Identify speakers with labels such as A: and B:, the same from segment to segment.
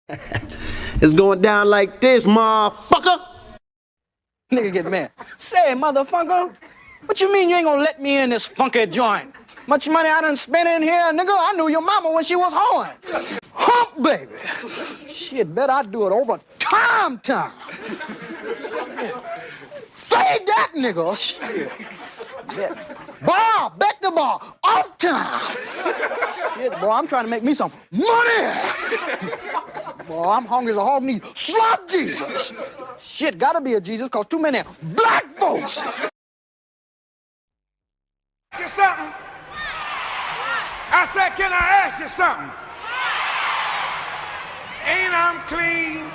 A: It's going down like this, motherfucker.
B: Nigga get mad. Say, motherfucker, what you mean you ain't gonna let me in this funky joint? Much money I done spent in here, nigga. I knew your mama when she was hoeing. Hump, baby. Shit, bet I do it over time. Say that, nigga. Shit. Bar, bet the bar, off time. Shit, boy, I'm trying to make me some money. Boy, I'm hungry as a hog need. Slap Jesus. Shit, gotta be a Jesus, cause too many black folks.
C: Ask you something? I said, can I ask you something? Ain't I'm clean?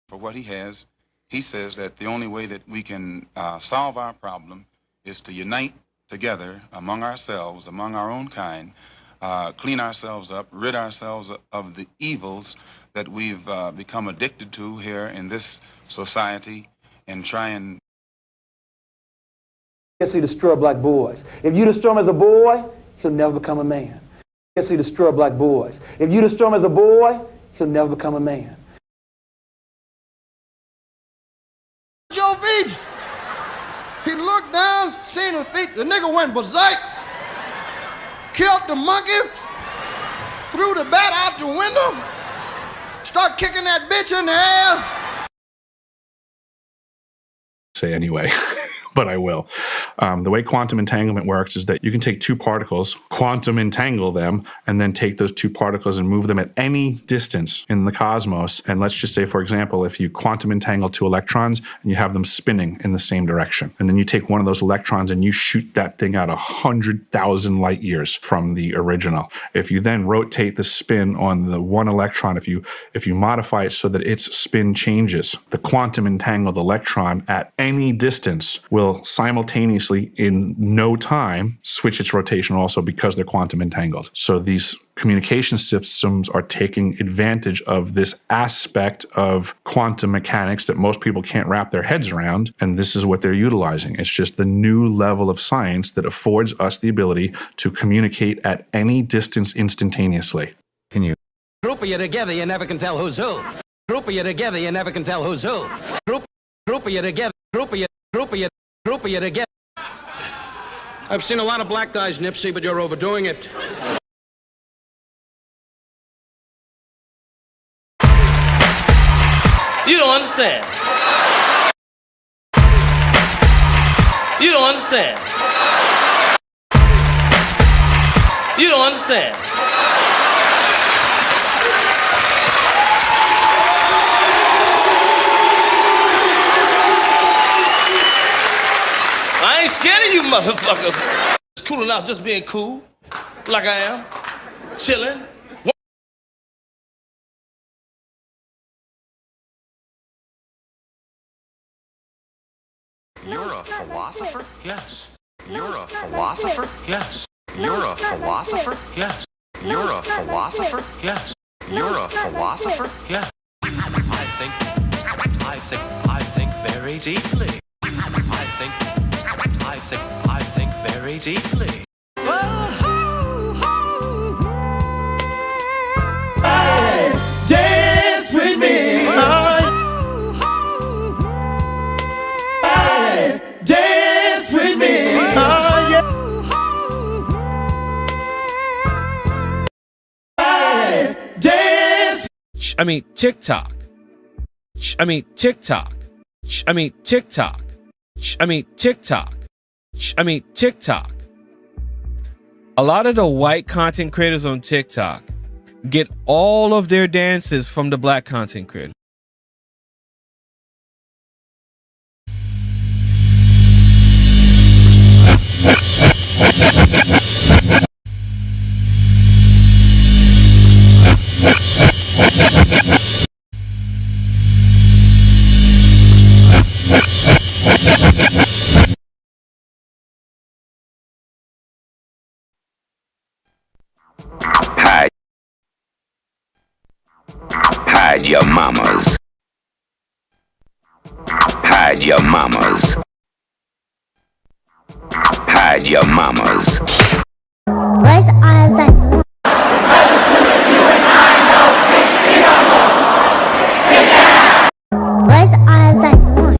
D: For what he has, he says that the only way that we can solve our problem is to unite together among ourselves, among our own kind, clean ourselves up, rid ourselves of the evils that we've become addicted to here in this society, and try and...
E: Yes, he destroy black boys. If you destroy him as a boy, he'll never become a man. Yes, he destroy black boys. If you destroy him as a boy, he'll never become a man.
B: Your feet. He looked down, seen his feet. The nigga went berserk, killed the monkey, threw the bat out the window, start kicking that bitch in the air.
F: Say anyway, but I will. The way quantum entanglement works is that you can take two particles, quantum entangle them, and then take those two particles and move them at any distance in the cosmos. And let's just say, for example, if you quantum entangle two electrons and you have them spinning in the same direction, and then you take one of those electrons and you shoot that thing out 100,000 light years from the original. If you then rotate the spin on the one electron, if you modify it so that its spin changes, the quantum entangled electron at any distance will simultaneously in no time switch its rotation also, because they're quantum entangled. So these communication systems are taking advantage of this aspect of quantum mechanics that most people can't wrap their heads around, and this is what they're utilizing. It's just the new level of science that affords us the ability to communicate at any distance instantaneously. Can you?
G: Group of you together, you never can tell who's who. Group of you together, you never can tell who's who. Group of you together, group of you together.
A: I've seen a lot of black guys, Nipsey, but you're overdoing it.
H: You don't understand. You don't understand. You don't understand. I ain't scared of you motherfuckers. It's cool enough just being cool, like I am, chilling.
I: You're a philosopher? Yes. You're a philosopher? Yes. You're a philosopher? Yes. You're a philosopher? Yes. You're a philosopher? Yes. I think very deeply. I think very deeply.
J: Hey, dance with me. Hey, dance with me. Hey, dance.
K: I mean TikTok. I mean TikTok. I mean TikTok. I mean TikTok. I mean TikTok. A lot of the white content creators on TikTok get all of their dances from the black content creators.
L: Hide your mamas. Hide your mamas. Hide hide your mamas.
M: What's all the noise? What's all the noise?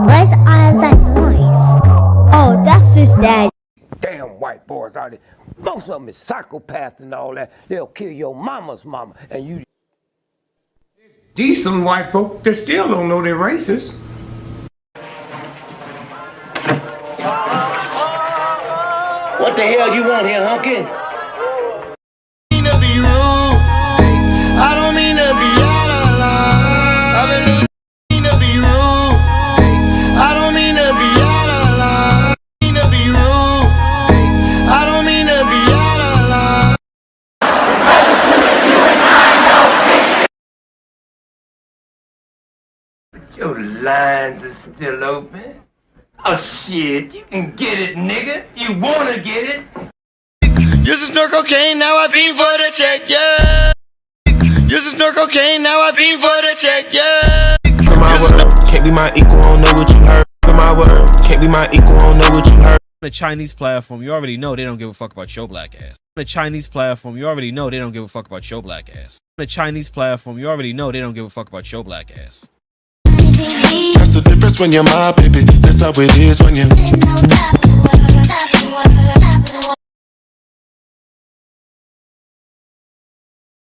M: What's all the noise? Oh, that's his dad.
J: Damn white boys out there. Most of them is psychopaths and all that. They'll kill your mama's mama. And you decent white folk that still don't know they're racist.
H: What the hell you want here, hunky?
C: I don't mean to be out of line. I've been looking to be rude. I don't mean to be out of line. Mean to be rude. I don't mean to be out of line.
J: Your lines are still open. Oh shit, you can get it, nigga. You wanna get it?
C: Used to snort cocaine, now I fiend for the check, yeah. Used to snort cocaine, now I fiend for the check, yeah.
J: My word, can't be my equal, I don't know what you heard. My word, can't be my equal, I don't know what you heard.
K: The Chinese platform, you already know they don't give a fuck about your black ass. The Chinese platform, you already know they don't give a fuck about your black ass. The Chinese platform, you already know they don't give a fuck about your black ass.
C: That's the difference when you're my baby. That's how it is when you.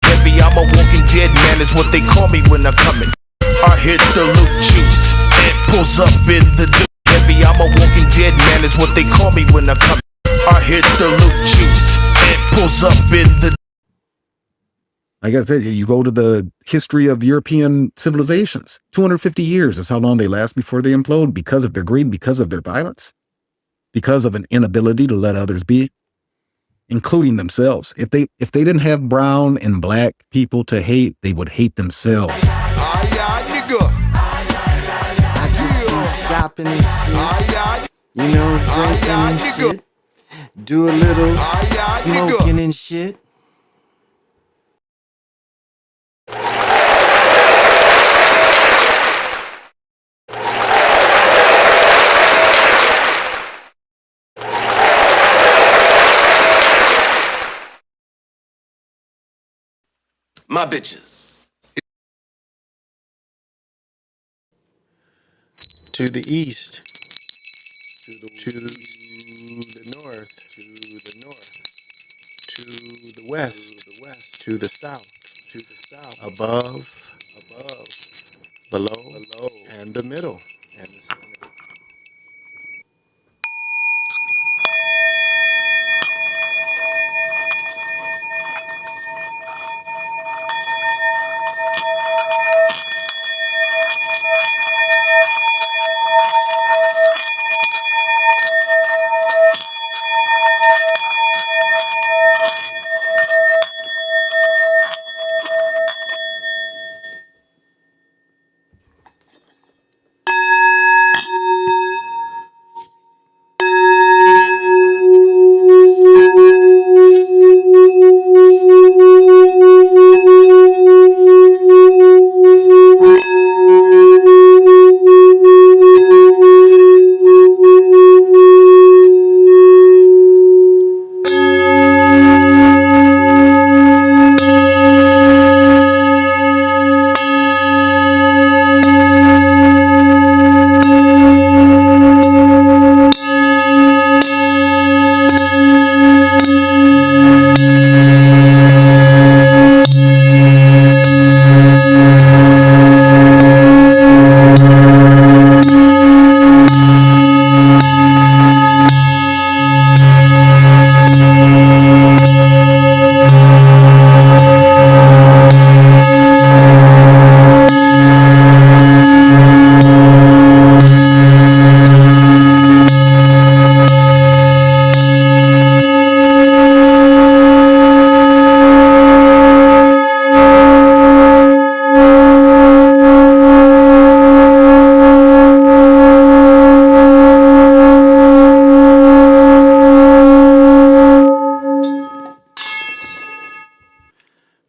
J: Heavy, I'm a walking dead man, is what they call me when I'm coming. I hit the loot juice and pulls up in the heavy, I'm a walking dead man, is what they call me when I'm coming. I hit the loot juice and pulls up in the.
N: Like I said, you go to the history of European civilizations. 250 years is how long they last before they implode because of their greed, because of their violence, because of an inability to let others be, including themselves. If they didn't have brown and black people to hate, they would hate themselves.
O: Shopping and shit. You know, drinking and shit. Do a little smoking and shit.
H: My bitches.
O: To the east. To the north. To the west. To the south. Above. Below. And the middle.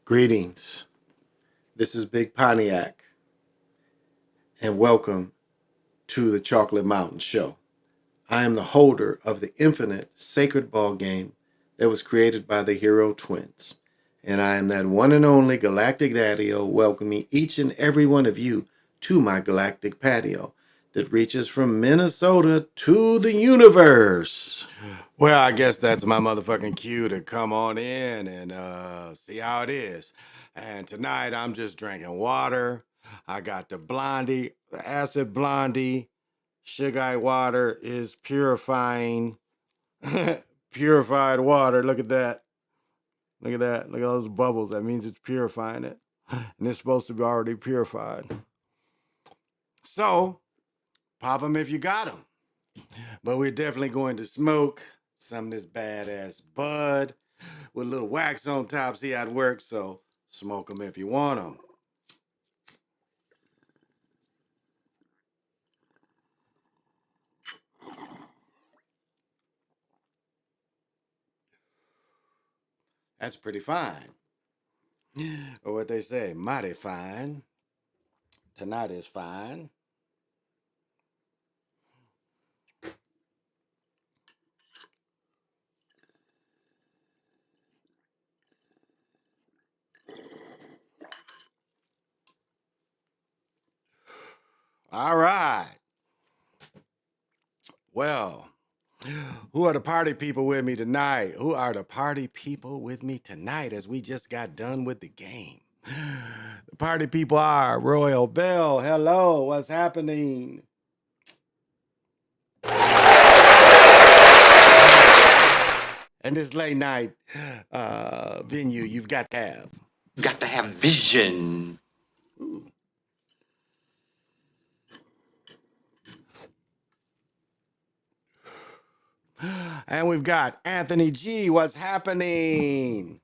O: Greetings. This is Big Pontiac, and welcome to the Chocolate Mountain Show. I am the holder of the infinite sacred ball game that was created by the Hero Twins, and I am that one and only Galactic Daddy-O welcoming each and every one of you to my galactic patio that reaches from Minnesota to the universe. Well, I guess that's my motherfucking cue to come on in and see how it is. And tonight I'm just drinking water. I got the blondie, the acid blondie. Sugar water is purifying. Purified water. Look at that. Look at that. Look at those bubbles. That means it's purifying it. And it's supposed to be already purified. So, pop them if you got them. But we're definitely going to smoke some of this badass bud with a little wax on top. See how it works. So, smoke them if you want them. That's pretty fine. Or what they say, mighty fine. Tonight is fine. All right. Well, who are the party people with me tonight? Who are the party people with me tonight as we just got done with the game? The party people are Royal Bell. Hello, what's happening? And this late night venue, you've got to have.
L: Got to have vision.
O: Ooh. And we've got Anthony G. What's happening?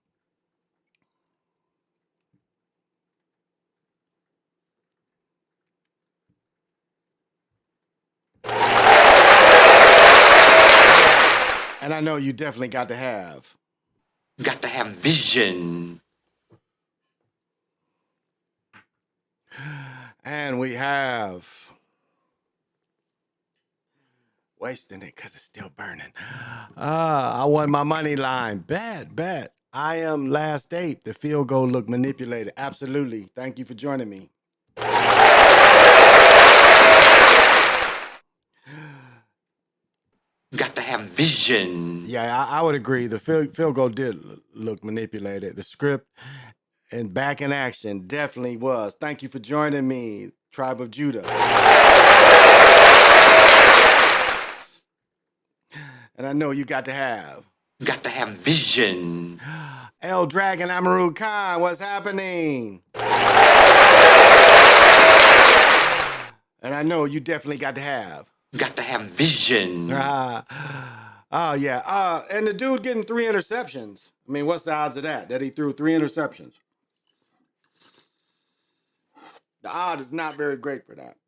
O: And I know you definitely got to have.
L: Got to have vision.
O: And we have wasting it because it's still burning. I won my money line. Bet. I am last eight. The field goal looked manipulated. Absolutely. Thank you for joining me.
L: Got to have vision.
O: Yeah, I would agree. The field goal did look manipulated. The script and back in action definitely was. Thank you for joining me, Tribe of Judah. And I know you got to have.
L: Got to have vision.
O: El Dragon Amaru Khan, what's happening? And I know you definitely got to have.
L: Got to have vision.
O: Oh, yeah. And the dude getting 3 interceptions. I mean, what's the odds of that? That he threw 3 interceptions? The odd is not very great for that.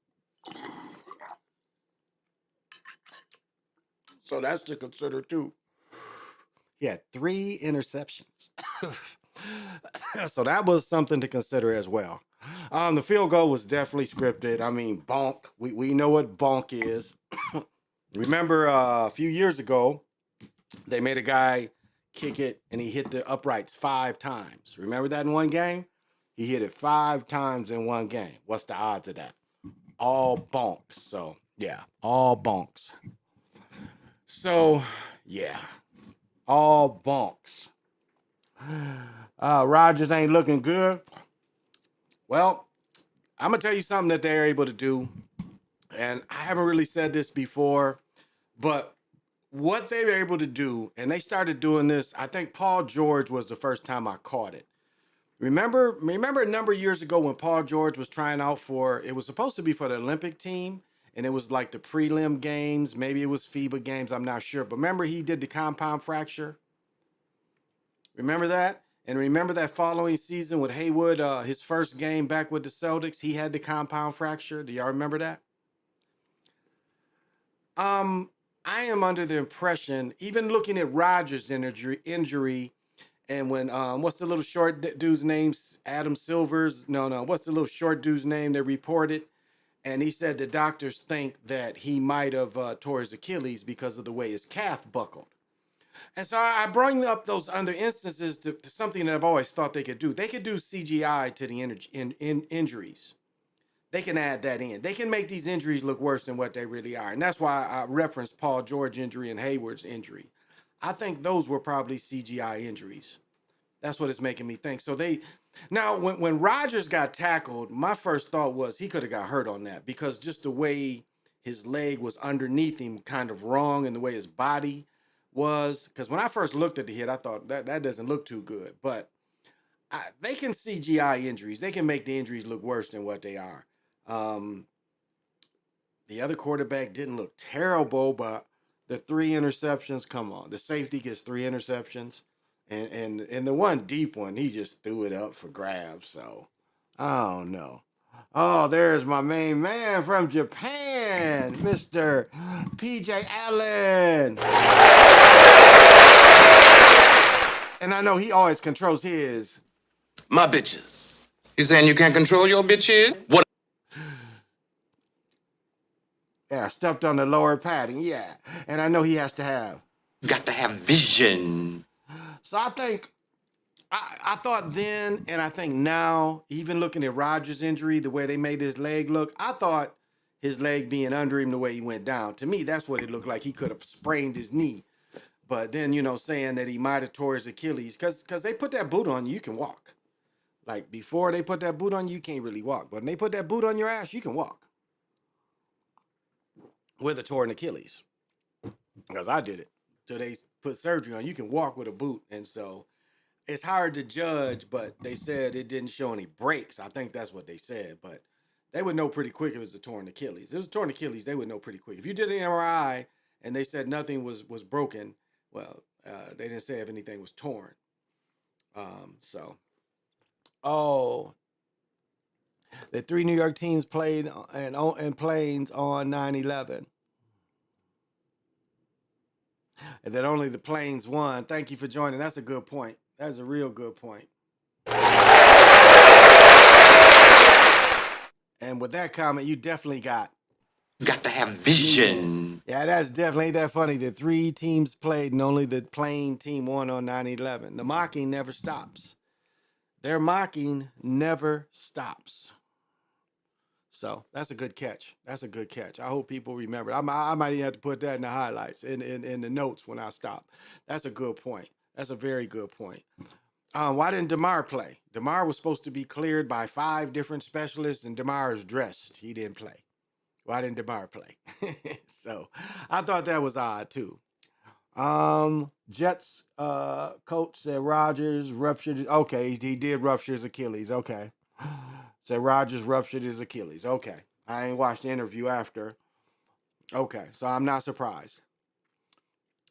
O: So that's to consider, too. He had 3 interceptions. So that was something to consider as well. The field goal was definitely scripted. I mean, bonk. We know what bonk is. Remember a few years ago, they made a guy kick it and he hit the uprights 5 times. Remember that in one game? He hit it 5 times in one game. What's the odds of that? All bonks. So, yeah, all bonks. So, yeah, all bonks. Rodgers ain't looking good. Well, I'm going to tell you something that they're able to do. And I haven't really said this before, but what they were able to do, and they started doing this, I think Paul George was the first time I caught it. Remember a number of years ago when Paul George was trying out for, it was supposed to be for the Olympic team, and it was like the prelim games, maybe it was FIBA games, I'm not sure. But remember he did the compound fracture? Remember that? And remember that following season with Haywood, his first game back with the Celtics, he had the compound fracture. Do y'all remember that? I am under the impression, even looking at Rodgers' injury, and when what's the little short dude's name? Adam Silvers? No. What's the little short dude's name they reported? And he said the doctors think that he might have tore his Achilles because of the way his calf buckled. And so I bring up those other instances to something that I've always thought they could do. They could do CGI to the injuries. They can add that in. They can make these injuries look worse than what they really are. And that's why I referenced Paul George injury and Hayward's injury. I think those were probably CGI injuries. That's what it's making me think. So now when Rodgers got tackled, my first thought was he could have got hurt on that because just the way his leg was underneath him kind of wrong and the way his body was. Because when I first looked at the hit, I thought that doesn't look too good. But they can CGI injuries. They can make the injuries look worse than what they are. The other quarterback didn't look terrible, but the 3 interceptions, come on. The safety gets 3 interceptions. And the one deep one, he just threw it up for grabs. So, I don't know. Oh, there's my main man from Japan, Mr. PJ Allen. And I know he always controls his.
A: My bitches. You saying you can't control your bitches? What?
O: Yeah, stuffed on the lower padding. Yeah. And I know he has to have.
L: Got to have vision.
O: So I think, I thought then, and I think now, even looking at Rodgers' injury, the way they made his leg look, I thought his leg being under him the way he went down. To me, that's what it looked like. He could have sprained his knee. But then, saying that he might have tore his Achilles, because they put that boot on you can walk. Like, before they put that boot on you can't really walk. But when they put that boot on your ass, you can walk. With a torn Achilles. Because I did it. So they put surgery on. You can walk with a boot. And so it's hard to judge, but they said it didn't show any breaks. I think that's what they said. But they would know pretty quick if it was a torn Achilles. If it was a torn Achilles, they would know pretty quick. If you did an MRI and they said nothing was broken, well, they didn't say if anything was torn. The 3 New York teams played in planes on 9/11. And that only the planes won. Thank you for joining. That's a good point. That's a real good point. And with that comment, you definitely got
L: to have vision.
O: Yeah, that's definitely ain't that funny. The 3 teams played and only the plane team won on 9/11. The mocking never stops. Their mocking never stops. So that's a good catch. That's a good catch. I hope people remember. I might even have to put that in the highlights, in the notes when I stop. That's a good point. That's a very good point. Why didn't DeMar play? DeMar was supposed to be cleared by 5 different specialists, and DeMar is dressed. He didn't play. Why didn't DeMar play? So I thought that was odd too. Jets coach said Rodgers ruptured. Okay, he did rupture his Achilles. Okay. Said Rodgers ruptured his Achilles. Okay. I ain't watched the interview after. Okay, so I'm not surprised.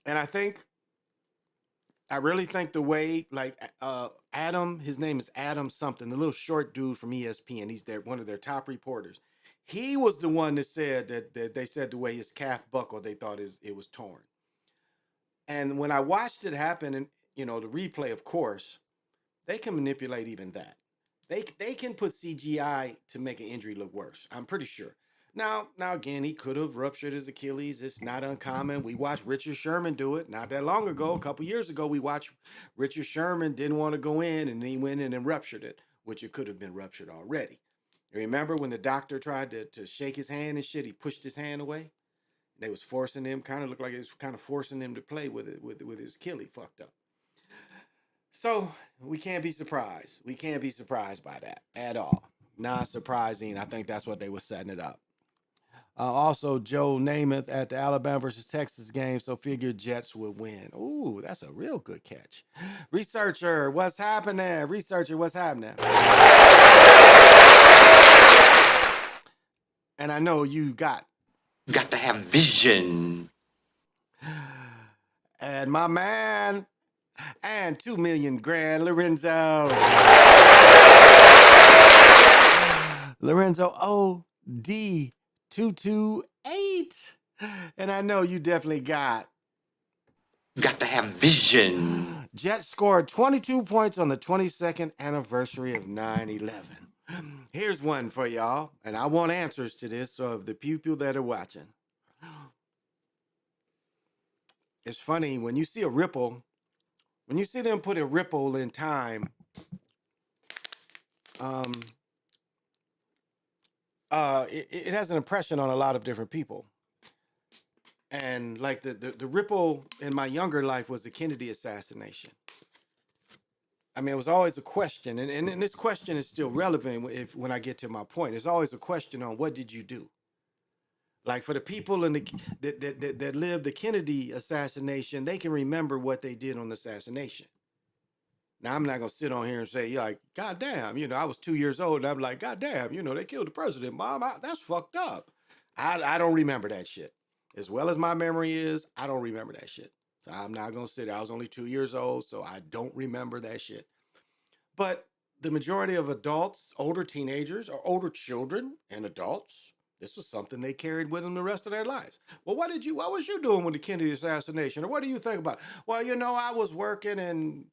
O: And I really think the way, like, Adam, his name is Adam something, the little short dude from ESPN, he's one of their top reporters. He was the one that said that they said the way his calf buckled, they thought it was torn. And when I watched it happen, and, the replay, of course, they can manipulate even that. They can put CGI to make an injury look worse. I'm pretty sure. Now again, he could have ruptured his Achilles. It's not uncommon. We watched Richard Sherman do it not that long ago. A couple years ago, we watched Richard Sherman didn't want to go in, and he went in and ruptured it, which it could have been ruptured already. Remember when the doctor tried to shake his hand and shit? He pushed his hand away. They was forcing him, kind of looked like it was kind of forcing him to play with it, with his Achilles fucked up. So we can't be surprised. We can't be surprised by that at all. Not surprising. I think that's what they were setting it up. Also, Joe Namath at the Alabama versus Texas game, so figured Jets would win. Ooh, that's a real good catch. Researcher, what's happening? Researcher, what's happening? And I know you got
L: to have vision.
O: And my man, and 2 million grand, Lorenzo. Lorenzo OD 228. And I know you definitely got
L: to have vision.
O: Jets scored 22 points on the 22nd anniversary of 9/11. Here's one for y'all, and I want answers to this. So of the people that are watching, it's funny when you see a ripple, when you see them put a ripple in time. It has an impression on a lot of different people. And like the ripple in my younger life was the Kennedy assassination. I mean, it was always a question, and this question is still relevant when I get to my point. It's always a question on what did you do? Like for the people in that lived the Kennedy assassination, they can remember what they did on the assassination. Now I'm not gonna sit on here and say, like, God damn, I was 2 years old, and I'm like, God damn, they killed the president, Mom. That's fucked up. I don't remember that shit. As well as my memory is, I don't remember that shit. So I'm not gonna sit there. I was only 2 years old, so I don't remember that shit. But the majority of adults, older teenagers, or older children and adults, this was something they carried with them the rest of their lives. Well, what was you doing with the Kennedy assassination? Or what do you think about it? Well, I was working, and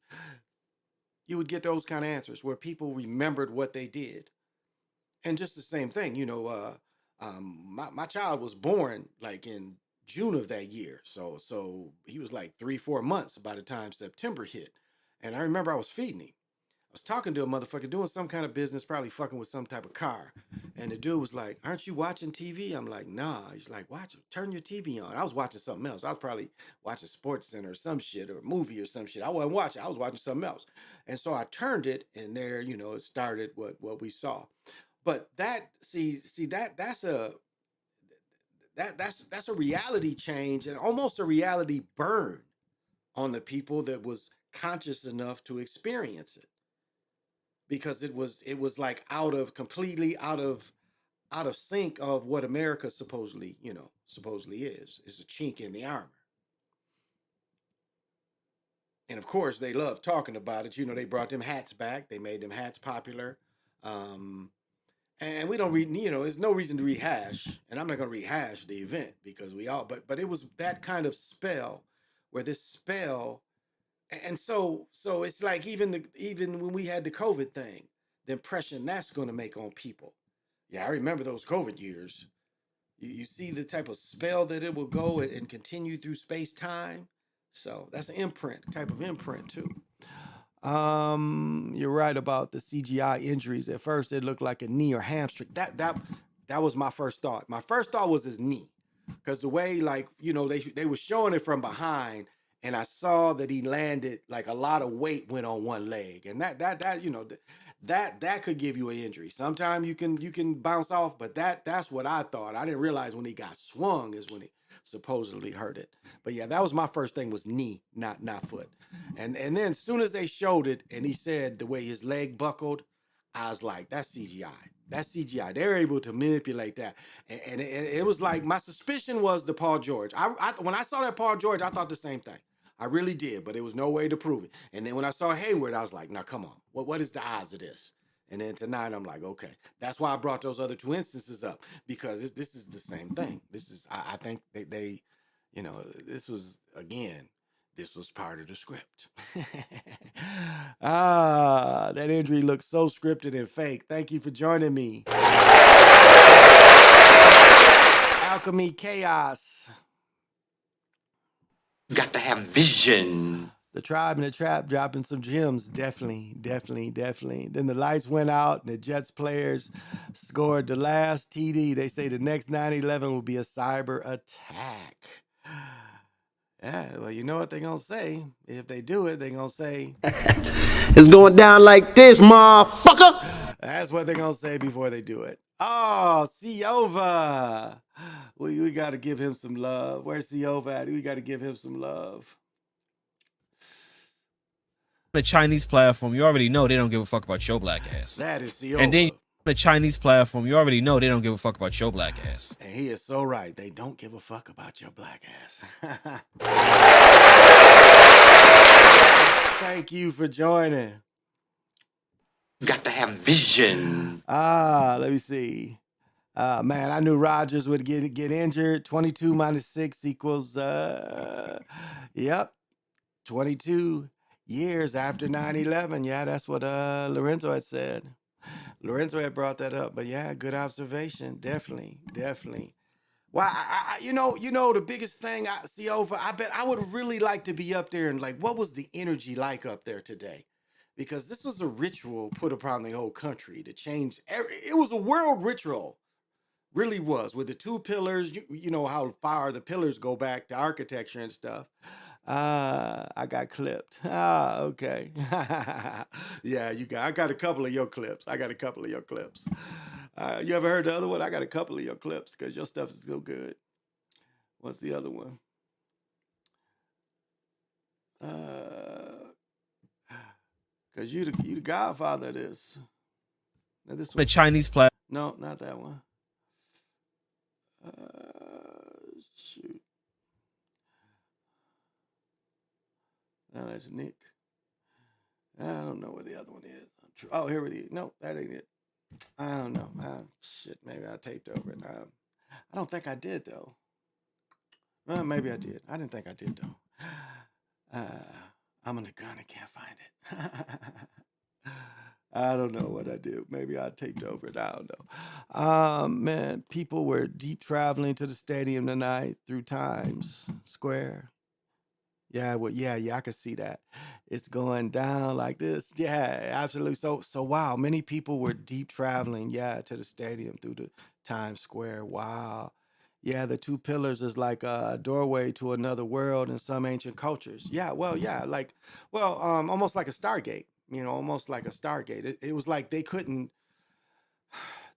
O: you would get those kind of answers where people remembered what they did. And just the same thing, my child was born like in June of that year. So he was like 3-4 months by the time September hit. And I remember I was feeding him. I was talking to a motherfucker doing some kind of business, probably fucking with some type of car. And the dude was like, "Aren't you watching TV?" I'm like, "Nah." He's like, "Watch it. Turn your TV on." I was watching something else. I was probably watching Sports Center or some shit or a movie or some shit. I wasn't watching. I was watching something else. And so I turned it, and there, it started what we saw. But that's a reality change and almost a reality burn on the people that was conscious enough to experience it, because it was like completely out of sync of what America supposedly is a chink in the armor. And of course they love talking about it. They brought them hats back. They made them hats popular. And we don't read, there's no reason to rehash, and I'm not going to rehash the event because but it was that kind of spell where this spell. And so it's like even when we had the COVID thing, the impression that's going to make on people. Yeah, I remember those COVID years. You see the type of spell that it will go and continue through space time. So that's an type of imprint too. You're right about the CGI injuries. At first, it looked like a knee or hamstring. That was my first thought. My first thought was his knee, because the way they were showing it from behind, and I saw that he landed like a lot of weight went on one leg, and that could give you an injury. Sometimes you can bounce off, but that's what I thought. I didn't realize when he got swung is when he supposedly hurt it. But yeah, that was my first thing, was knee, not foot. And then as soon as they showed it and he said the way his leg buckled, I was like, that's CGI. That's CGI. They're able to manipulate that. And it was like, my suspicion was the Paul George. When I saw that Paul George, I thought the same thing. I really did, but there was no way to prove it. And then when I saw Hayward, I was like, now come on. What is the odds of this? And then tonight, I'm like, okay. That's why I brought those other two instances up, because this is the same thing. This is, I think they this was, again, this was part of the script. That injury looks so scripted and fake. Thank you for joining me. Alchemy Chaos.
L: Got to have vision.
O: The Tribe and the Trap dropping some gems. Definitely. Then the lights went out, and the Jets players scored the last TD. They say the next 9/11 will be a cyber attack. Yeah, well, you know what they're going to say. If they do it, they're going to say,
B: It's going down like this, motherfucker.
O: That's what they're going to say before they do it. Oh, Siova. We got to give him some love. Where's Siova at? We got to give him some love.
K: The Chinese platform, you already know they don't give a fuck about your black ass.
O: That is Siova.
K: And then the Chinese platform, you already know they don't give a fuck about your black ass.
O: And he is so right. They don't give a fuck about your black ass. Thank you for joining.
L: Got to have vision.
O: Let me see. Man, I knew Rodgers would get injured. 22 minus 6 equals, 22 years after 9/11. Yeah, that's what Lorenzo had said. Lorenzo had brought that up, but yeah, good observation. Definitely, definitely. Well, the biggest thing I see over, I bet I would really like to be up there and like, what was the energy like up there today? Because this was a ritual put upon the whole country to change. It was a world ritual, really was, with the two pillars. You know how far the pillars go back to architecture and stuff. I got clipped. Okay. Yeah, I got a couple of your clips. You ever heard the other one? I got a couple of your clips because your stuff is so good. What's the other one? Because you the godfather of this. Now this one.
K: The Chinese player.
O: No, not that one. Shoot. No, that's Nick. I don't know where the other one is. Oh, here it is. No, that ain't it. I don't know. Shit, maybe I taped over it. I don't think I did, though. Well, maybe I did. I didn't think I did, though. I'm in the gun. I can't find it. I don't know what I did. Maybe I taped over it. I don't know. Man, people were deep traveling to the stadium tonight through Times Square. Yeah, well, yeah, I can see that. It's going down like this. Yeah, absolutely. So wow, many people were deep traveling, to the stadium through the Times Square. Wow. Yeah, the two pillars is like a doorway to another world in some ancient cultures. Almost like a Stargate, almost like a Stargate. It was like they couldn't,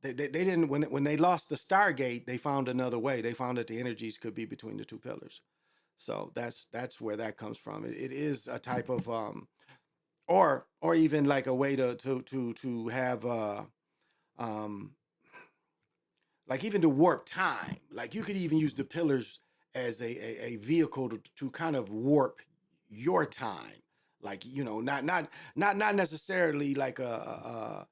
O: they didn't, when they lost the Stargate, they found another way. They found that the energies could be between the two pillars. So that's where that comes from. It is a type of or even like a way to have like even to warp time. Like you could even use the pillars as a vehicle to kind of warp your time. Like not necessarily like not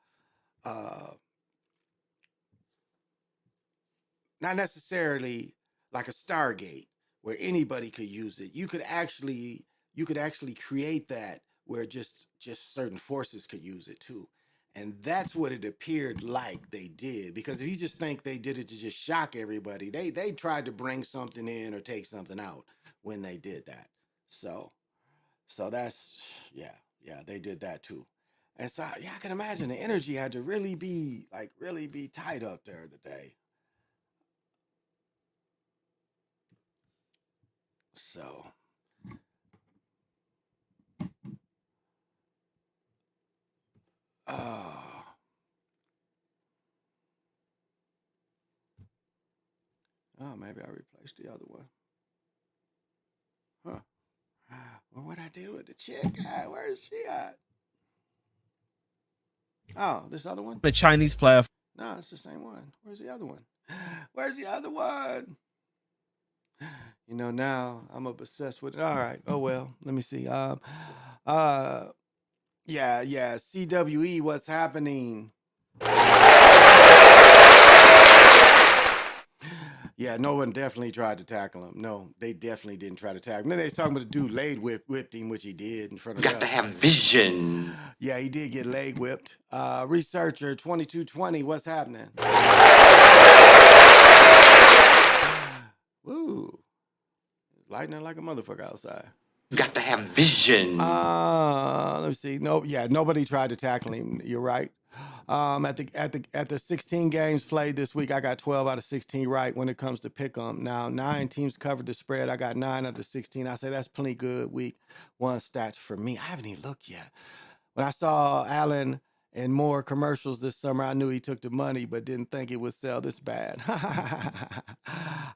O: necessarily like a Stargate where anybody could use it. You could actually create that where just certain forces could use it too. And that's what it appeared like they did. Because if you just think they did it to just shock everybody, they tried to bring something in or take something out when they did that. So that's they did that too. And so I can imagine the energy had to really be tight up there today. So, oh, maybe I replaced the other one. Huh. Well, what'd I do with the chick? Where is she at? Oh, this other one?
K: The Chinese player.
O: No, it's the same one. Where's the other one? Where's the other one? Now I'm obsessed with it. All right. Oh well. Let me see. CWE, what's happening? Yeah, no one definitely tried to tackle him. No, they definitely didn't try to tackle him. Then they was talking about the dude leg whipped him, which he did in front of us.
L: Got to have vision.
O: Yeah, he did get leg whipped. Researcher 2220, what's happening? Woo. Lightning like a motherfucker outside.
L: Got to have vision.
O: Let me see. Nobody tried to tackle him. You're right. At the 16 games played this week, I got 12 out of 16 right when it comes to pick 'em. Now 9 teams covered the spread. I got 9 out of 16. I say that's plenty good week one stats for me. I haven't even looked yet. When I saw Allen and Moore commercials this summer, I knew he took the money, but didn't think it would sell this bad.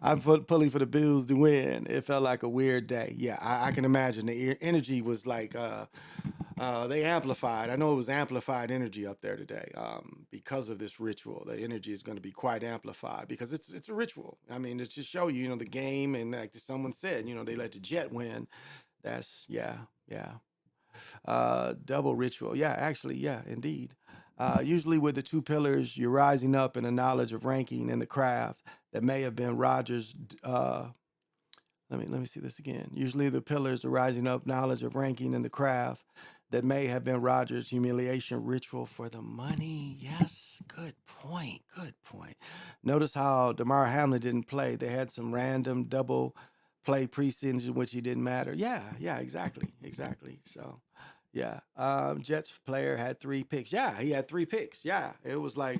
O: I'm pulling for the Bills to win. It felt like a weird day. Yeah, I can imagine. The energy was like they amplified. I know it was amplified energy up there today because of this ritual. The energy is going to be quite amplified because it's a ritual. I mean, it's to show you, the game, and like someone said, they let the Jet win. That's double ritual. Yeah, actually, yeah, indeed. Usually with the two pillars, you're rising up in a knowledge of ranking in the craft that may have been Rogers. Let me see this again. Usually the pillars are rising up knowledge of ranking in the craft that may have been Rodgers' humiliation ritual for the money. Yes, good point. Good point. Notice how DeMar Hamlin didn't play. They had some random double play preseason in which he didn't matter. Yeah, exactly. So, yeah, Jets player had 3 picks. Yeah, he had 3 picks. Yeah, it was like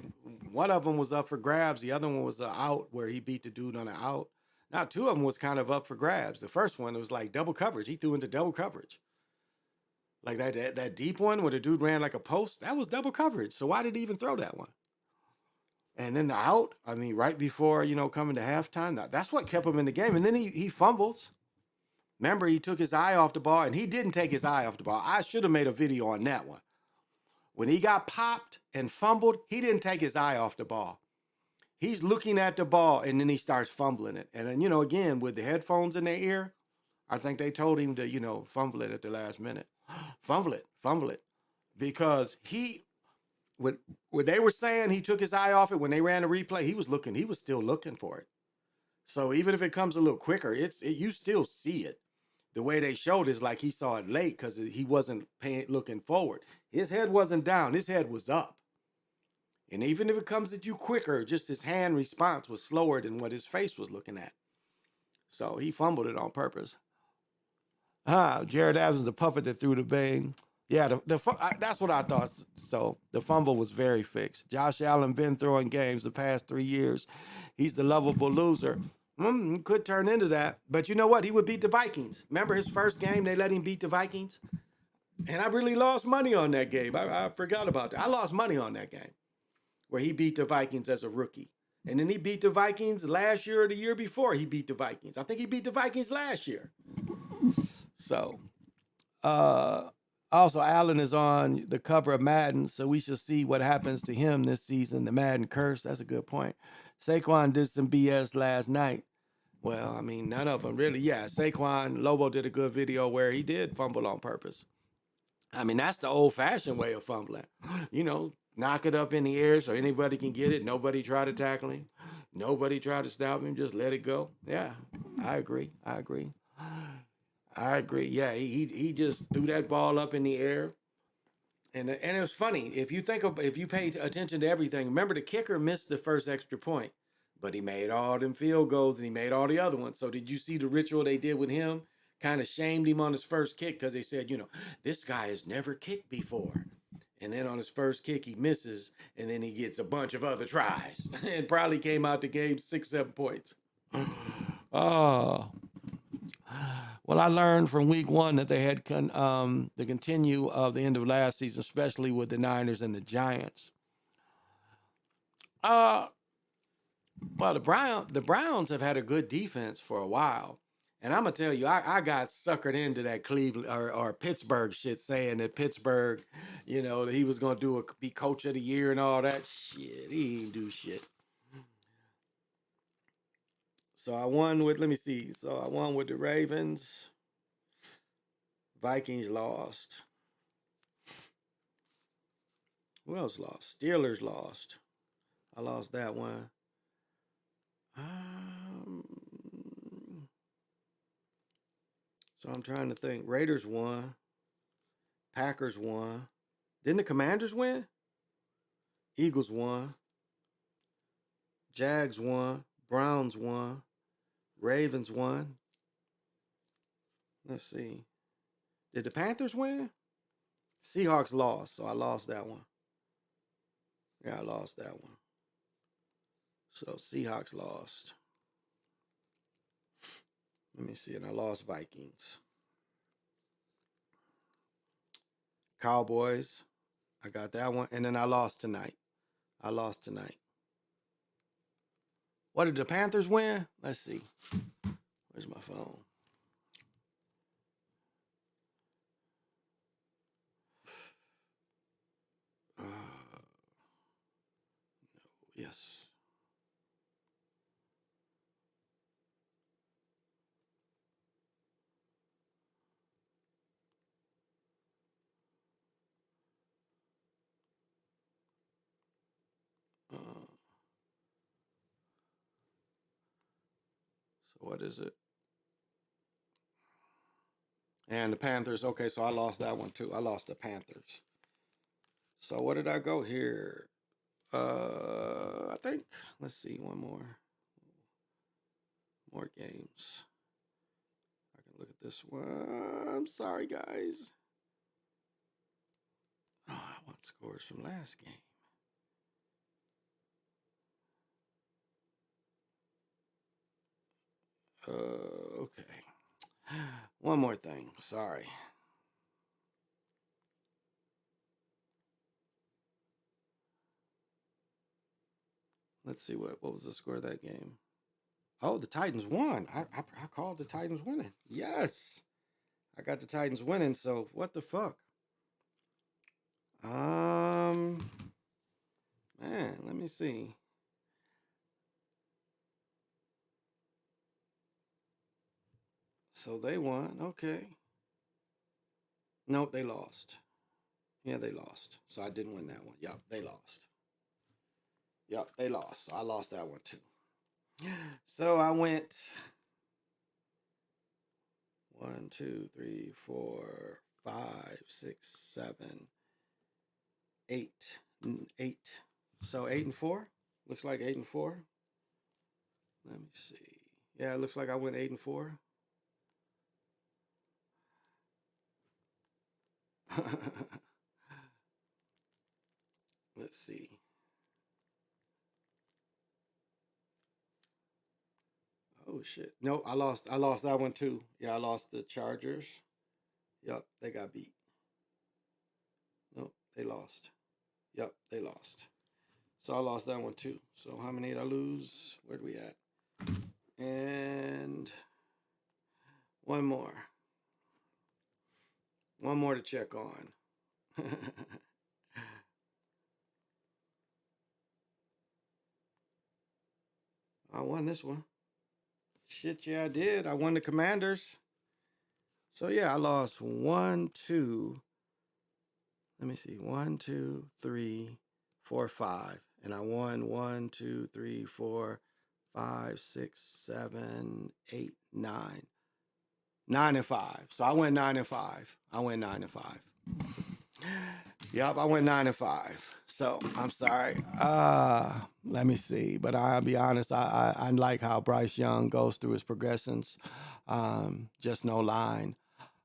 O: one of them was up for grabs. The other one was an out where he beat the dude on an out. Now, 2 of them was kind of up for grabs. The first one, it was like double coverage. He threw into double coverage. Like that deep one where the dude ran like a post, that was double coverage. So why did he even throw that one? And then the out, I mean, right before, coming to halftime, that's what kept him in the game. And then he fumbles. Remember, he took his eye off the ball, and he didn't take his eye off the ball. I should have made a video on that one. When he got popped and fumbled, he didn't take his eye off the ball. He's looking at the ball, and then he starts fumbling it. And then, again, with the headphones in their ear, I think they told him to, fumble it at the last minute. Fumble it. Because when they were saying he took his eye off it, when they ran the replay, he was still looking for it. So even if it comes a little quicker, you still see it. The way they showed is like he saw it late because he wasn't looking forward. His head wasn't down, his head was up. And even if it comes at you quicker, just his hand response was slower than what his face was looking at. So he fumbled it on purpose. Jared Evans, the puppet that threw the bang. Yeah, that's what I thought. So the fumble was very fixed. Josh Allen been throwing games the past 3 years. He's the lovable loser. Could turn into that. But you know what? He would beat the Vikings. Remember his first game? They let him beat the Vikings? And I really lost money on that game. I forgot about that. I lost money on that game where he beat the Vikings as a rookie. And then he beat the Vikings last year or the year before he beat the Vikings. I think he beat the Vikings last year. So, also, Allen is on the cover of Madden, so we shall see what happens to him this season. The Madden curse, that's a good point. Saquon did some BS last night. Well, I mean, none of them really. Yeah, Saquon, Lobo did a good video where he did fumble on purpose. I mean, that's the old-fashioned way of fumbling. Knock it up in the air so anybody can get it. Nobody try to tackle him. Nobody try to stop him. Just let it go. Yeah, I agree. Yeah, he just threw that ball up in the air. And it was funny. If you pay attention to everything, remember the kicker missed the first extra point, but he made all them field goals and he made all the other ones. So did you see the ritual they did with him? Kind of shamed him on his first kick because they said, this guy has never kicked before. And then on his first kick, he misses, and then he gets a bunch of other tries and probably came out the game 6-7 points. Oh. Well, I learned from week 1 that they had the continue of the end of last season, especially with the Niners and the Giants. Well, the Browns have had a good defense for a while. And I'm going to tell you, I got suckered into that Cleveland or Pittsburgh shit saying that Pittsburgh, that he was going to be coach of the year and all that shit. He didn't do shit. So I won with the Ravens. Vikings lost. Who else lost? Steelers lost. I lost that one. So I'm trying to think. Raiders won. Packers won. Didn't the Commanders win? Eagles won. Jags won. Browns won. Ravens won. Let's see. Did the Panthers win? Seahawks lost, so I lost that one. Yeah, I lost that one. So Seahawks lost. Let me see. And I lost Vikings. Cowboys. I got that one. And then I lost tonight. What did the Panthers win? Let's see. Where's my phone? Yes. So what is it? And the Panthers, okay, so I lost that one too. I lost the Panthers. So what did I go here? I think, let's see, one more. More games. I can look at this one. I'm sorry, guys. Oh, I want scores from last game. Okay. One more thing. Sorry. Let's see what was the score of that game. Oh, the Titans won. I called the Titans winning. Yes. I got the Titans winning, so what the fuck? Man, let me see. So they won. Okay. Nope, they lost. Yeah, they lost. So I didn't win that one. Yep, they lost. Yep, they lost. So I lost that one too. So I went 1, 2, 3, 4, 5, 6, 7, 8, 8. So 8-4. Looks like 8-4. Let me see. Yeah, it looks like I went 8-4. Let's see. Oh shit. No, I lost that one too. Yeah, I lost the Chargers. Yup, they got beat. Nope, they lost. Yup, they lost. So I lost that one too. So how many did I lose? Where'd we at? And one more. One more to check on. I won this one. Shit, yeah, I did. I won the Commanders. So yeah, I lost 1, 2. Let me see. 1, 2, 3, 4, 5. And I won 1, 2, 3, 4, 5, 6, 7, 8, 9. 9-5. So I went 9-5. I went 9-5. Yep, I went 9-5. So I'm sorry. Let me see. But I'll be honest, I like how Bryce Young goes through his progressions. Just no line.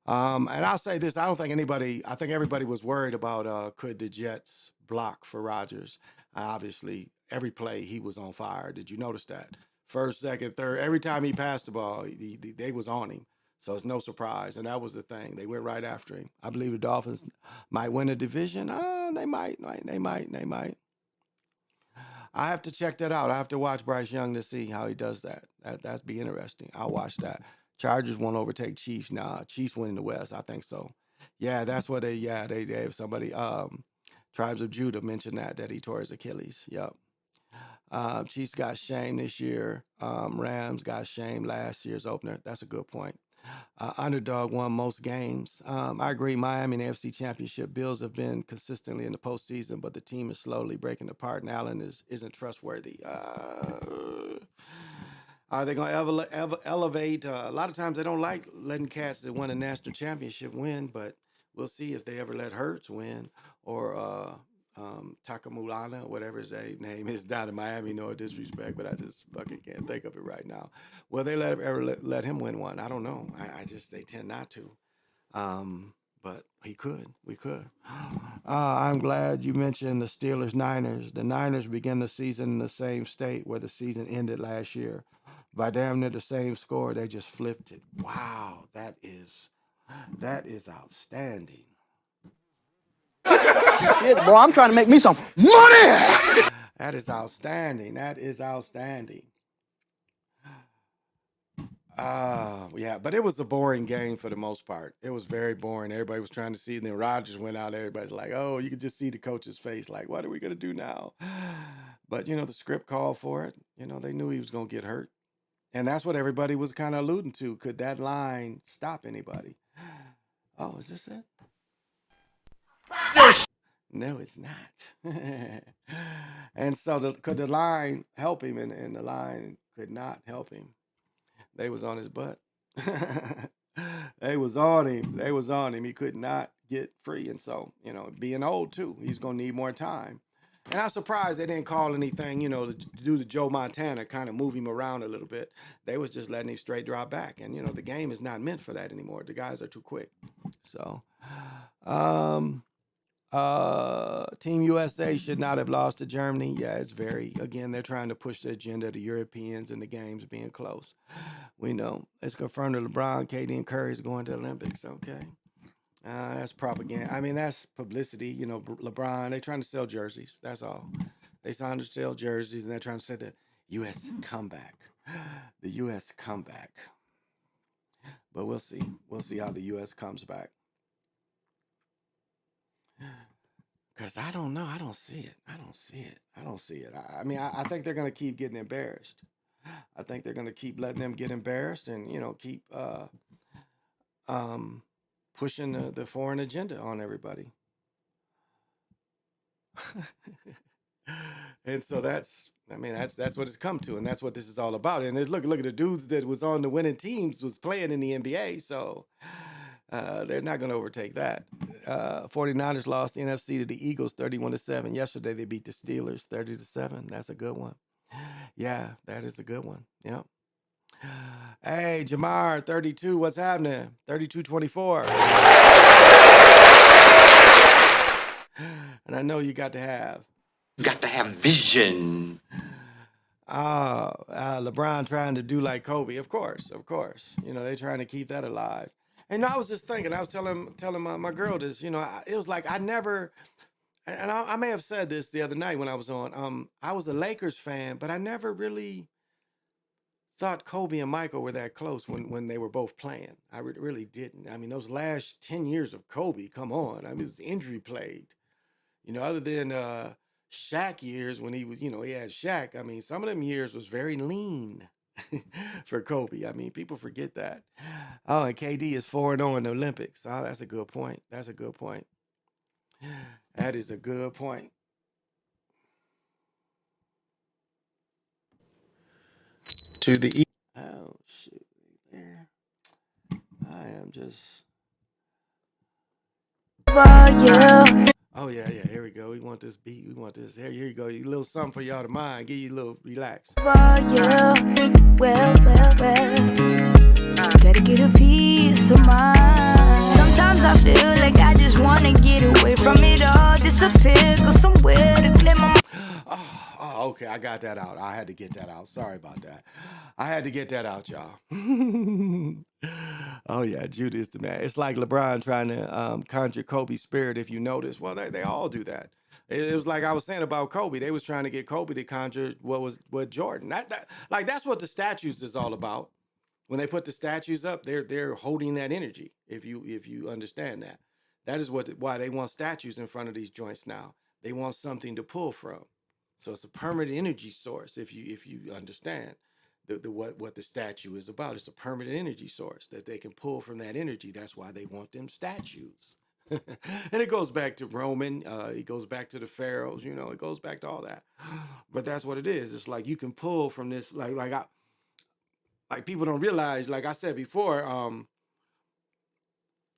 O: And I'll say this, I think everybody was worried about could the Jets block for Rodgers. Obviously, every play he was on fire. Did you notice that? First, second, third, every time he passed the ball, they was on him. So it's no surprise. And that was the thing. They went right after him. I believe the Dolphins might win a division. They might. I have to check that out. I have to watch Bryce Young to see how he does that. That's be interesting. I'll watch that. Chargers won't overtake Chiefs. Nah, Chiefs win in the West. I think so. Yeah, that's what they have somebody, Tribes of Judah mentioned that he tore his Achilles. Yep. Chiefs got shamed this year. Rams got shamed last year's opener. That's a good point. Underdog won most games. I agree. Miami and AFC Championship. Bills have been consistently in the postseason, but the team is slowly breaking apart, and Allen isn't trustworthy. Are they going to elevate? A lot of times they don't like letting cats that won a national championship win, but we'll see if they ever let Hurts win or Takamulana, whatever his name is down in Miami. No disrespect, but I just fucking can't think of it right now. Will they ever let him win one? I don't know. They tend not to. But we could. I'm glad you mentioned the Steelers-Niners. The Niners began the season in the same state where the season ended last year. By damn near the same score, they just flipped it. Wow, that is outstanding.
B: Shit, boy, I'm trying to make me some money.
O: That is outstanding. Yeah, but it was a boring game for the most part. It was very boring. Everybody was trying to see, and then Rodgers went out. Everybody's like, oh, you could just see the coach's face, like, what are we going to do now? But, the script called for it. They knew he was going to get hurt. And that's what everybody was kind of alluding to. Could that line stop anybody? Oh, is this it? No, it's not. And so could the line help him? And the line could not help him. They was on his butt. They was on him. They was on him. He could not get free. And so, being old too, he's going to need more time. And I'm surprised they didn't call anything, to do the Joe Montana, kind of move him around a little bit. They was just letting him straight drop back. And, the game is not meant for that anymore. The guys are too quick. So, Team USA should not have lost to Germany. Yeah, again, they're trying to push the agenda of the Europeans and the games being close. We know. It's confirmed that LeBron, KD, and Curry is going to the Olympics. Okay. That's propaganda. I mean, that's publicity. LeBron, they're trying to sell jerseys. That's all. They signed to sell jerseys, and they're trying to say the U.S. comeback. The U.S. comeback. But we'll see. We'll see how the U.S. comes back. Because I don't know. I don't see it. I don't see it. I mean, I think they're going to keep getting embarrassed. I think they're going to keep letting them get embarrassed and, keep pushing the foreign agenda on everybody. And so that's what it's come to, and that's what this is all about. And look at the dudes that was on the winning teams was playing in the NBA, so they're not going to overtake that. 49ers lost the NFC to the Eagles 31-7. Yesterday they beat the Steelers 30-7. That's a good one. Yeah, that is a good one. Yep. Hey, Jamar, 32, what's happening? 32-24. And I know you got to have
L: vision.
O: LeBron trying to do like Kobe. Of course. They're trying to keep that alive. And I was just thinking, I was telling my girl this, it was like I never, and I may have said this the other night when I was on, I was a Lakers fan, but I never really thought Kobe and Michael were that close when they were both playing. I really didn't. I mean, those last 10 years of Kobe, come on. I mean, it was injury plagued. Other than Shaq years when he was, he had Shaq. I mean, some of them years was very lean for Kobe. I mean, people forget that. Oh, and KD is 4-0 in the Olympics. Oh, that's a good point. That is a good point. To the oh shoot, there. I am just. Oh yeah. Here we go. We want this beat. We want this. Here you go. A little something for y'all to mind. Give you a little relax.
C: Well. Gotta get a piece of mind. Sometimes I feel like I just wanna get away from it all. Disappear, go somewhere to clear my mind.
O: Oh, okay. I got that out. I had to get that out. Sorry about that. I had to get that out, y'all. Oh yeah, Judah is the man. It's like LeBron trying to conjure Kobe's spirit. If you notice, well, they all do that. It was like I was saying about Kobe. They was trying to get Kobe to conjure what Jordan. That's what the statues is all about. When they put the statues up, they're holding that energy. If you understand that, that is why they want statues in front of these joints now. They want something to pull from. So it's a permanent energy source. If you understand what the statue is about, it's a permanent energy source that they can pull from that energy. That's why they want them statues. And it goes back to Roman. It goes back to the pharaohs. It goes back to all that. But that's what it is. It's like you can pull from this. Like people don't realize. Like I said before,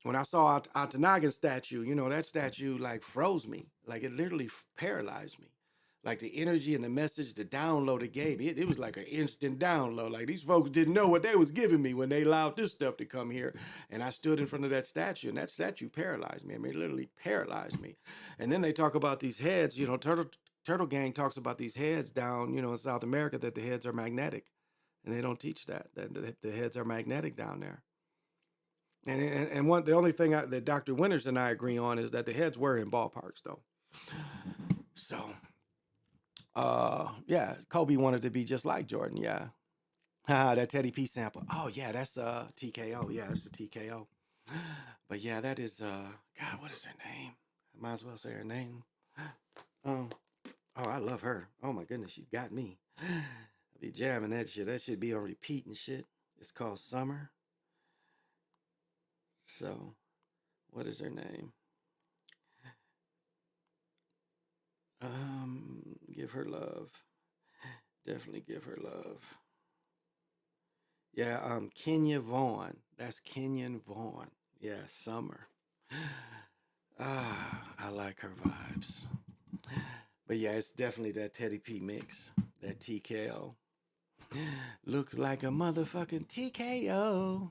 O: when I saw Atanagan's statue, that statue like froze me. Like it literally paralyzed me. Like the energy and the message, the download it gave me, it was like an instant download. Like these folks didn't know what they was giving me when they allowed this stuff to come here. And I stood in front of that statue, and that statue paralyzed me. I mean, it literally paralyzed me. And then they talk about these heads, Turtle Gang talks about these heads down, in South America, that the heads are magnetic. And they don't teach that the heads are magnetic down there. And the only thing that Dr. Winters and I agree on is that the heads were in ballparks, though. So, yeah, Kobe wanted to be just like Jordan. Yeah, that Teddy P sample. Oh yeah, that's TKO. Yeah, that's the TKO. But yeah, that is God. What is her name? I might as well say her name. Oh, I love her. Oh my goodness, she got me. I be jamming that shit. That should be on repeat and shit. It's called Summer. So, what is her name? Give her love. Definitely give her love. Yeah, Kenya Vaughn. That's Kenyon Vaughn. Yeah, Summer. I like her vibes. But yeah, it's definitely that Teddy P mix, that TKO. Looks like a motherfucking TKO.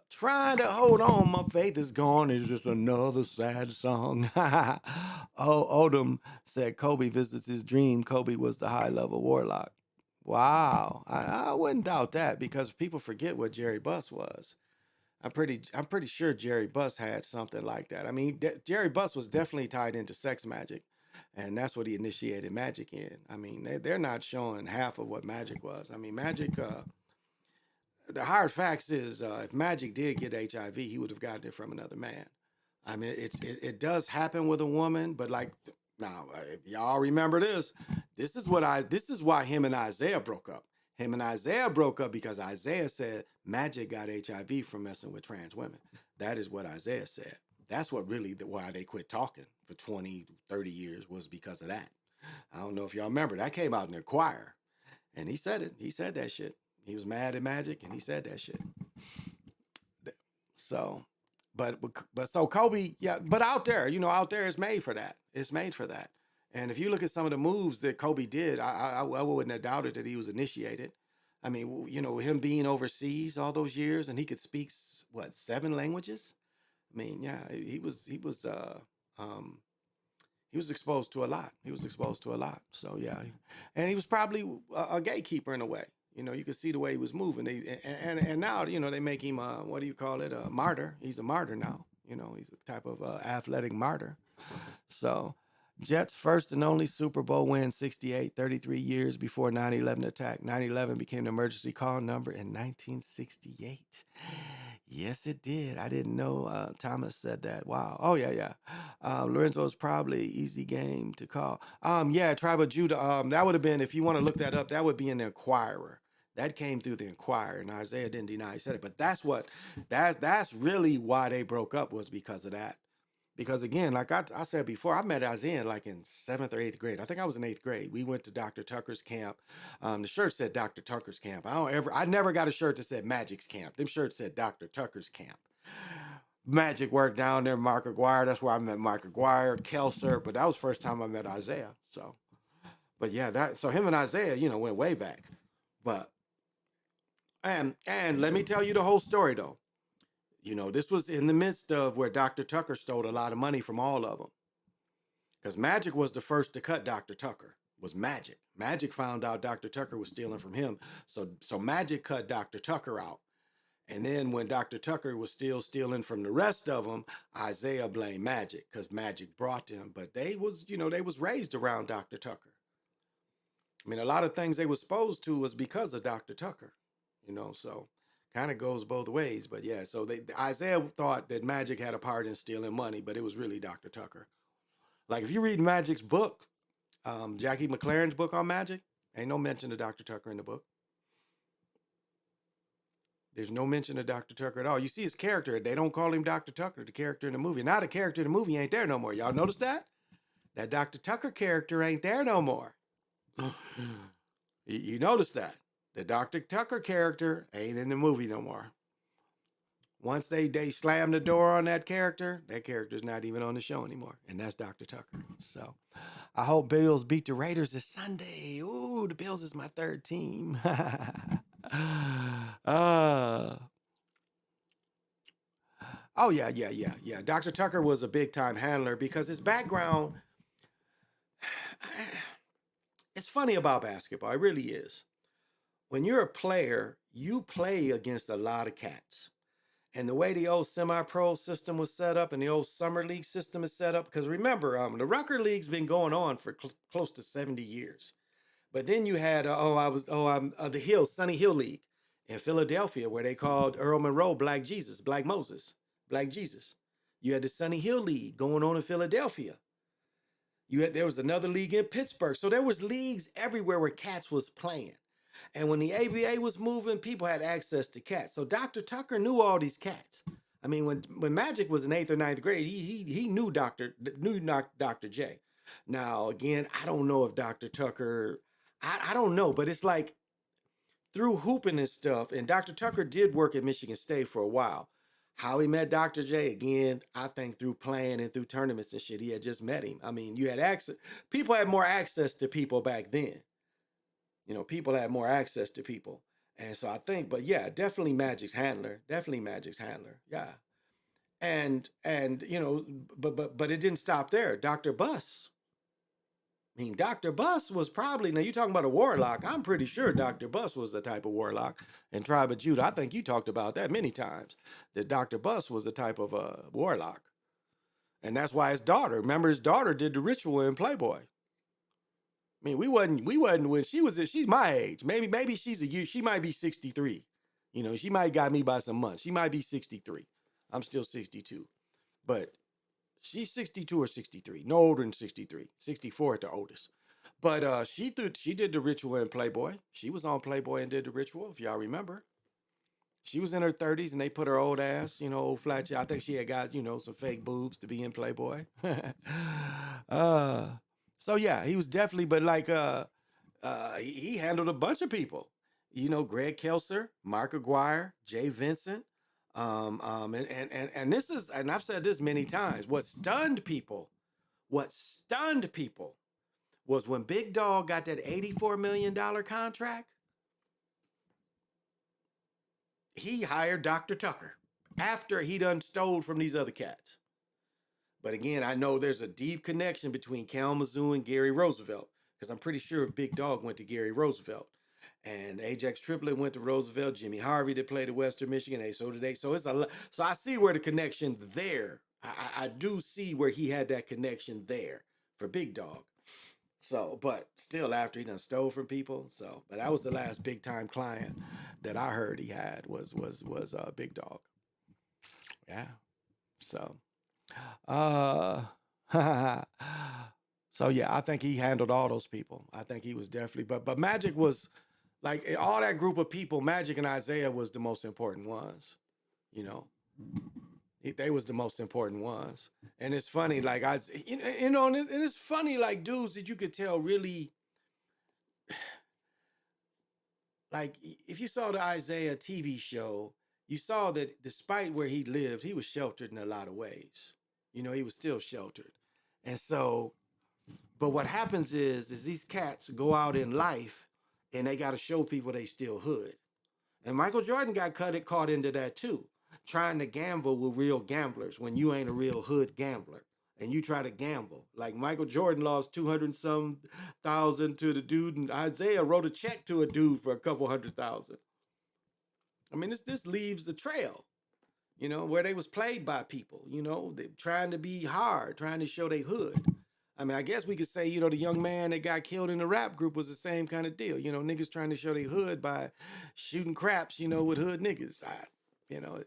O: Trying to hold on, my faith is gone. It's just another sad song. Odom said Kobe visits his dream. Kobe was the high level warlock. Wow, I wouldn't doubt that because people forget what Jerry Buss was. I'm pretty sure Jerry Buss had something like that. I mean, Jerry Buss was definitely tied into sex magic, and that's what he initiated magic in. I mean, they're not showing half of what magic was. I mean, magic. The hard facts is, if Magic did get HIV, he would have gotten it from another man. I mean, it does happen with a woman, but like now, if y'all remember this, this is why him and Isaiah broke up. Him and Isaiah broke up because Isaiah said Magic got HIV from messing with trans women. That is what Isaiah said. That's what really why they quit talking for 20, 30 years was because of that. I don't know if y'all remember. That came out in the choir. And he said it. He said that shit. He was mad at Magic and he said that shit. So, but so Kobe, yeah, but out there, out there is made for that. It's made for that. And if you look at some of the moves that Kobe did, I wouldn't have doubted that he was initiated. I mean, him being overseas all those years and he could speak what, 7 languages? I mean, yeah, he was exposed to a lot. He was exposed to a lot. So yeah, and he was probably a gatekeeper in a way. You could see the way he was moving. And now they make him what do you call it? A martyr. He's a martyr now. He's a type of athletic martyr. So Jets' first and only Super Bowl win, 68, 33 years before 9/11 attack. 9/11 became the emergency call number in 1968. Yes, it did. I didn't know Thomas said that. Wow. Oh, yeah. Lorenzo's probably easy game to call. Yeah, Tribe of Judah. That would have been, if you want to look that up, that would be in the Inquirer. That came through the Inquirer, and Isaiah didn't deny he said it. But that's really why they broke up, was because of that. Because again, like I said before, I met Isaiah like in 7th or 8th grade. I think I was in 8th grade. We went to Dr. Tucker's camp. The shirt said Dr. Tucker's camp. I never got a shirt that said Magic's camp. Them shirts said Dr. Tucker's camp. Magic worked down there, Mark Aguirre. That's where I met Mark Aguirre, Kelser. But that was the first time I met Isaiah. So, but yeah, so him and Isaiah, went way back. But and let me tell you the whole story though. This was in the midst of where Dr. Tucker stole a lot of money from all of them. Because Magic was the first to cut Dr. Tucker, was Magic. Magic found out Dr. Tucker was stealing from him. So Magic cut Dr. Tucker out. And then when Dr. Tucker was still stealing from the rest of them, Isaiah blamed Magic because Magic brought them. But they was raised around Dr. Tucker. I mean, a lot of things they was exposed to was because of Dr. Tucker, so kind of goes both ways. But yeah, so Isaiah thought that Magic had a part in stealing money, but it was really Dr. Tucker. Like if you read Magic's book, Jackie McLaren's book on Magic, ain't no mention of Dr. Tucker in the book. There's no mention of Dr. Tucker at all. You see his character. They don't call him Dr. Tucker, the character in the movie. Now the character in the movie ain't there no more. Y'all notice that? That Dr. Tucker character ain't there no more. You notice that? The Dr. Tucker character ain't in the movie no more. Once they slam the door on that character's not even on the show anymore. And that's Dr. Tucker. So I hope Bills beat the Raiders this Sunday. Ooh, the Bills is my third team. Oh, yeah. Dr. Tucker was a big time handler because his background, it's funny about basketball. It really is. When you're a player, you play against a lot of cats. And the way the old semi-pro system was set up and the old summer league system is set up, because remember, the Rucker League's been going on for close to 70 years. But then you had, the Hill, Sunny Hill League in Philadelphia, where they called Earl Monroe Black Jesus, Black Moses, Black Jesus. You had the Sunny Hill League going on in Philadelphia. There was another league in Pittsburgh. So there was leagues everywhere where cats was playing. And when the ABA was moving, people had access to cats. So Dr. Tucker knew all these cats. I mean, when Magic was in 8th or 9th grade, he knew Dr. J. Now, again, I don't know if Dr. Tucker, I don't know, but it's like through hooping and stuff, and Dr. Tucker did work at Michigan State for a while. How he met Dr. J, again, I think through playing and through tournaments and shit. He had just met him. I mean, you had access, people had more access to people back then. You know, people had more access to people. And so I think, but yeah, definitely Magic's handler. Definitely Magic's handler. Yeah. And you know, but it didn't stop there. Dr. Buss. I mean, Dr. Buss was probably, now you're talking about a warlock. I'm pretty sure Dr. Buss was the type of warlock in Tribe of Judah. I think you talked about that many times, that Dr. Buss was the type of warlock. And that's why his daughter, remember his daughter did the ritual in Playboy. I mean, we wasn't when she's my age. Maybe she might be 63. You know, she might got me by some months. She might be 63. I'm still 62. But she's 62 or 63, no older than 63, 64 at the oldest. But she did the ritual in Playboy. She was on Playboy and did the ritual, if y'all remember. She was in her 30s and they put her old ass, you know, old flat. I think she had got, you know, some fake boobs to be in Playboy. So yeah, he was definitely, but like he handled a bunch of people. You know, Greg Kelser, Mark Aguirre, Jay Vincent. And this is, and I've said this many times, what stunned people was when Big Dog got that $84 million contract, he hired Dr. Tucker after he done stole from these other cats. But again, I know there's a deep connection between Kalamazoo and Gary Roosevelt, because I'm pretty sure Big Dog went to Gary Roosevelt. And Ajax Triplet went to Roosevelt. Jimmy Harvey that played at Western Michigan. So did they. So it's a. So I see where the connection there. I do see where he had that connection there for Big Dog. So, but still, after he done stole from people. So, but that was the last big time client that I heard he had was Big Dog. Yeah. So, so yeah, I think he handled all those people. I think he was definitely. But Magic was. Like all that group of people, Magic and Isaiah was the most important ones, you know. They was the most important ones, and it's funny, like you know, and it's funny, like dudes that you could tell really, like if you saw the Isaiah TV show, you saw that despite where he lived, he was sheltered in a lot of ways. You know, he was still sheltered, and so, but what happens is these cats go out in life. And they got to show people they still hood. And Michael Jordan got caught into that too, trying to gamble with real gamblers when you ain't a real hood gambler. And you try to gamble. Like Michael Jordan lost 200-some thousand to the dude, and Isaiah wrote a check to a dude for a couple $100,000. I mean, this leaves a trail, you know, where they was played by people, you know, they trying to be hard, trying to show they hood. I mean, I guess we could say, you know, the young man that got killed in the rap group was the same kind of deal. You know, niggas trying to show they hood by shooting craps, you know, with hood niggas. You know,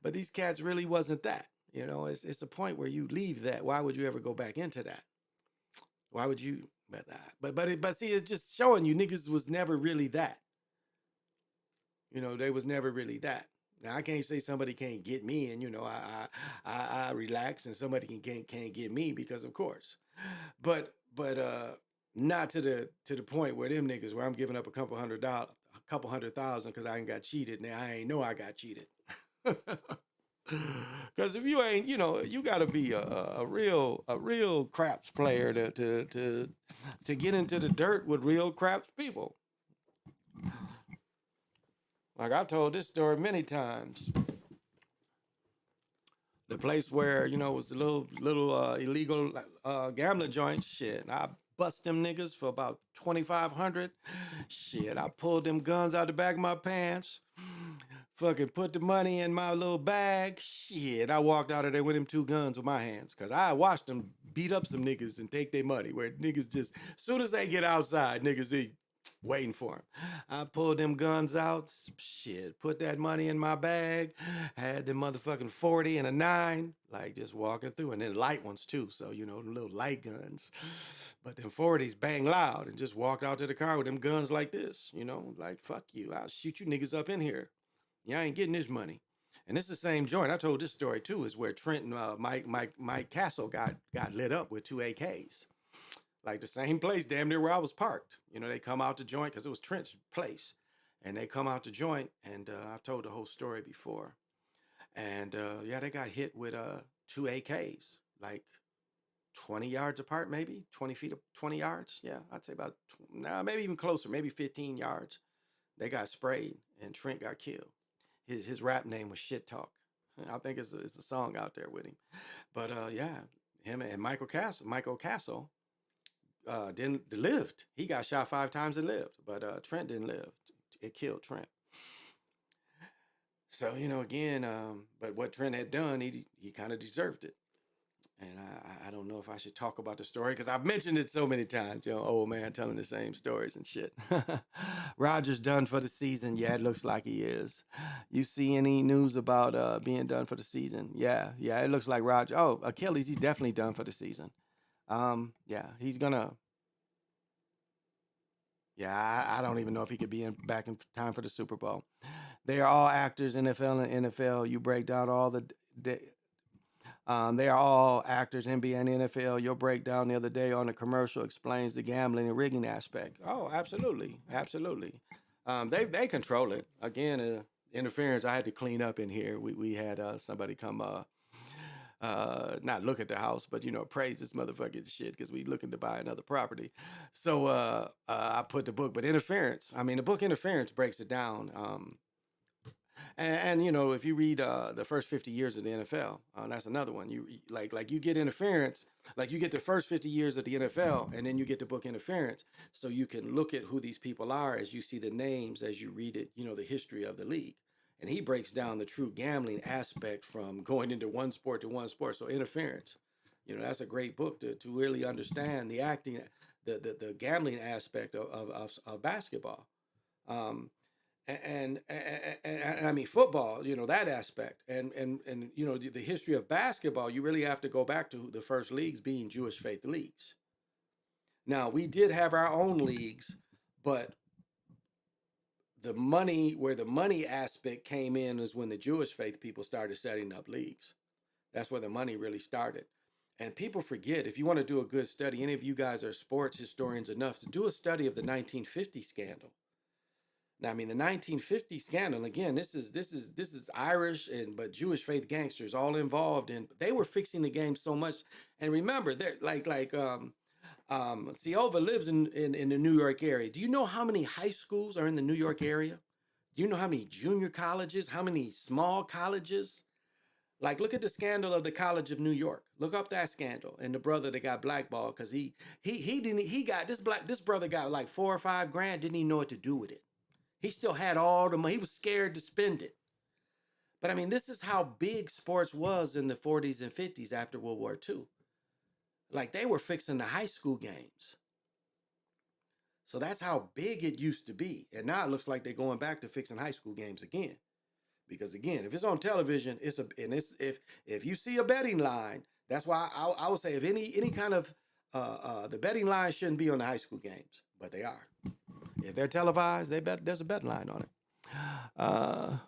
O: but these cats really wasn't that. You know, it's a point where you leave that. Why would you ever go back into that? Why would you? But see, it's just showing you niggas was never really that. You know, they was never really that. Now I can't say somebody can't get me, and you know, I relax, and somebody can't get me because of course. But not to the point where them niggas where I'm giving up a couple $100,000 because I ain't got cheated. Now I ain't know I got cheated. Because if you ain't, you know, you got to be a real craps player to get into the dirt with real craps people. Like I've told this story many times. The place where, you know, was the little illegal gambling joint. Shit, I bust them niggas for about $2,500. Shit, I pulled them guns out the back of my pants. Fucking put the money in my little bag. Shit, I walked out of there with them 2 guns with my hands. Because I watched them beat up some niggas and take their money. Where niggas just, as soon as they get outside, niggas, they waiting for him. I pulled them guns out, shit, put that money in my bag, had the motherfucking 40 and a 9, like just walking through, and then light ones too, so you know, the little light guns. But them 40s bang loud, and just walked out to the car with them guns like this, you know, like fuck you, I'll shoot you niggas up in here. Y'all ain't getting this money. And it's the same joint. I told this story too, is where Trent and Mike Castle got lit up with 2 AKs. like the same place, damn near where I was parked. You know, they come out to joint because it was Trent's place, and they come out to joint, and I've told the whole story before, and yeah, they got hit with 2 AKs, like 20 yards apart, maybe 20 feet, 20 yards. Yeah, I'd say about maybe even closer, maybe 15 yards. They got sprayed, and Trent got killed. His rap name was Shit Talk. I think it's a song out there with him. But yeah, him and Michael Castle didn't lived. He got shot 5 times and lived, but Trent didn't live. It killed Trent. So you know, again, but what Trent had done, he kind of deserved it. And I don't know if I should talk about the story because I've mentioned it so many times. You know, old man telling the same stories and shit. Rodgers done for the season. Yeah, it looks like he is. You see any news about being done for the season? Yeah, it looks like Rodgers. Oh, Achilles, he's definitely done for the season. Yeah, he's gonna. Yeah, I don't even know if he could be back in time for the Super Bowl. They are all actors, NFL and NFL. You break down all the. They are all actors, NBA and NFL. Your breakdown the other day on the commercial explains the gambling and rigging aspect. Oh, absolutely. They control it. Again, interference, I had to clean up in here. We had somebody come, not look at the house, but, you know, praise this motherfucking shit because we looking to buy another property. So I put the book, but the book Interference breaks it down. And you know, if you read the first 50 years of the NFL, that's another one. You you get Interference, like you get the first 50 years of the NFL, and then you get the book Interference, so you can look at who these people are as you see the names as you read it. You know, the history of the league, and he breaks down the true gambling aspect from going into one sport to one sport. So Interference, you know, that's a great book to really understand the acting, the gambling aspect of basketball. And I mean football, you know, that aspect, and you know the history of basketball. You really have to go back to the first leagues being Jewish faith leagues. Now we did have our own leagues, but where the money aspect came in is when the Jewish faith people started setting up leagues. That's where the money really started. And people forget, if you want to do a good study, any of you guys are sports historians enough to do a study of the 1950 scandal. Now, I mean, the 1950 scandal, again, this is Irish but Jewish faith gangsters all involved in. They were fixing the game so much. And remember, they're Siova lives in the New York area. Do you know how many high schools are in the New York area? Do you know how many junior colleges, how many small colleges? Like, look at the scandal of the College of New York. Look up that scandal and the brother that got blackballed because this brother got like 4 or 5 grand, didn't even know what to do with it. He still had all the money. He was scared to spend it. But I mean, this is how big sports was in the 40s and 50s after World War II. Like they were fixing the high school games. So that's how big it used to be. And now it looks like they're going back to fixing high school games again. Because again, if it's on television, if you see a betting line, that's why I would say if any kind of the betting line shouldn't be on the high school games, but they are. If they're televised, there's a bet line on it.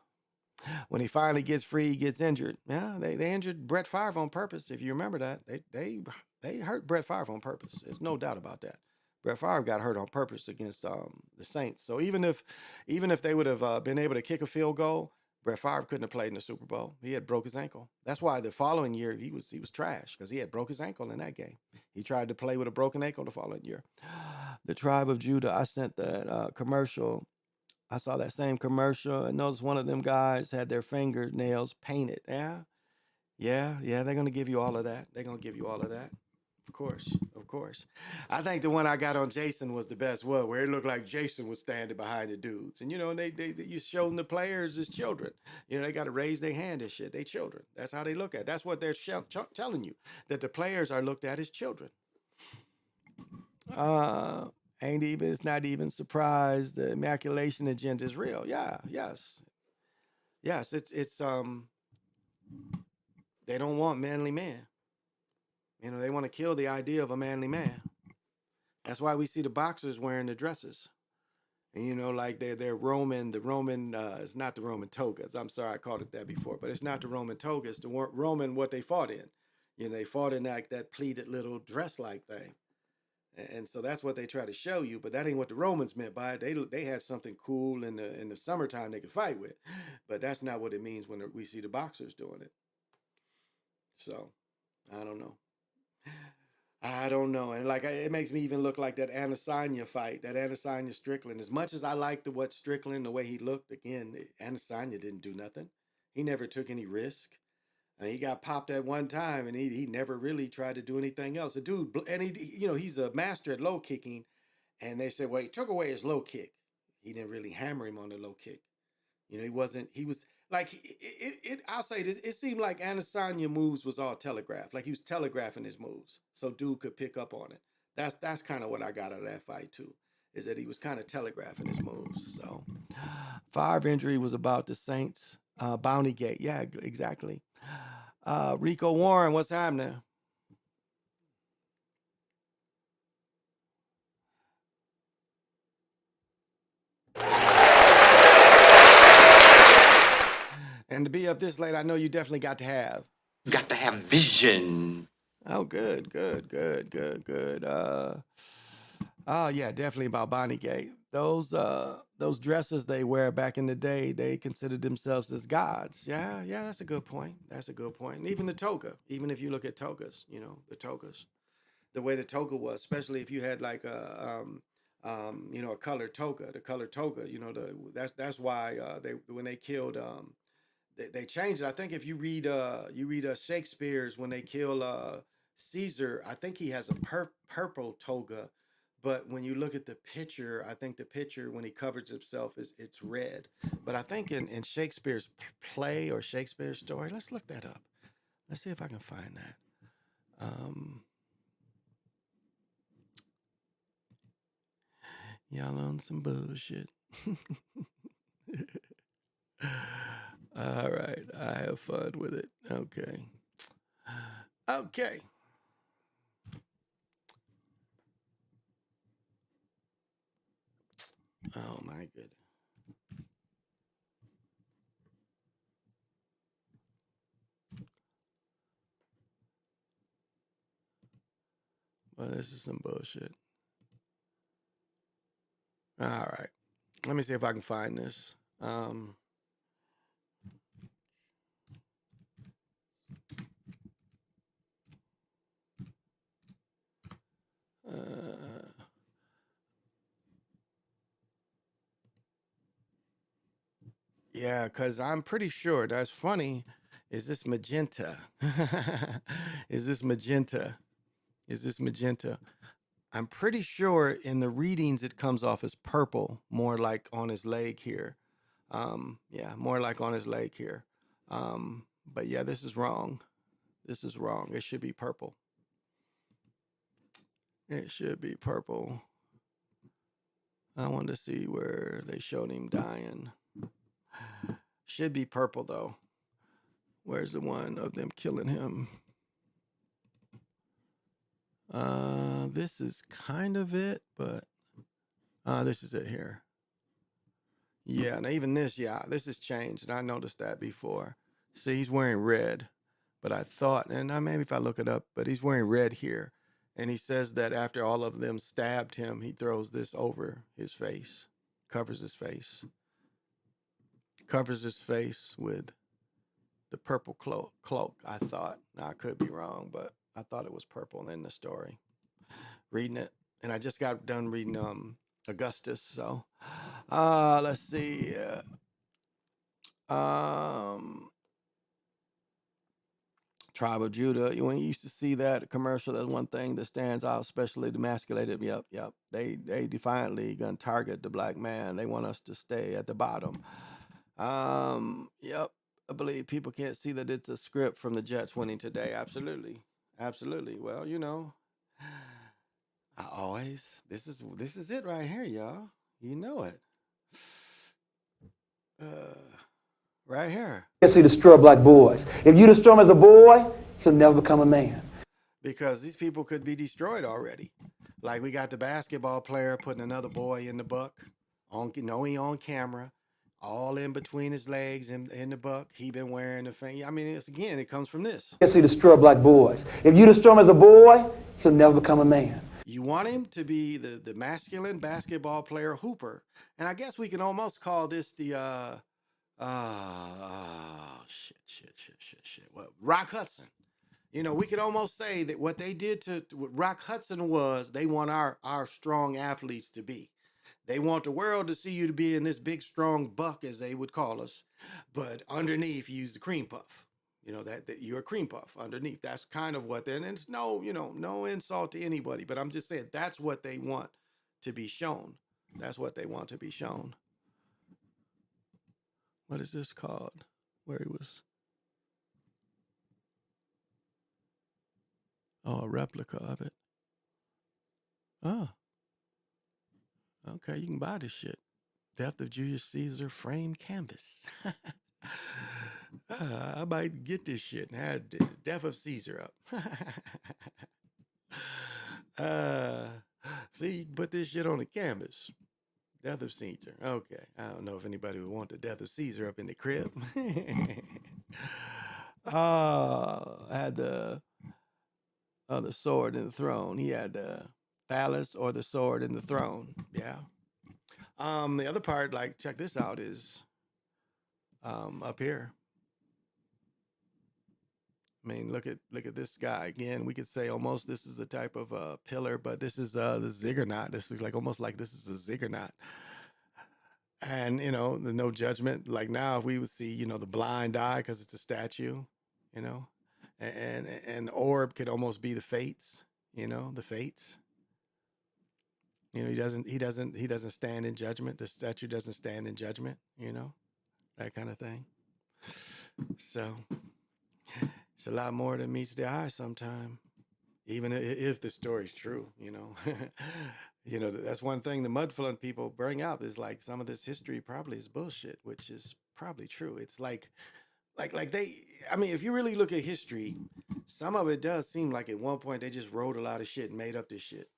O: When he finally gets free, he gets injured. Yeah, they injured Brett Favre on purpose. If you remember that, they hurt Brett Favre on purpose. There's no doubt about that. Brett Favre got hurt on purpose against the Saints. So even if they would have been able to kick a field goal, Brett Favre couldn't have played in the Super Bowl. He had broke his ankle. That's why the following year he was trash because he had broke his ankle in that game. He tried to play with a broken ankle the following year. The Tribe of Judah. I sent that commercial. I saw that same commercial and noticed one of them guys had their fingernails painted. Yeah. They're gonna give you all of that. Of course. I think the one I got on Jason was the best one, where it looked like Jason was standing behind the dudes. And, you know, they you showing the players as children. You know, they got to raise their hand and shit. They children. That's how they look at it. That's what they're telling you, that the players are looked at as children. It's not even surprised the immaculation agenda is real. Yes, it's they don't want manly man. You know, they want to kill the idea of a manly man. That's why we see the boxers wearing the dresses. And, you know, like they're Roman, it's not the Roman togas. I'm sorry, I called it that before, but it's not the Roman togas. The Roman, what they fought in. You know, they fought in that pleated little dress-like thing. And so that's what they try to show you, but that ain't what the Romans meant by it. They had something cool in the summertime they could fight with, but that's not what it means when we see the boxers doing it. So I don't know. I don't know. And like, it makes me even look like that Adesanya fight, that Adesanya Strickland. As much as I liked what Strickland, the way he looked, again, Adesanya didn't do nothing. He never took any risk. And he got popped at one time, and he never really tried to do anything else. The dude, and he's a master at low kicking. And they said, well, he took away his low kick. He didn't really hammer him on the low kick. He was like, I'll say this, it seemed like Adesanya moves was all telegraphed. Like he was telegraphing his moves so dude could pick up on it. That's kind of what I got out of that fight too, is that he was kind of telegraphing his moves. So Favre injury was about the Saints, Bounty Gate. Yeah, exactly. Rico Warren, what's happening? And to be up this late, I know you definitely got to have.
L: You got to have vision.
O: Oh, good. Oh yeah, definitely about Bonnygate. Those dresses they wear back in the day, they considered themselves as gods. Yeah, that's a good point. And even the toga, even if you look at togas, the togas, the way the toga was, especially if you had like a colored toga, the colored toga, that's why when they killed they changed it. I think if you read Shakespeare's, when they kill Caesar, I think he has a purple toga, but when you look at the picture, I think the picture when he covers himself it's red. But I think in Shakespeare's play or Shakespeare's story, let's look that up. Let's see if I can find that. Y'all on some bullshit. All right, I have fun with it. Okay. Oh my goodness. Well, this is some bullshit. All right. Let me see if I can find this. Yeah, because I'm pretty sure that's funny. Is this magenta? Is this magenta? I'm pretty sure in the readings it comes off as purple, more like on his leg here. More like on his leg here. But yeah, this is wrong. It should be purple. I wanted to see where they showed him dying. Should be purple though. Where's the one of them killing him? This is kind of it, but this is it here. Yeah, now even this has changed, and I noticed that before. See, he's wearing red, but I thought, and maybe if I look it up, but he's wearing red here. And he says that after all of them stabbed him, he throws this over his face, covers his face with the purple cloak, I thought. Now, I could be wrong, but I thought it was purple in the story. Reading it, and I just got done reading Augustus, so let's see. Tribe of Judah. When you used to see that commercial, that's one thing that stands out, especially the emasculated. Yep. They defiantly gonna target the black man. They want us to stay at the bottom. Yep. I believe people can't see that it's a script from the Jets winning today. Absolutely. Well, I always this is it right here, y'all. You know it. Right here.
E: Yes, he destroy black boys. If you destroy him as a boy, he'll never become a man.
O: Because these people could be destroyed already. Like we got the basketball player putting another boy in the buck, knowing on camera, all in between his legs in the buck. He been wearing the thing. I mean, it comes from this.
E: Yes, he destroy black boys. If you destroy him as a boy, he'll never become a man.
O: You want him to be the masculine basketball player hooper. And I guess we can almost call this the shit. What Rock Hudson. You know, we could almost say that what they did to what Rock Hudson was, they want our strong athletes to be. They want the world to see you to be in this big, strong buck, as they would call us, but underneath you use the cream puff. You know, that you're a cream puff underneath. That's kind of what they're, and it's no, no insult to anybody, but I'm just saying that's what they want to be shown. That's what they want to be shown. What is this called? Where he was. Oh, a replica of it. Oh. Okay, you can buy this shit. Death of Julius Caesar framed canvas. I might get this shit and have Death of Caesar up. See, you can put this shit on the canvas. Death of Caesar. Okay. I don't know if anybody would want the Death of Caesar up in the crib. I had the sword and the throne. He had the phallus or the sword and the throne. Yeah. The other part, like, check this out, is up here. I mean, look at this guy again. We could say almost this is the type of pillar, but this is the ziggurat. This is like almost like this is a ziggurat. And the no judgment. Like now, if we would see the blind eye because it's a statue, and the orb could almost be the fates. The fates. He doesn't stand in judgment. The statue doesn't stand in judgment. That kind of thing. So it's a lot more than meets the eye sometime, even if the story's true, that's one thing the Mudflint people bring up is like some of this history probably is bullshit, which is probably true. It's like if you really look at history, some of it does seem like at one point they just wrote a lot of shit and made up this shit.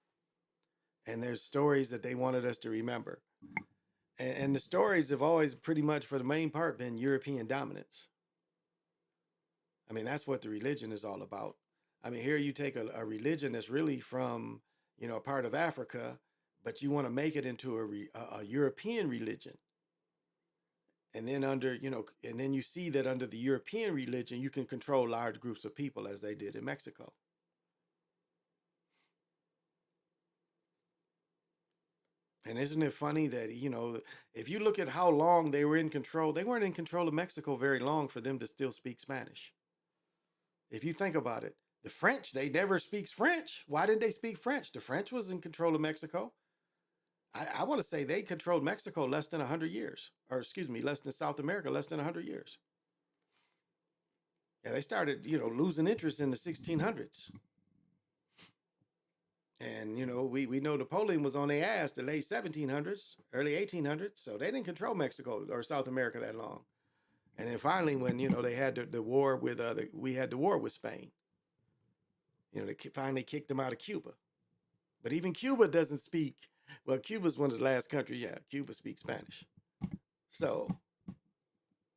O: And there's stories that they wanted us to remember. And the stories have always pretty much, for the main part, been European dominance. I mean, that's what the religion is all about. I mean, here you take a religion that's really from, a part of Africa, but you want to make it into a European religion. And then and then you see that under the European religion, you can control large groups of people as they did in Mexico. And isn't it funny that, if you look at how long they were in control, they weren't in control of Mexico very long for them to still speak Spanish. If you think about it, the French, they never speaks French. Why didn't they speak French? The French was in control of Mexico. I want to say they controlled Mexico less than 100 years, or excuse me, less than South America, less than 100 years. Yeah, they started, losing interest in the 1600s. And, we know Napoleon was on their ass the late 1700s, early 1800s. So they didn't control Mexico or South America that long. And then finally, when, they had the war with, we had the war with Spain. They finally kicked them out of Cuba. But even Cuba doesn't speak, well, Cuba's one of the last countries, Cuba speaks Spanish. So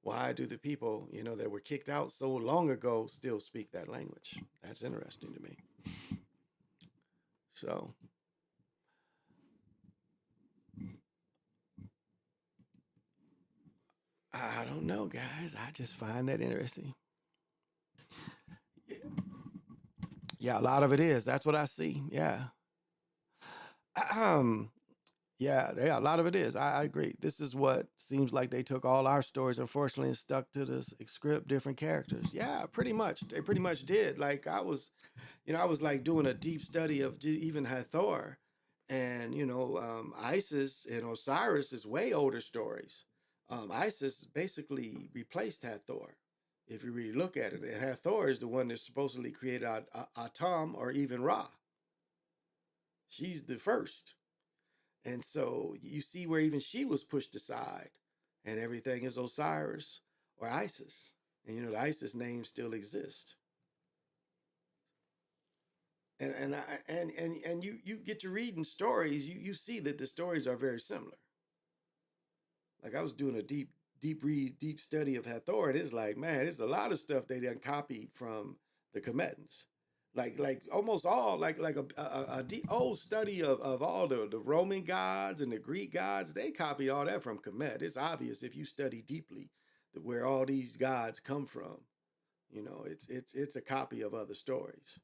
O: why do the people, that were kicked out so long ago still speak that language? That's interesting to me. So I don't know, guys. I just find that interesting. Yeah, a lot of it is. That's what I see. Yeah. Yeah, a lot of it is. I agree. This is what seems like they took all our stories, unfortunately, and stuck to the script, different characters. Yeah, pretty much. They pretty much did. Like I was like doing a deep study of even Hathor, and Isis and Osiris is way older stories. Isis basically replaced Hathor, if you really look at it. And Hathor is the one that supposedly created Atum or even Ra. She's the first. And so you see where even she was pushed aside, and everything is Osiris or Isis. And the Isis name still exists. And you get to reading stories, you see that the stories are very similar. Like I was doing a deep study of Hathor, and it's like, man, there's a lot of stuff they done copied from the Commetans. like almost all like a deep old study of all the Roman gods and the Greek gods. They copy all that from Kemet. It's obvious if you study deeply that where all these gods come from. You know, it's a copy of other stories,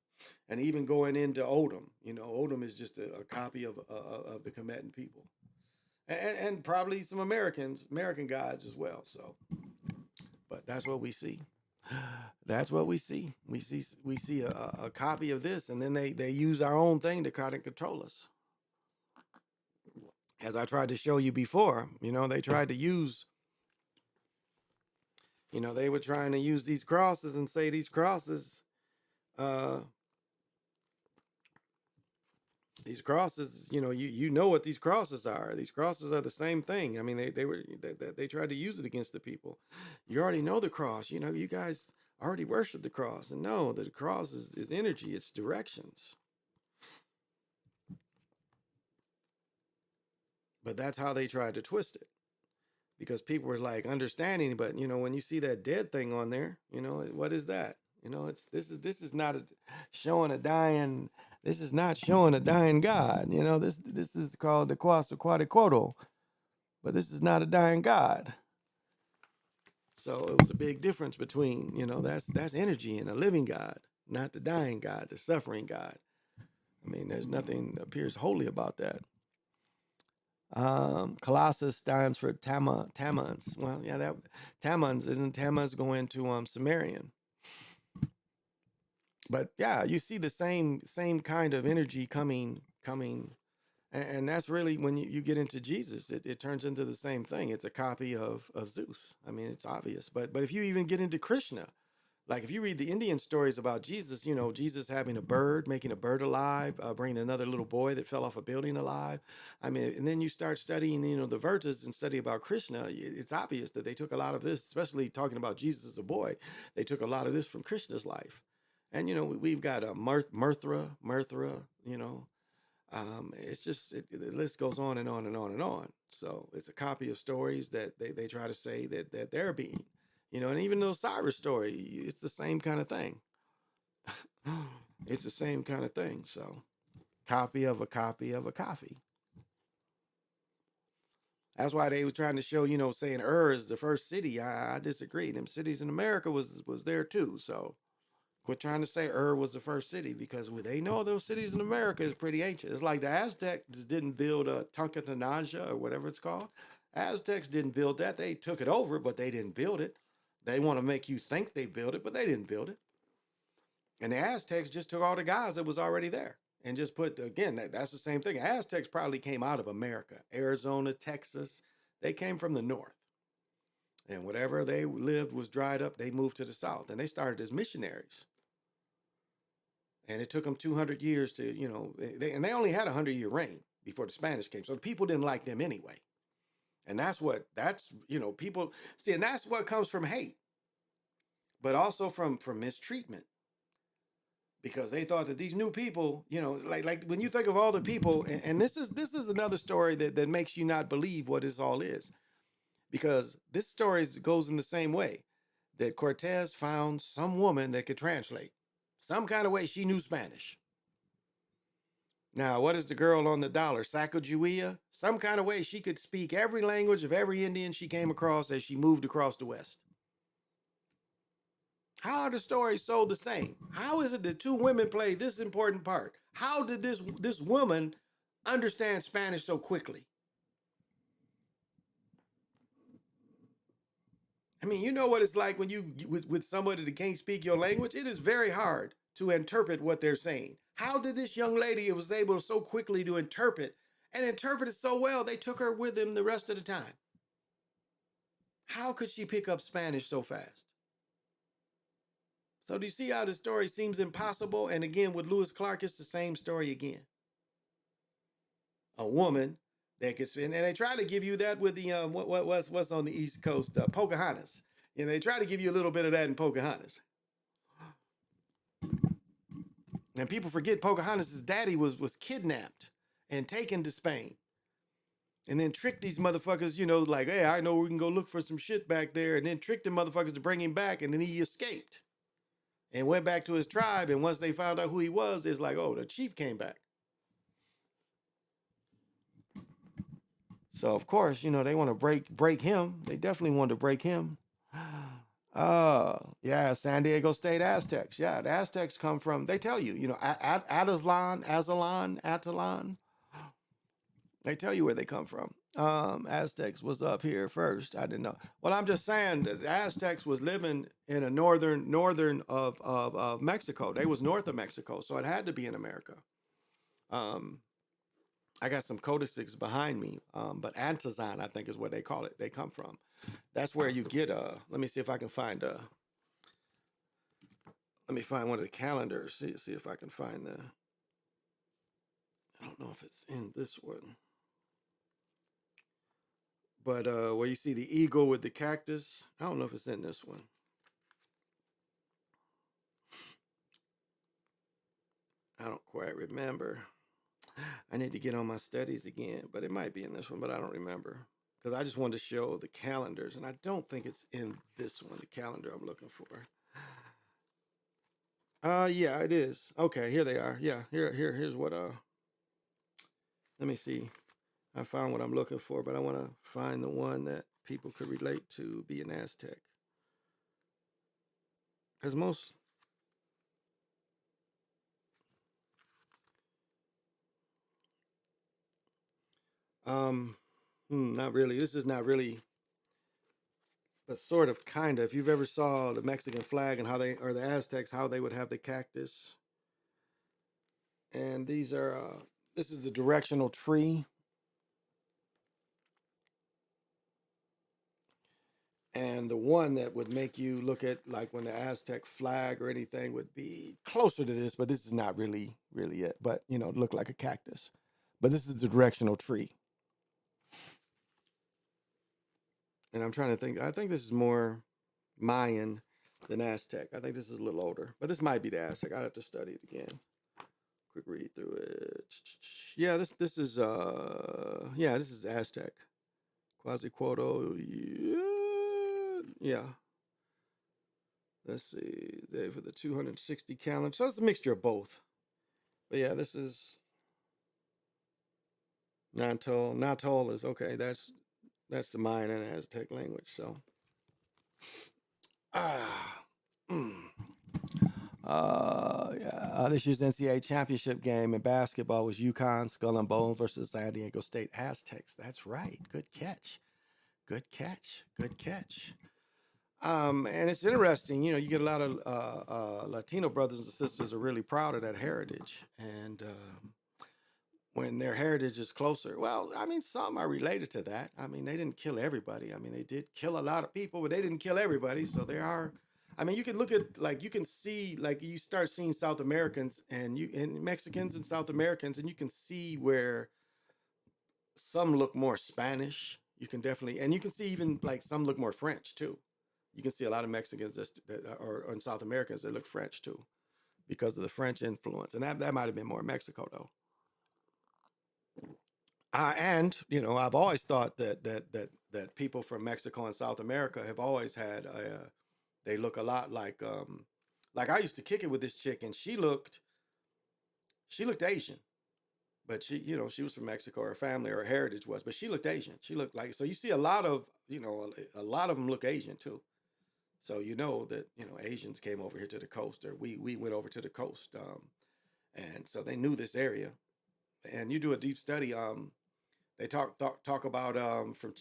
O: and even going into Odom. You know, Odom is just a copy of the Kemetan people, and probably some American gods as well. So, but that's what we see. That's what we see. We see a copy of this, and then they use our own thing to try to control us. As I tried to show you before, you know, they tried to use, you know, they were trying to use these crosses and say uh, these crosses, you know, you know what these crosses are. These crosses are the same thing. I mean, they tried to use it against the people. You already know the cross. You know, you guys already worship the cross, and no, the cross is energy. It's directions. But that's how they tried to twist it, because people were like understanding. But you know, when you see that dead thing on there, you know, what is that? You know, this is not showing a dying. This is not showing a dying God. You know, this is called the Quetzalcoatl, but this is not a dying God. So it was a big difference between, you know, that's energy in a living God, not the dying God, the suffering God. I mean, there's nothing appears holy about that. Colossus stands for Tammuz. Well, yeah, that Tammuz going to Sumerian. But yeah, you see the same kind of energy coming, and that's really when you get into Jesus, it turns into the same thing. It's a copy of Zeus. I mean, it's obvious. But if you even get into Krishna, like if you read the Indian stories about Jesus, you know, Jesus having a bird, making a bird alive, bringing another little boy that fell off a building alive. I mean, and then you start studying, you know, the Vertas and study about Krishna. It's obvious that they took a lot of this, especially talking about Jesus as a boy. They took a lot of this from Krishna's life. And, you know, we've got Mirthra, you know, it's just, the list goes on and on and on and on. So it's a copy of stories that they try to say that they're being. You know, and even the Osiris story, it's the same kind of thing. It's the same kind of thing. So, copy of a copy of a copy. That's why they were trying to show, you know, saying is the first city. I disagree. Them cities in America was there too. So, quit trying to say was the first city, because they know those cities in America is pretty ancient. It's like the Aztecs didn't build Tunkatanaja or whatever it's called. Aztecs didn't build that. They took it over, but they didn't build it. They want to make you think they built it, but they didn't build it. And the Aztecs just took all the guys that was already there and just put, again, that's the same thing. Aztecs probably came out of America, Arizona, Texas. They came from the north. And whatever they lived was dried up. They moved to the south, and they started as missionaries. And it took them 200 years to, you know, they only had a 100-year reign before the Spanish came. So the people didn't like them anyway. And that's, you know, people see, and that's what comes from hate, but also from mistreatment. Because they thought that these new people, you know, like when you think of all the people, and this is another story that makes you not believe what this all is. Because this story goes in the same way, that Cortez found some woman that could translate. Some kind of way she knew Spanish. Now, what is the girl on the dollar? Sacagawea? Some kind of way she could speak every language of every Indian she came across as she moved across the West. How are the stories so the same? How is it that two women play this important part? How did this woman understand Spanish so quickly? I mean, you know what it's like when you with somebody that can't speak your language. It is very hard to interpret what they're saying. How did this young lady was able so quickly to interpret it so well? They took her with them the rest of the time. How could she pick up Spanish so fast? So do you see how the story seems impossible? And again, with Lewis Clark, it's the same story again. A woman that gets, and they try to give you that with the what's on the East Coast, Pocahontas. You know, they try to give you a little bit of that in Pocahontas. And people forget Pocahontas' daddy was kidnapped and taken to Spain. And then tricked these motherfuckers, you know, like, hey, I know we can go look for some shit back there. And then tricked the motherfuckers to bring him back, and then he escaped. and went back to his tribe. And once they found out who he was, it's like, oh, the chief came back. So of course, they want to break him. They definitely want to break him. Yeah, San Diego State Aztecs. Yeah, the Aztecs come from. They tell you, Atlan. They tell you where they come from. Aztecs was up here first. I didn't know. Well, I'm just saying that the Aztecs was living in a northern of Mexico. They was north of Mexico, so it had to be in America. I got some codicics behind me, but Antizan, I think, is what they call it. They come from. That's where you get let me see if I can find let me find one of the calendars. See if I can find I don't know if it's in this one. But where you see the eagle with the cactus, I don't know if it's in this one. I don't quite remember. I need to get on my studies again, but it might be in this one, but I don't remember. Because I just wanted to show the calendars, and I don't think it's in this one, the calendar I'm looking for. Yeah, it is. Okay, here they are. Yeah, here's what let me see. I found what I'm looking for, but I want to find the one that people could relate to be an Aztec. Because most not really. This is not really, but sort of, kind of. If you've ever saw the Mexican flag and or the Aztecs, how they would have the cactus. And these are, this is the directional tree. And the one that would make you look at, like when the Aztec flag or anything would be closer to this, but this is not really it. But, look like a cactus. But this is the directional tree. And I'm trying to think. I think this is more Mayan than Aztec. I think this is a little older. But this might be the Aztec. I'd have to study it again. Quick read through it. Yeah, this is this is Aztec. Quasiquoto. Yeah. Let's see. They for the 260 calendar. So it's a mixture of both. But yeah, this is Natol. Natol is okay. That's the Mayan and Aztec language. So this year's NCAA championship game in basketball was UConn Skull and Bones versus San Diego State Aztecs. That's right. Good catch. And it's interesting, you get a lot of Latino brothers and sisters are really proud of that heritage. And when their heritage is closer, well, I mean, some are related to that. I mean, they didn't kill everybody. I mean, they did kill a lot of people, but they didn't kill everybody. So there are, I mean, you can look at, like, you can see, like, you start seeing South Americans and Mexicans and South Americans, and you can see where some look more Spanish. You can definitely, and you can see even like some look more French too. You can see a lot of Mexicans that are and South Americans that look French too, because of the French influence, and that might have been more Mexico though. And I've always thought that people from Mexico and South America have always had they look a lot like I used to kick it with this chick, and she looked Asian. But she was from Mexico. Her family, her heritage was, but she looked Asian. She looked like, so you see a lot of them look Asian too. So that Asians came over here to the coast, or we went over to the coast, and so they knew this area. And you do a deep study, they talk about from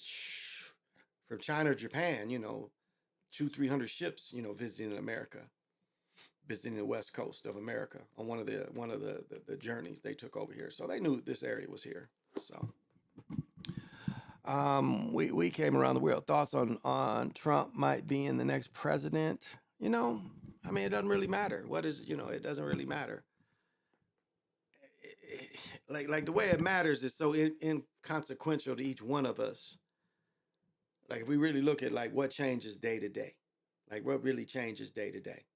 O: China or Japan, 200-300 ships, visiting America. Visiting the west coast of America on one of the journeys they took over here. So they knew this area was here. So we came around the world. Thoughts on Trump might be in the next president? I mean, it doesn't really matter. It doesn't really matter. Like the way it matters is so inconsequential to each one of us. Like if we really look at like what changes day to day, like what really changes day to day.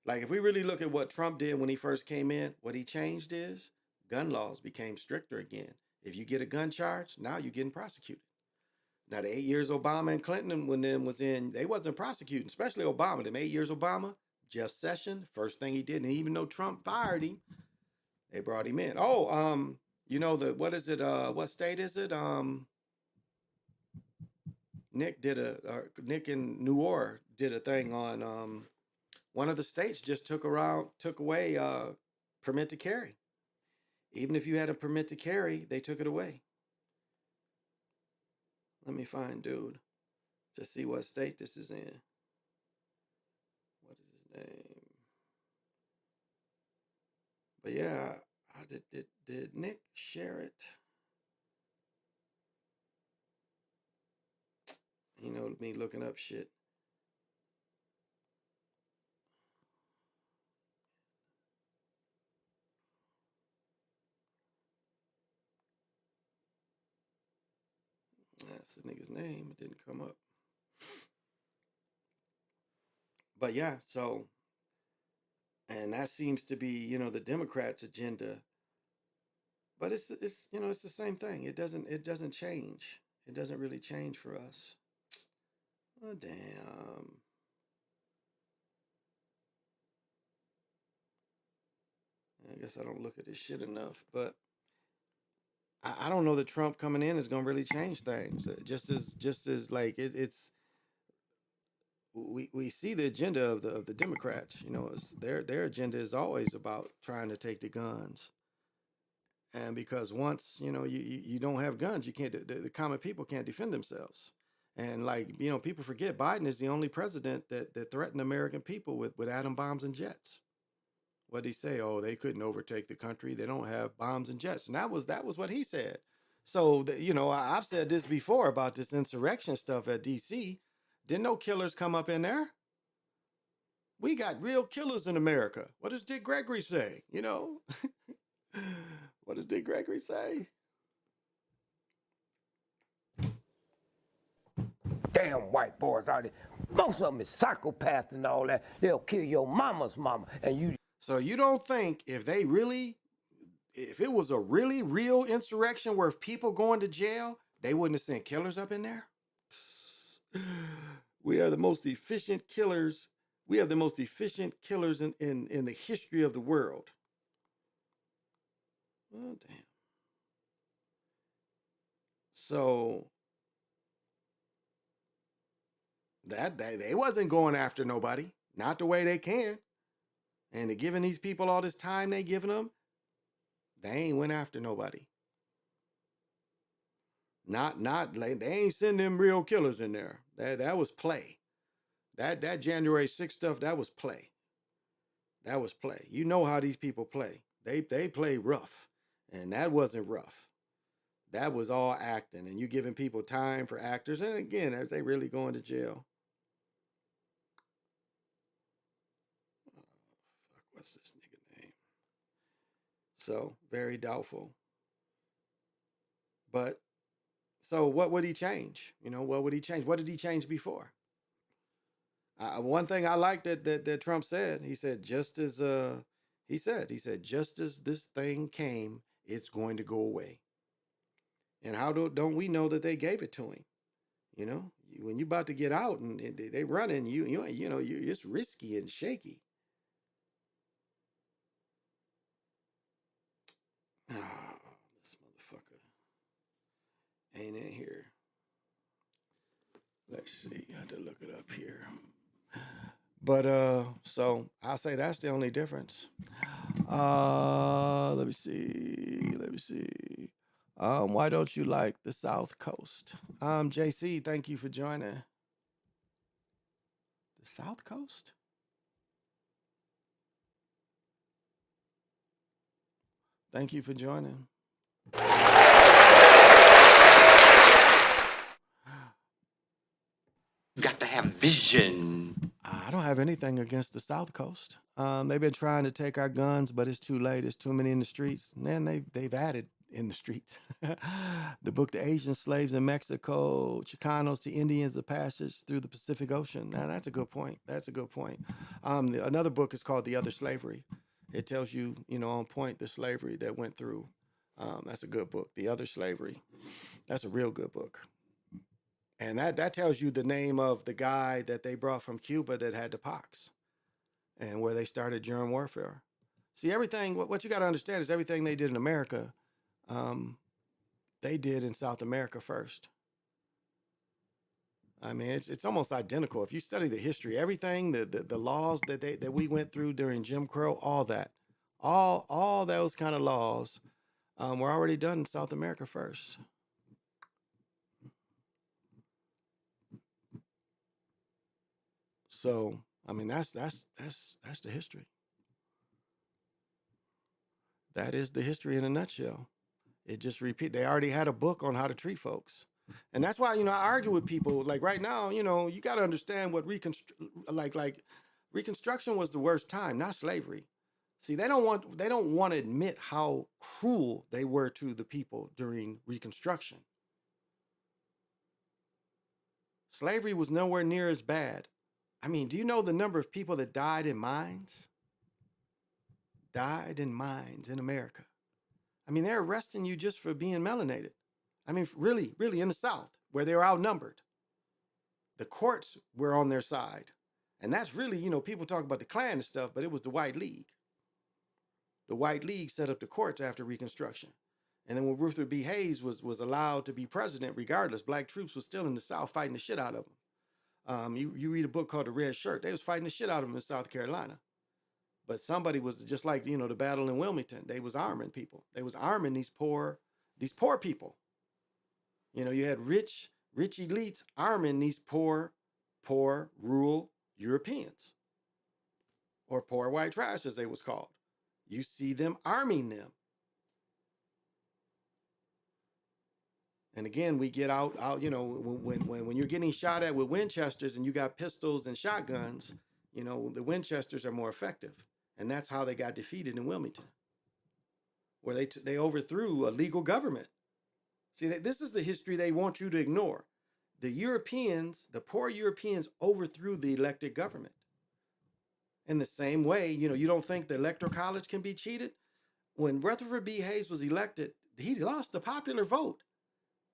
O: Like if we really look at what Trump did when he first came in, what he changed is gun laws became stricter again. If you get a gun charge, now you're getting prosecuted. Now the 8 years Obama and Clinton when them was in, they wasn't prosecuting, especially Obama. Them 8 years Obama, Jeff Sessions, first thing he did, and even though Trump fired him, they brought him in. Oh, you know what is it? What state is it? Nick in New Orleans did a thing on one of the states just took away permit to carry. Even if you had a permit to carry, they took it away. Let me find dude to see what state this is in. What is his name? But yeah, did Nick share it? You know me looking up shit. That's the nigga's name. It didn't come up. But yeah, so, and that seems to be, you know, the Democrats' agenda. But it's you know, it's the same thing. It doesn't change. It doesn't really change for us. Oh damn. I guess I don't look at this shit enough, but I don't know that Trump coming in is gonna really change things. Just as like it's we see the agenda of the Democrats. You know, it's their agenda is always about trying to take the guns. And because once you know you don't have guns, you can't. The common people can't defend themselves. And like you know, people forget Biden is the only president that threatened American people with atom bombs and jets. What did he say? Oh, they couldn't overtake the country. They don't have bombs and jets. And that was what he said. So you know, I've said this before about this insurrection stuff at D.C. Didn't no killers come up in there? We got real killers in America. What does Dick Gregory say? You know, what does Dick Gregory say?
P: Damn white boys out there. Most of them is psychopaths and all that. They'll kill your mama's mama. And you.
O: So you don't think if it was a really real insurrection worth people going to jail, they wouldn't have sent killers up in there? We are the most efficient killers. We have the most efficient killers in the history of the world. Oh, damn. So that they wasn't going after nobody, not the way they can. And they're giving these people all this time they giving them, they ain't went after nobody. Not like they ain't sending them real killers in there. That was play. That January 6th stuff, that was play. That was play. You know how these people play. They play rough. And that wasn't rough. That was all acting. And you giving people time for actors. And again, are they really going to jail? Oh, fuck, what's this nigga name? So, very doubtful. But, so what would he change? You know, what would he change? What did he change before? One thing I like that Trump said, he said, just as this thing came, it's going to go away. And how don't we know that they gave it to him? You know, when you're about to get out and they running, it's risky and shaky. Oh, this motherfucker ain't in here. Let's see. I have to look it up here. But so I'll say that's the only difference. Let me see. Why don't you like the South Coast? JC, thank you for joining. The South Coast? Thank you for joining.
L: You got to have vision.
O: I don't have anything against the South Coast. They've been trying to take our guns, but it's too late. There's too many in the streets. And then they've added in the streets. The book, The Asian Slaves in Mexico, Chicanos to Indians, The Passage Through the Pacific Ocean. Now, that's a good point. Another book is called The Other Slavery. It tells you, on point, the slavery that went through. That's a good book, The Other Slavery. That's a real good book. And that tells you the name of the guy that they brought from Cuba that had the pox. and where they started germ warfare. See, everything, what you got to understand is everything they did in America, they did in South America first. I mean, it's almost identical. If you study the history, everything, the laws that we went through during Jim Crow, all that, all those kind of laws were already done in South America first. So, I mean, that's the history. That is the history in a nutshell. It just repeat. They already had a book on how to treat folks, and that's why I argue with people. Like right now, you got to understand what Reconstruction was the worst time, not slavery. See, they don't want to admit how cruel they were to the people during Reconstruction. Slavery was nowhere near as bad. I mean, do you know the number of people that died in mines? Died in mines in America. I mean, they're arresting you just for being melanated. I mean, really, really in the South, where they were outnumbered. The courts were on their side. And that's really, people talk about the Klan and stuff, but it was the White League. The White League set up the courts after Reconstruction. And then when Ruther B. Hayes was allowed to be president, regardless, black troops were still in the South fighting the shit out of him. You read a book called The Red Shirt. They was fighting the shit out of him in South Carolina. But somebody was just like, the battle in Wilmington. They was arming people. They was arming these poor people. You had rich elites arming these poor rural Europeans, or poor white trash, as they was called. You see them arming them. And again, we get out, when you're getting shot at with Winchesters and you got pistols and shotguns, the Winchesters are more effective. And that's how they got defeated in Wilmington, where they overthrew a legal government. See, this is the history they want you to ignore. The Europeans, the poor Europeans, overthrew the elected government. In the same way, you don't think the Electoral College can be cheated? When Rutherford B. Hayes was elected, he lost the popular vote.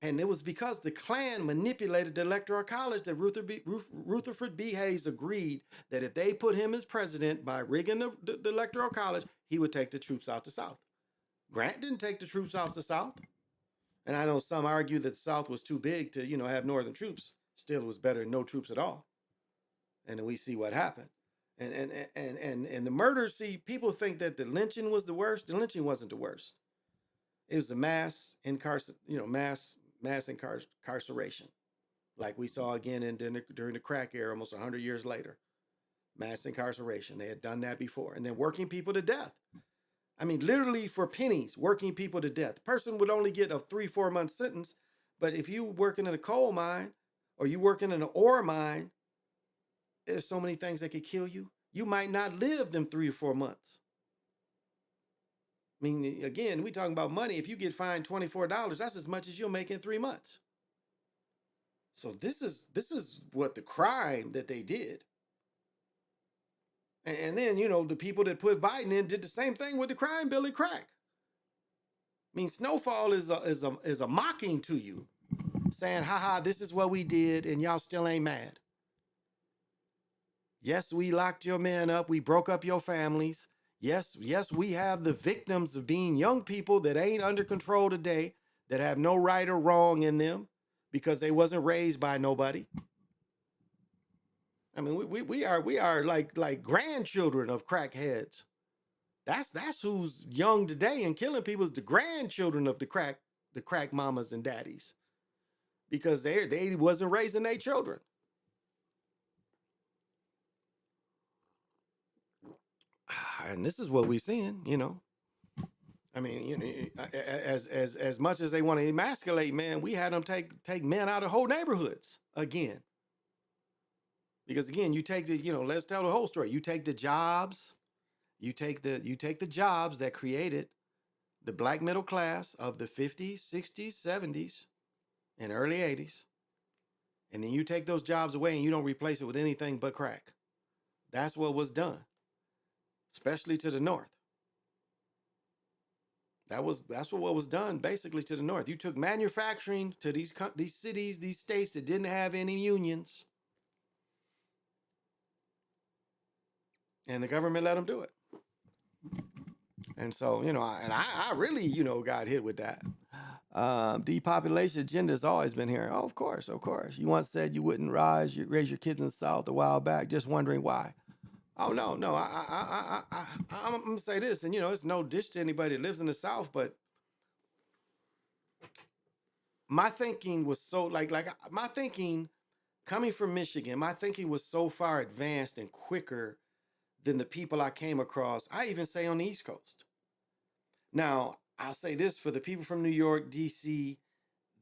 O: And it was because the Klan manipulated the Electoral College that Rutherford B. Hayes agreed that if they put him as president by rigging the Electoral College, he would take the troops out the South. Grant didn't take the troops out the South. And I know some argue that the South was too big to, have Northern troops. Still, it was better than no troops at all. And then we see what happened. And the murder, see, people think that the lynching was the worst. The lynching wasn't the worst. It was the mass incarceration, like we saw again during the crack era, almost 100 years later. Mass incarceration. They had done that before. And then working people to death. I mean, literally for pennies, working people to death. The person would only get a 3-4 month sentence, but if you working in a coal mine or you working in an ore mine, there's so many things that could kill you. You might not live them 3 or 4 months. I mean, again, we talking about money. If you get fined $24, that's as much as you'll make in 3 months. So this is what the crime that they did. And then, the people that put Biden in did the same thing with the crime Billy Crack. I mean, Snowfall is a mocking to you, saying, haha, this is what we did, and y'all still ain't mad. Yes, we locked your men up. We broke up your families. Yes, we have the victims of being young people that ain't under control today, that have no right or wrong in them because they wasn't raised by nobody. I mean, we are like grandchildren of crackheads. That's who's young today and killing people, is the grandchildren of the crack mamas and daddies, because they wasn't raising their children. And this is what we're seeing, I mean, as much as they want to emasculate men, we had them take men out of whole neighborhoods again. Because again, you take let's tell the whole story. You take the jobs, you take the jobs that created the black middle class of the 50s, 60s, 70s, and early 80s, and then you take those jobs away and you don't replace it with anything but crack. That's what was done, especially to the North. That's what was done basically to the North. You took manufacturing to these cities, these states that didn't have any unions. And the government let them do it. And so, I really, got hit with that. Depopulation agenda has always been here. Oh, of course, of course. You once said you wouldn't raise your kids in the South a while back, just wondering why. Oh no. I'm gonna say this, and it's no dish to anybody that lives in the South, but my thinking was so my thinking coming from Michigan, my thinking was so far advanced and quicker than the people I came across. I even say on the East Coast. Now, I'll say this for the people from New York, DC,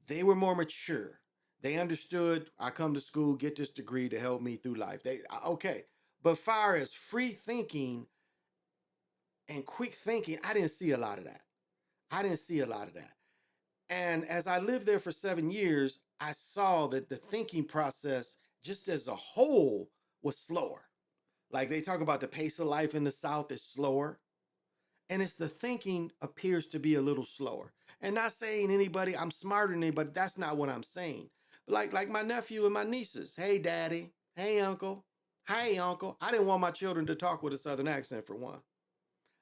O: they were more mature. They understood I come to school, get this degree to help me through life. Okay. But far as free thinking and quick thinking, I didn't see a lot of that. And as I lived there for 7 years, I saw that the thinking process, just as a whole, was slower. Like they talk about the pace of life in the South is slower. And it's the thinking appears to be a little slower. And not saying I'm smarter than anybody. That's not what I'm saying. But like my nephew and my nieces. Hey, daddy. Hey, uncle. Hey, uncle. I didn't want my children to talk with a Southern accent for one.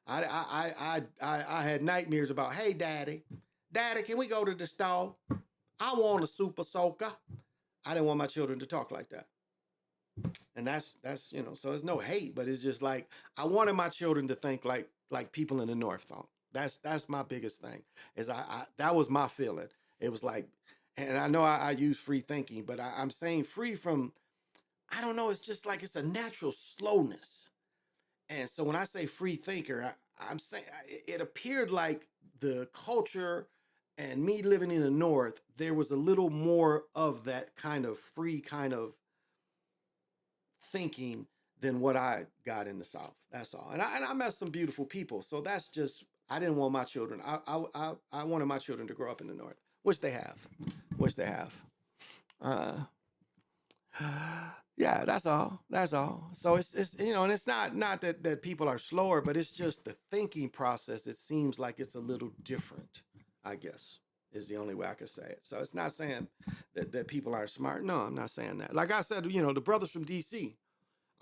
O: I had nightmares about, hey, daddy. Daddy, can we go to the store? I want a super soaker. I didn't want my children to talk like that. And that's so it's no hate, but it's just like I wanted my children to think like people in the North thought. That's my biggest thing. Is I that was my feeling. It was like, and I know I use free thinking, but I'm saying free from, I don't know, it's just like it's a natural slowness. And so when I say free thinker, I'm saying it appeared like the culture and me living in the North, there was a little more of that kind of free kind of thinking than what I got in the South. That's all. And I met some beautiful people. So that's just, I didn't want my children. I wanted my children to grow up in the North, which they have. Yeah, that's all. That's all. So it's and it's not that people are slower, but it's just the thinking process. It seems like it's a little different, I guess, is the only way I could say it. So it's not saying that people aren't smart. No, I'm not saying that. Like I said, the brothers from DC.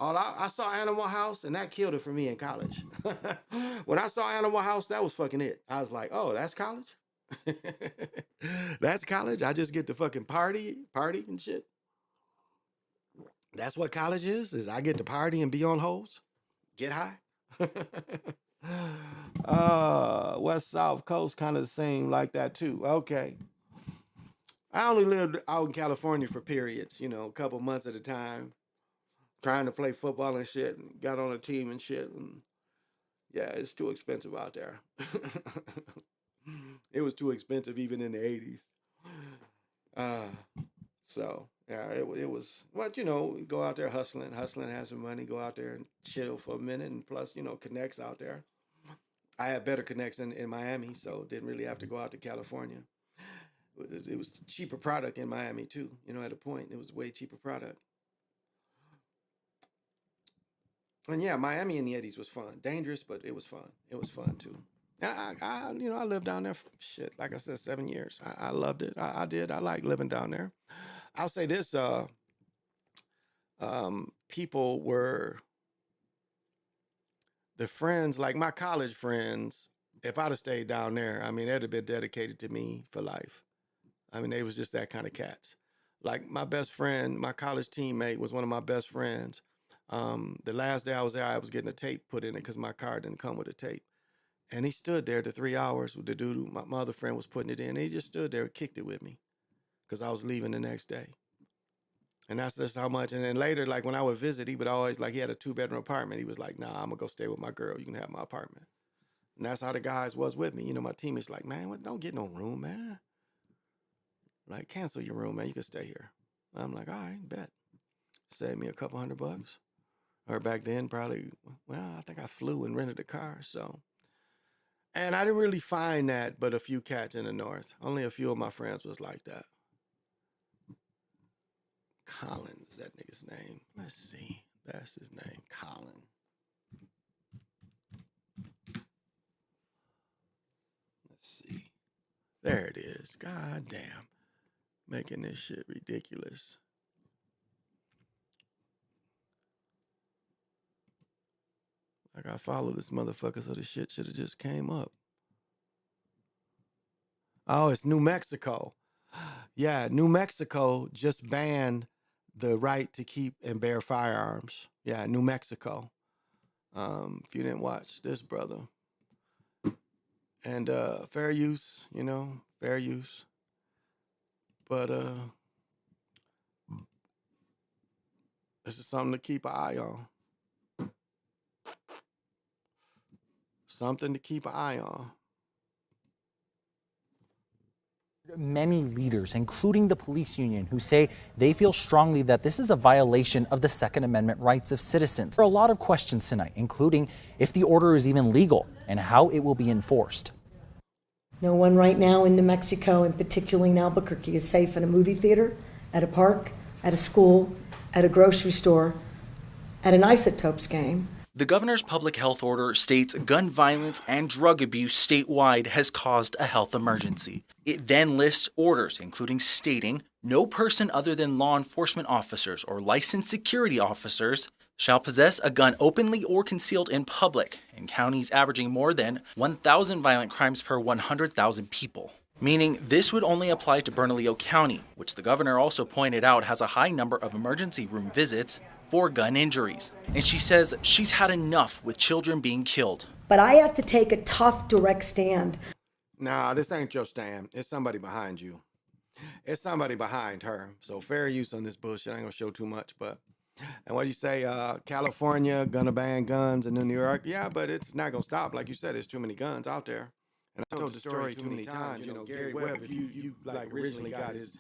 O: I saw Animal House, and that killed it for me in college. When I saw Animal House, that was fucking it. I was like, oh, that's college? That's college? I just get to fucking party and shit? That's what college is I get to party and be on hoes? Get high? West South Coast kind of the same like that too. Okay. I only lived out in California for periods, a couple months at a time, trying to play football and shit, and got on a team and shit. And yeah, it's too expensive out there. It was too expensive even in the 80s. So yeah, it was. But go out there hustling, have some money, go out there and chill for a minute, and plus connects out there. I had better connects in Miami, so didn't really have to go out to California. It was cheaper product in Miami too. At a point, it was way cheaper product. And yeah, Miami in the 80s was fun. Dangerous, but it was fun. It was fun too. And I lived down there for shit, like I said, 7 years. I loved it. I did. I like living down there. I'll say this, people were the friends, like my college friends, if I'd have stayed down there, I mean, they'd have been dedicated to me for life. I mean, they was just that kind of cats. Like my best friend, my college teammate was one of my best friends. The last day I was there, I was getting a tape put in it because my car didn't come with a tape. And he stood there the 3 hours with the dude, my other friend was putting it in. He just stood there and kicked it with me because I was leaving the next day. And that's just how much. And then later, like when I would visit, he would always, like he had a 2-bedroom apartment. He was like, nah, I'm going to go stay with my girl. You can have my apartment. And that's how the guys was with me. My teammates like, man, don't get no room, man. Like, cancel your room, man. You can stay here. I'm like, all right, bet. Save me a couple $100. Or back then, probably, well, I think I flew and rented a car, so. And I didn't really find that but a few cats in the North. Only a few of my friends was like that. Colin is that nigga's name. Let's see. That's his name, Colin. Let's see. There it is. God damn. Making this shit ridiculous. I gotta follow this motherfucker so the shit should have just came up. Oh, it's New Mexico. Yeah, New Mexico just banned the right to keep and bear firearms. Yeah, New Mexico. If you didn't watch this, brother. And fair use, fair use. But this is something to keep an eye on. Something to keep an eye on.
Q: Many leaders, including the police union, who say they feel strongly that this is a violation of the Second Amendment rights of citizens. There are a lot of questions tonight, including if the order is even legal and how it will be enforced.
R: No one right now in New Mexico, and particularly in Albuquerque, is safe in a movie theater, at a park, at a school, at a grocery store, at an Isotopes game.
Q: The governor's public health order states gun violence and drug abuse statewide has caused a health emergency. It then lists orders, including stating no person other than law enforcement officers or licensed security officers shall possess a gun openly or concealed in public, in counties averaging more than 1,000 violent crimes per 100,000 people. Meaning this would only apply to Bernalillo County, which the governor also pointed out has a high number of emergency room visits for gun injuries. And she says she's had enough with children being killed.
R: But I have to take a tough, direct stand.
O: Nah, this ain't your stand. It's somebody behind you. It's somebody behind her. So fair use on this bullshit. I ain't gonna show too much, but. And what do you say, California gonna ban guns, and then New York? Yeah, but it's not gonna stop. Like you said, there's too many guns out there. And I told the story too many times. Gary Webb, if you like originally got his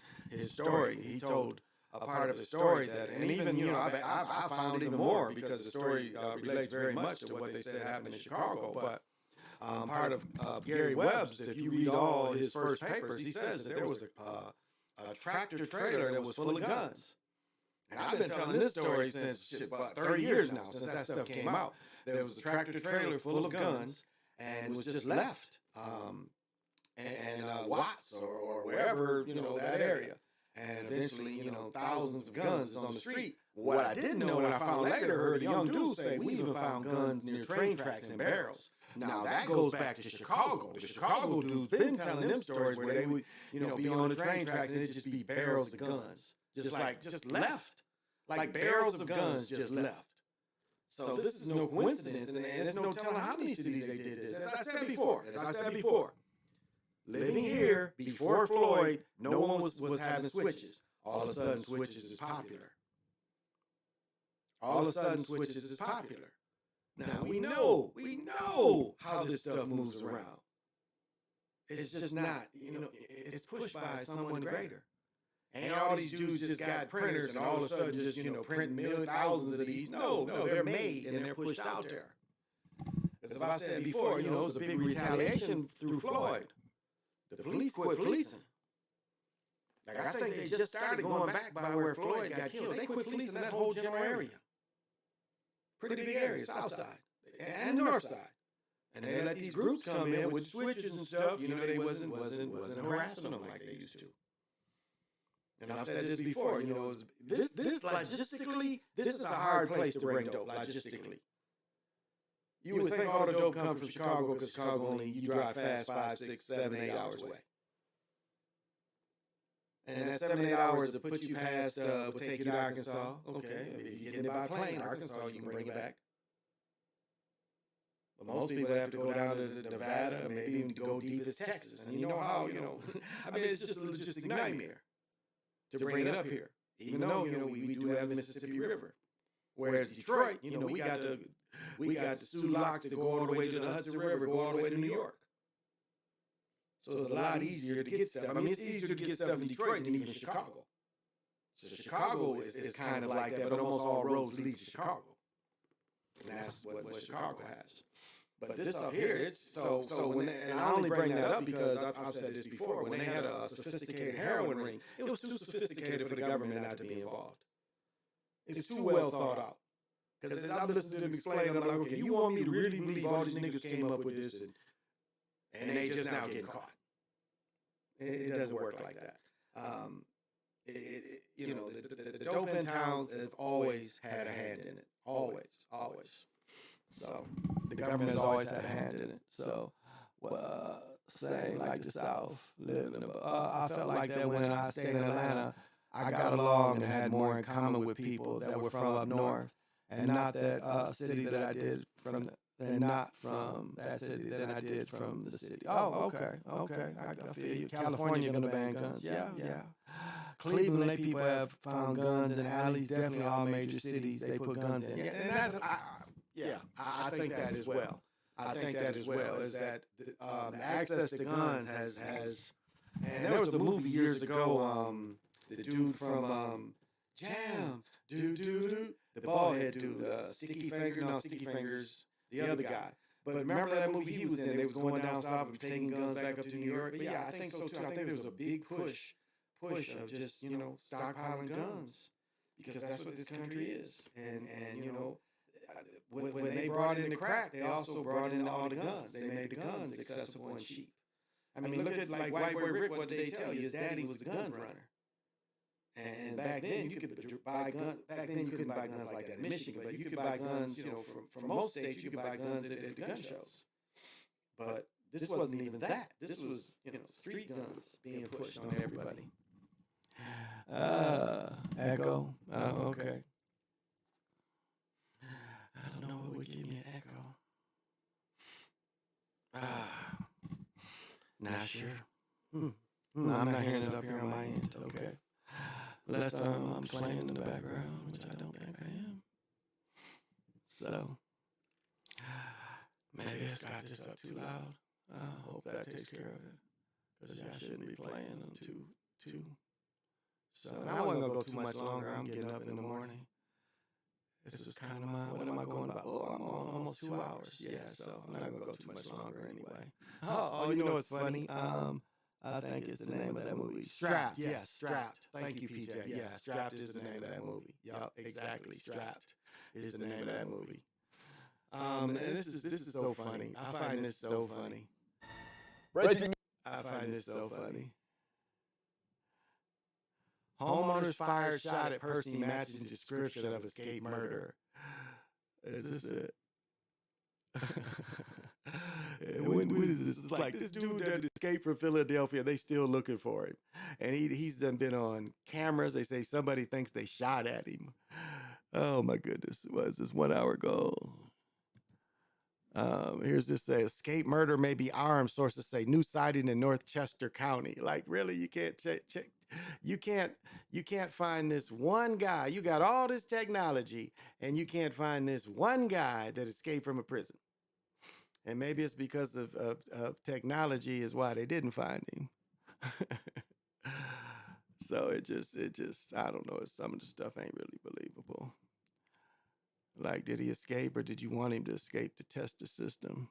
O: story, he told a part of the story that, and even I found even more because the story relates very much to what they said happened in Chicago. But part of Gary Webb's, if you read all his first papers, he says that there was a tractor trailer that was full of guns. And I've been telling this story since about 30 years now, since that stuff came out. There was a tractor trailer full of guns and was just left and Watts or wherever, that area. And eventually, thousands of guns is on the street. What I didn't know, and I found later, heard a young dude say, we even found guns near train tracks and barrels. Now, that goes back to Chicago. The Chicago dudes been telling them stories where they would, be on the train tracks and it'd just be barrels of guns. Just left. Like barrels of guns just left. So this is no coincidence, and there's no telling how many cities they did this. As I said before, living here before Floyd, no one was having switches. All of a sudden, switches is popular. All of a sudden, switches is popular. Now we know how this stuff moves around. It's just not, it's pushed by someone greater. And all these dudes just got printers and all of a sudden just, print millions, thousands of these. No, they're made and they're pushed out there. As I said before, it was a big retaliation through Floyd. The police quit policing. Like, I think they just started going back by where Floyd got killed. They quit policing that whole general area. Pretty big area, south side and north side. And they let these groups come in with switches and stuff. They wasn't harassing them like they used to. And I've said this before, this logistically, this is a hard place to bring dope, logistically. You would think all the dope comes from Chicago because Chicago only, you drive fast 5, 6, 7, 8 hours away. And that 7, 8 hours to put you past, will take you to Arkansas. Okay, if you get it by plane, Arkansas, you can bring it back. But most people have to go down to Nevada, maybe even go deep as Texas. And you know how, I mean, it's just a logistic nightmare to bring it up here, even though we do have the Mississippi River. Whereas Detroit, we got the Sioux locks to go all the way to the Hudson River, go all the way to New York. So it's a lot easier to get stuff. I mean, it's easier to get stuff in Detroit than even Chicago. So Chicago is kind of like that, but almost all roads lead to Chicago, and that's what Chicago has. But this up here, it's so when and I only bring that up because I've said this before. When they had a sophisticated heroin ring, it was too sophisticated for the government not to be involved. It's too well thought out. Because as I'm listening to them explain, I'm like, okay, you want me to really believe all these niggas came up with this and they just now getting caught? It doesn't work like that. The dope in towns have always had a hand in it. Always.
S: So the government has always had a hand in it. So, saying like the South, living I felt like that when I stayed in Atlanta, I got along and had more in common with people that were from up north, and not that city that I did from, and not from that city than I did from the city. Oh, okay, I feel you. California gonna ban guns? Yeah. Cleveland, people have found guns in alleys. Definitely all major cities they put guns in. Yeah, and that's I think that as well. I think that as well is that the access to guns has and there was a movie years ago. The dude from Jam, the bald head dude, Sticky Fingers, the other guy. But remember that movie he was in? They was going down south and taking guns back up to New York. But yeah, I think so too. I think there was a big push of just stockpiling guns because that's what this country is. And when they brought in the crack, they also brought in all the guns. They made the guns accessible and cheap. I mean, look at like White Boy Rick. What did they tell you? His daddy was a gun runner. And back then you could buy guns. Back then you couldn't buy guns like that in Michigan, but you could buy guns. From most states you could buy guns at the gun shows. But this wasn't even that. This was street guns being pushed on everybody. Echo. Okay. I don't know what would give me an echo. Not sure. I'm not hearing it up here on my end. Okay. Unless I'm playing in the background, which I don't think I am. So, maybe I got this up too loud. I hope that takes care of it. Because y'all shouldn't be playing them too. So, and I wasn't going to go too much longer. I'm getting up in the morning. This is kind of what am I going about? Oh, I'm on almost 2 hours. Yeah, so I'm not going to go too much longer anyway. Oh, you know what's funny? I think it's the name of that movie. Strapped. Yes, Strapped. Thank you, PJ. Yeah, Strapped is the name of that movie. Yup, exactly. Strapped is the name of that movie. And this is so funny. I find this so funny. I find this so funny. Homeowners fired shot at person matching description of escaped murderer. Is this it? When is this? It's like this dude that escaped from Philadelphia, they still looking for him. And he's done been on cameras. They say somebody thinks they shot at him. Oh my goodness. Was this 1 hour ago? Here's this say escape murder may be armed. Sources say new sighting in Northchester County. Like really, you can't check. You can't find this one guy. You got all this technology, and you can't find this one guy that escaped from a prison. And maybe it's because of technology is why they didn't find him. So it just I don't know. Some of the stuff ain't really believable. Like, did he escape, or did you want him to escape to test the system?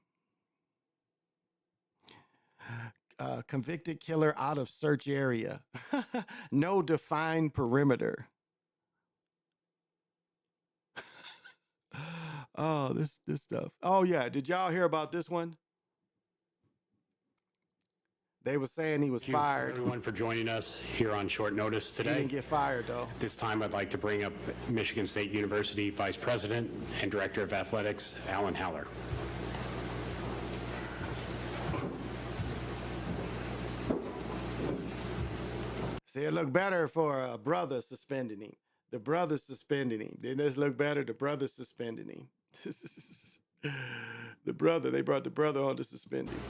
S: Convicted killer out of search area. No defined perimeter. Oh, this stuff. Oh yeah, did y'all hear about this one? They were saying he was fired.
T: Thank you everyone for joining us here on short notice today.
S: He didn't get fired though.
T: This time I'd like to bring up Michigan State University Vice President and Director of Athletics, Alan Haller.
S: See, it looked better for a brother suspending him. The brother suspending him. Didn't this look better? The brother suspending him. They brought the brother on to suspend him.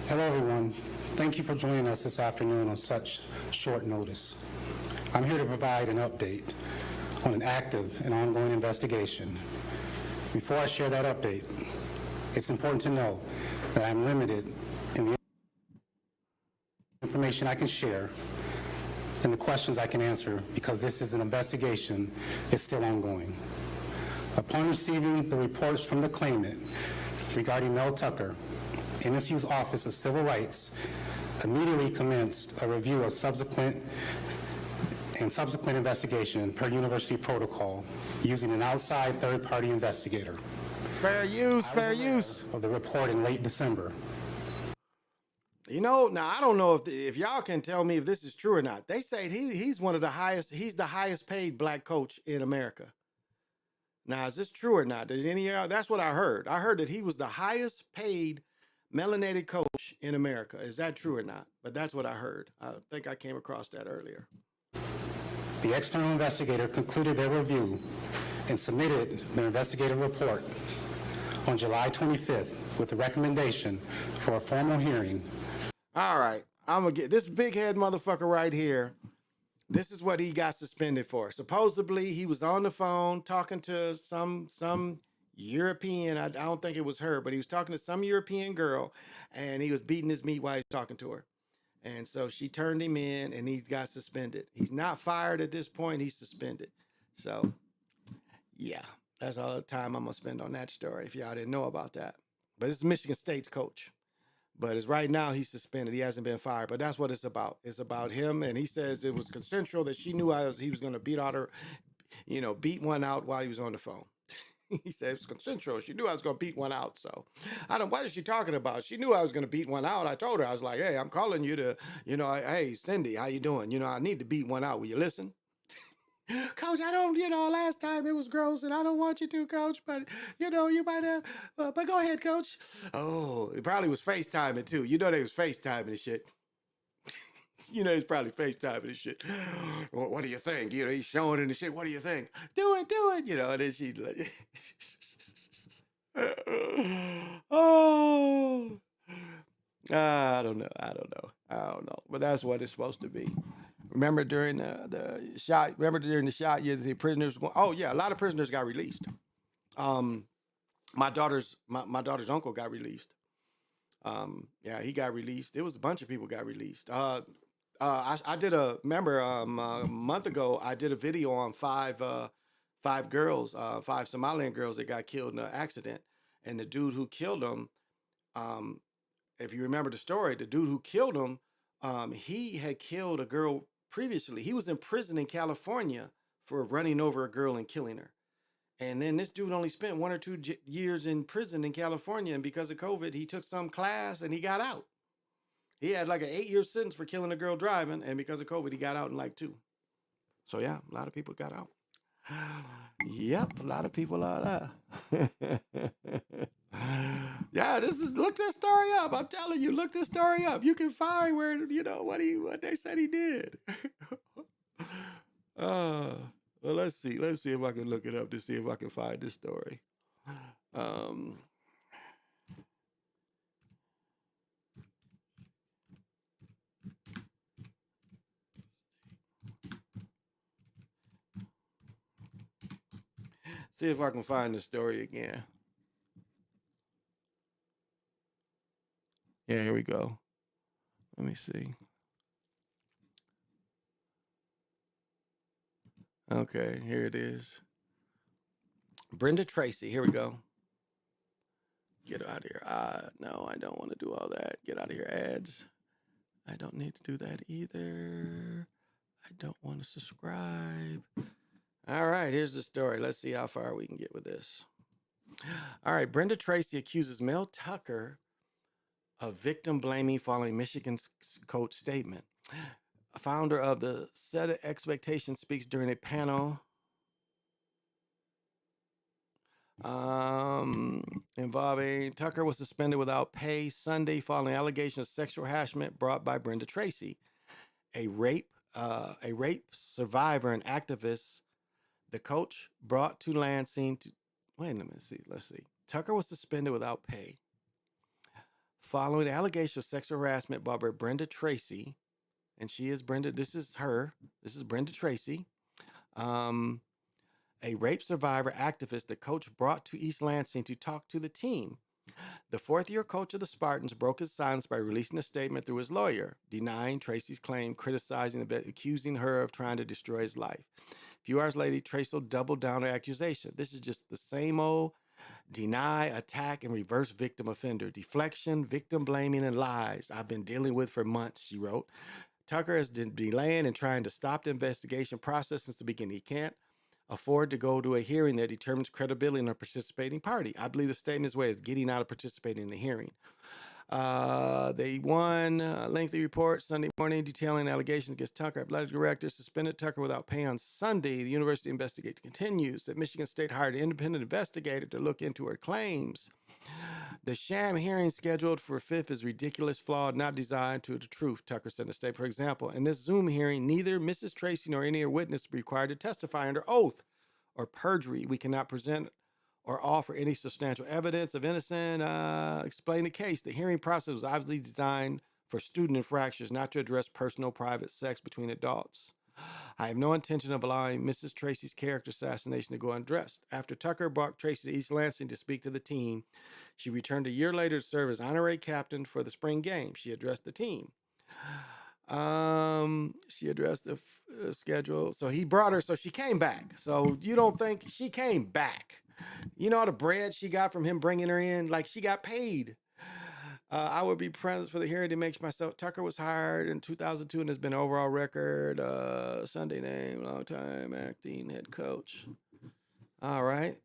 T: Hello everyone. Thank you for joining us this afternoon on such short notice. I'm here to provide an update on an active and ongoing investigation. Before I share that update, it's important to know that I'm limited in the information I can share and the questions I can answer because this is an investigation that's still ongoing. Upon receiving the reports from the claimant regarding Mel Tucker, MSU's Office of Civil Rights immediately commenced a review of subsequent investigation per university protocol using an outside third-party investigator.
S: Fair use.
T: Of the report in late December.
S: You know, now I don't know if y'all can tell me if this is true or not. They say he's one of the highest. He's the highest paid black coach in America. Now, is this true or not? Does any of y'all? That's what I heard. I heard that he was the highest paid melanated coach in America. Is that true or not? But that's what I heard. I think I came across that earlier.
T: The external investigator concluded their review and submitted their investigative report on July 25th with a recommendation for a formal hearing.
S: All right, I'm gonna get this big head motherfucker right here. This is what he got suspended for. Supposedly, he was on the phone talking to some European. I don't think it was her, but he was talking to some European girl, and he was beating his meat while he was talking to her. And so she turned him in, and he got suspended. He's not fired at this point. He's suspended. So, yeah, that's all the time I'm gonna spend on that story. If y'all didn't know about that, but it's Michigan State's coach. But as right now, he's suspended. He hasn't been fired. But that's what it's about. It's about him. And he says it was consensual that she knew he was going to beat out her, beat one out while he was on the phone. He said it was consensual. She knew I was going to beat one out. So what is she talking about? She knew I was going to beat one out. I told her, I was like, hey, I'm calling you to, hey, Cindy, how you doing? I need to beat one out. Will you listen? Coach, I don't, last time it was gross and I don't want you to, Coach, but, you might have, but go ahead, Coach. Oh, it probably was FaceTiming too. They was FaceTiming and shit. He's probably FaceTiming and shit. What do you think? He's showing it and shit. What do you think? Do it. And then she's like, oh, I don't know. But that's what it's supposed to be. Remember during the shot? Remember during the shot? Yeah, the prisoners. Oh yeah, a lot of prisoners got released. My daughter's uncle got released. Yeah, he got released. There was a bunch of people got released. I did a month ago. I did a video on five girls, five Somalian girls that got killed in an accident, and the dude who killed them. If you remember the story, the dude who killed him, he had killed a girl previously. He was in prison in California for running over a girl and killing her. And then this dude only spent 1 or 2 years in prison in California. And because of COVID, he took some class and he got out. He had like an 8-year sentence for killing a girl driving. And because of COVID, he got out in like 2. So yeah, a lot of people got out. Yep, a lot of people are there. Yeah, look this story up. I'm telling you, look this story up. You can find where what they said he did. Well, let's see if I can look it up to see if I can find this story. See if I can find the story again. Yeah, here we go. Let me see. Okay, here it is. Brenda Tracy, here we go. Get out of here. No, I don't want to do all that. Get out of here, ads. I don't need to do that either. I don't want to subscribe. All right, here's the story. Let's see how far we can get with this. All right, Brenda Tracy accuses Mel Tucker of victim blaming following Michigan's coach statement. A founder of the Set of Expectations speaks during a panel involving Tucker was suspended without pay Sunday following allegations of sexual harassment brought by Brenda Tracy, a rape survivor and activist. The coach brought to Lansing to wait a minute. Let's see. Tucker was suspended without pay following the allegation of sexual harassment by Brenda Tracy, and she is Brenda. This is her. This is Brenda Tracy. A rape survivor activist the coach brought to East Lansing to talk to the team. The fourth-year coach of the Spartans broke his silence by releasing a statement through his lawyer, denying Tracy's claim, criticizing the accusing her of trying to destroy his life. A few hours later, Tracy doubled down her accusation. This is just the same old deny, attack, and reverse victim offender. Deflection, victim blaming, and lies I've been dealing with for months, she wrote. Tucker has been delaying and trying to stop the investigation process since the beginning. He can't afford to go to a hearing that determines credibility in a participating party. I believe the statement's way is getting out of participating in the hearing. The They won a lengthy report Sunday morning detailing allegations against Tucker. Athletic director suspended Tucker without pay on Sunday. The university investigation continues. That Michigan State hired an independent investigator to look into her claims. The sham hearing scheduled for 5th is ridiculous, flawed, not designed to the truth, Tucker said in a statement. For example, in this Zoom hearing, neither Mrs. Tracy nor any other witness will be required to testify under oath or perjury. We cannot present or offer any substantial evidence of innocence. Explain the case. The hearing process was obviously designed for student infractions, not to address personal, private sex between adults. I have no intention of allowing Mrs. Tracy's character assassination to go undressed. After Tucker brought Tracy to East Lansing to speak to the team, she returned a year later to serve as honorary captain for the spring game. She addressed the team. She addressed the schedule. So he brought her, so she came back. So you don't think she came back? You know all the bread she got from him bringing her in? Like, she got paid. I would be present for the hearing to make myself. Tucker was hired in 2002 and has been overall record. Sunday name, long time acting head coach. All right.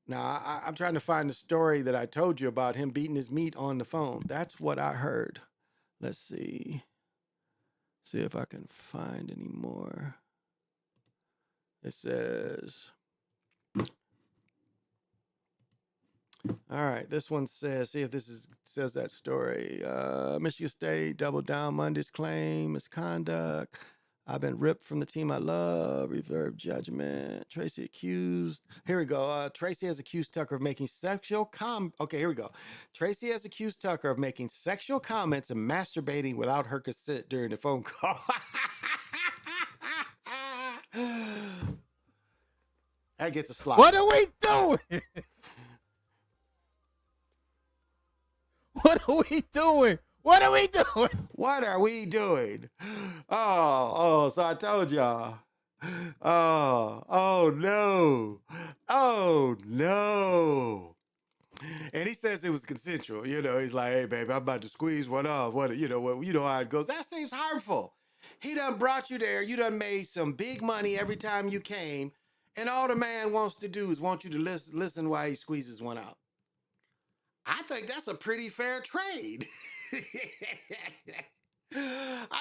S: Now, I'm trying to find the story that I told you about him beating his meat on the phone. That's what I heard. Let's see. See if I can find any more. It says... All right, this one says, see if says that story. Michigan State doubled down Monday's claim, misconduct. I've been ripped from the team I love. Reverb judgment. Tracy accused. Here we go. Tracy has accused Tucker of making sexual Okay, here we go. Tracy has accused Tucker of making sexual comments and masturbating without her consent during the phone call. That gets a slap.
J: What are we doing? What are we doing? What are we doing?
S: What are we doing? Oh, so I told y'all. Oh no. Oh no. And he says it was consensual. You know, he's like, hey, baby, I'm about to squeeze one off. You know how it goes. That seems harmful. He done brought you there. You done made some big money every time you came. And all the man wants to do is want you to listen while he squeezes one out. I think that's a pretty fair trade. I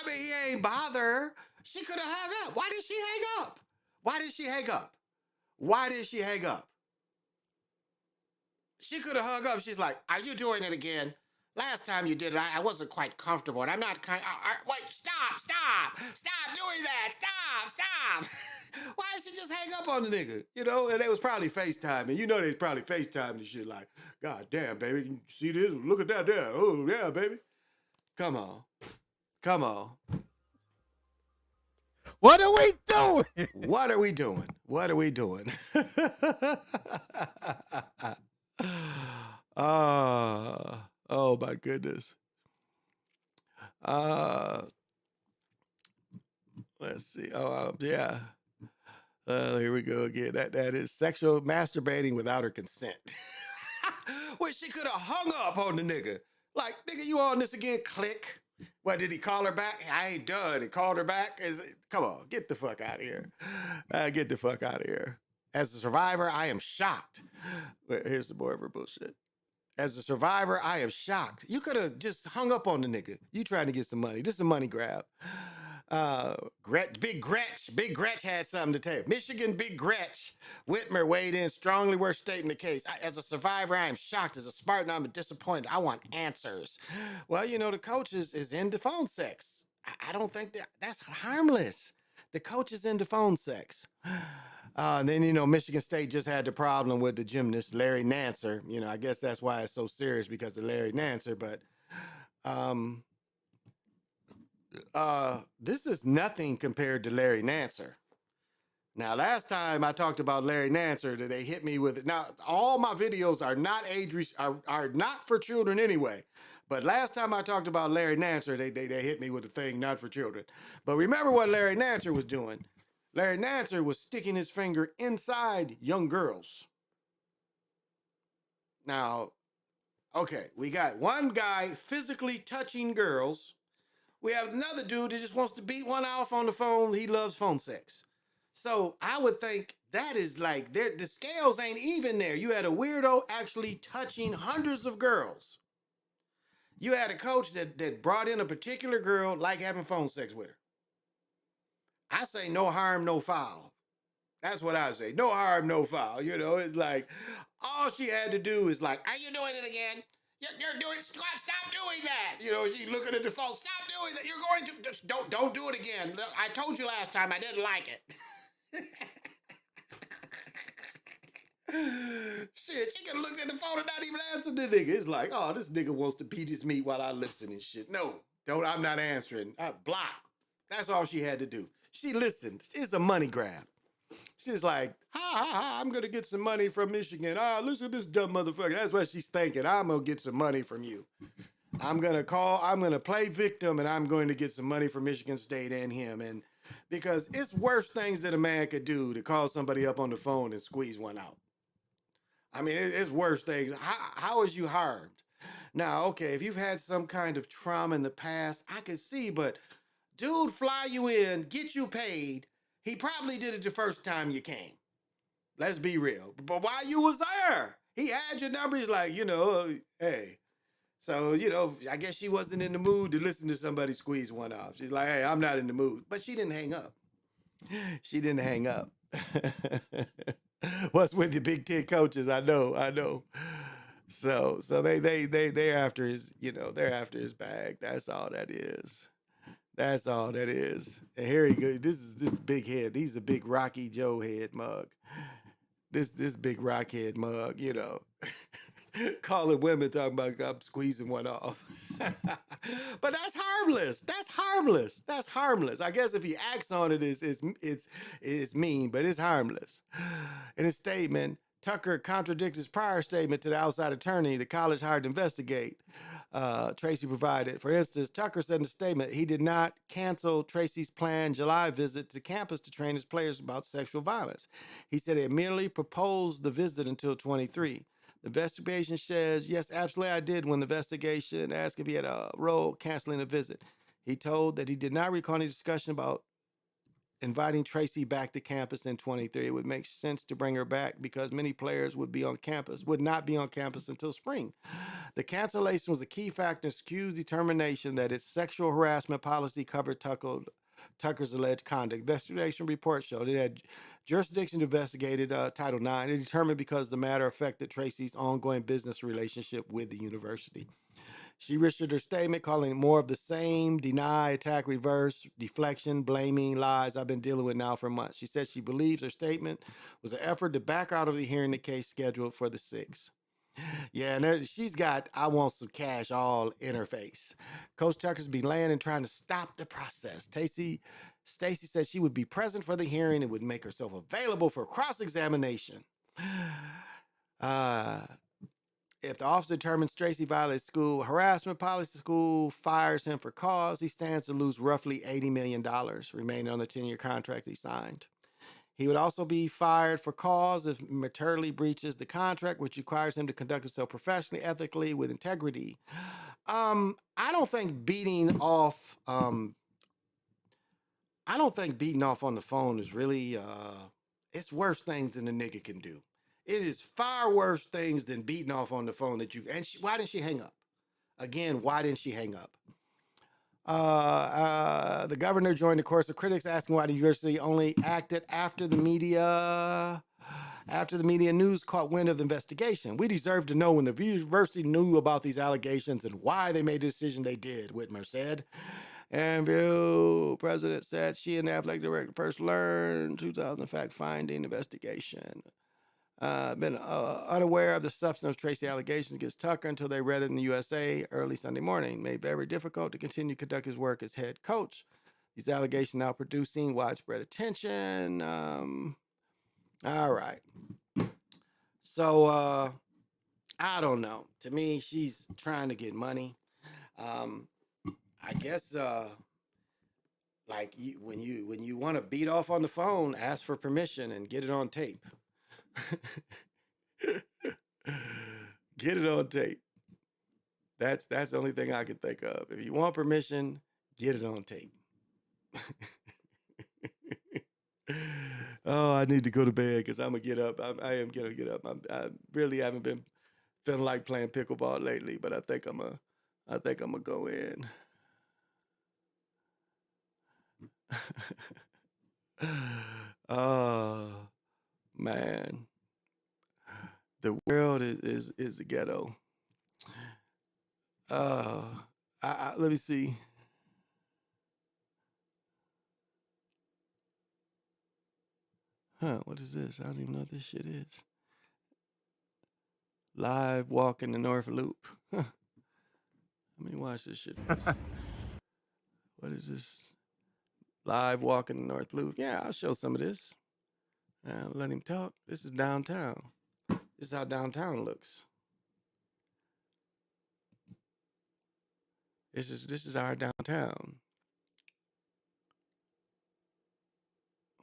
S: mean, he ain't bother. She could have hung up. Why did she hang up? Why did she hang up? Why did she hang up? She could have hung up. She's like, are you doing it again? Last time you did it, I wasn't quite comfortable, and I'm not wait, stop doing that. Stop. Why did she just hang up on the nigga? You know, and they was probably FaceTiming. You know, they was probably FaceTiming and shit like, God damn, baby, you see this? Look at that there. Oh, yeah, baby. Come on.
J: What are we doing?
S: What are we doing? Oh my goodness. Let's see. Yeah. Here we go again. That is sexual masturbating without her consent. Well, she could have hung up on the nigga. Like, nigga, you on this again? Click. What, did he call her back? I ain't done. He called her back? Come on, get the fuck out of here. Get the fuck out of here. As a survivor, I am shocked. Wait, here's some more of her bullshit. As a survivor, I am shocked. You could have just hung up on the nigga. You trying to get some money. This is a money grab. Big Gretch had something to tell. Michigan Big Gretch Whitmer weighed in strongly worth stating the case. As a survivor, I am shocked. As a Spartan, I'm disappointed. I want answers. Well, you know, the coach is into phone sex. I don't think that's harmless. The coach is into phone sex. And then, you know, Michigan State just had the problem with the gymnast, Larry Nance. You know, I guess that's why it's so serious, because of Larry Nance. But this is nothing compared to Larry Nance. Now, last time I talked about Larry Nance, that they hit me with it. Now, all my videos are not are not for children anyway. But last time I talked about Larry Nance, they hit me with a thing not for children. But remember what Larry Nance was doing. Larry Nance was sticking his finger inside young girls. Now, okay, we got one guy physically touching girls. We have another dude that just wants to beat one off on the phone. He loves phone sex. So I would think that is like, the scales ain't even there. You had a weirdo actually touching hundreds of girls.
O: You had a coach that brought in a particular girl like having phone sex with her. I say no harm, no foul. That's what I say. No harm, no foul. You know, it's like all she had to do is like, are you doing it again? You're doing. Stop doing that. You know, she looking at the phone. Stop doing that. You're going to just don't do it again. Look, I told you last time I didn't like it. Shit, she could have looked at the phone and not even answered the nigga. It's like, oh, this nigga wants to beat his meat while I listen and shit. No, don't. I'm not answering. I block. That's all she had to do. She listened. It's a money grab. She's like, I'm going to get some money from Michigan. Listen to this dumb motherfucker. That's what she's thinking. I'm going to get some money from you. I'm going to play victim, and I'm going to get some money from Michigan State and him. And because it's worse things that a man could do to call somebody up on the phone and squeeze one out. I mean, it's worse things. How is you harmed? Now, okay, if you've had some kind of trauma in the past, I can see, but dude fly you in, get you paid. He probably did it the first time you came. Let's be real. But while you was there, he had your number. He's like, hey. So, I guess she wasn't in the mood to listen to somebody squeeze one off. She's like, hey, I'm not in the mood. But she didn't hang up. She didn't hang up. What's with the Big Ten coaches? I know. So they're after his, they're after his bag. That's all that is. That's all that is. And here he goes. This is big head. He's a big Rocky Joe head mug. This big rock head mug, calling women talking about I'm squeezing one off. But that's harmless. That's harmless. That's harmless. I guess if he acts on it, it's mean, but it's harmless. In his statement, Tucker contradicted his prior statement to the outside attorney the college hired to investigate. Tracy provided. For instance, Tucker said in a statement he did not cancel Tracy's planned July visit to campus to train his players about sexual violence. He said he merely proposed the visit until 23. The investigation says, yes, absolutely I did when the investigation asked if he had a role canceling the visit. He told that he did not recall any discussion about inviting Tracy back to campus in 23. It would make sense to bring her back because many players would not be on campus until spring. The cancellation was a key factor in SKU's determination that its sexual harassment policy covered Tucker's alleged conduct. Investigation report showed it had jurisdiction to investigate Title IX. It determined because the matter affected Tracy's ongoing business relationship with the university. She issued her statement calling it more of the same, deny, attack, reverse, deflection, blaming, lies I've been dealing with now for months. She said she believes her statement was an effort to back out of the hearing the case scheduled for the 6th. Yeah, and she's got I want some cash all in her face. Coach Tucker's been laying and trying to stop the process. Stacy said she would be present for the hearing and would make herself available for cross-examination. If the officer determines Tracy violates school harassment policy, the school fires him for cause, he stands to lose roughly $80 million remaining on the 10-year contract he signed. He would also be fired for cause if materially breaches the contract, which requires him to conduct himself professionally, ethically, with integrity. I don't think beating off on the phone is really it's worse things than a nigga can do. It is far worse things than beating off on the phone why didn't she hang up? Again, why didn't she hang up? The governor joined the chorus of critics asking why the university only acted after the media news caught wind of the investigation. We deserve to know when the university knew about these allegations and why they made the decision they did, Whitmer said. And Bill president said she and the athletic director first learned 2000 fact-finding investigation. Been unaware of the substance of Tracy allegations against Tucker until they read it in the USA early Sunday morning. Made very difficult to continue to conduct his work as head coach. These allegations now producing widespread attention. All right. So I don't know. To me, she's trying to get money. I guess when you want to beat off on the phone, ask for permission and get it on tape. Get it on tape. That's the only thing I can think of. If you want permission, get it on tape. Oh, I need to go to bed because I'm gonna get up. I am gonna get up. I really haven't been feeling like playing pickleball lately, but I think I'm
S: I think I'm gonna go in. Oh man, the world is the ghetto. Let me see. Huh? What is this? I don't even know what this shit is. Live walk in the North Loop. Huh. Let me watch this shit. What is this? Live walk in the North Loop. Yeah, I'll show some of this. Let him talk. This is downtown. This is how downtown looks. This is our downtown.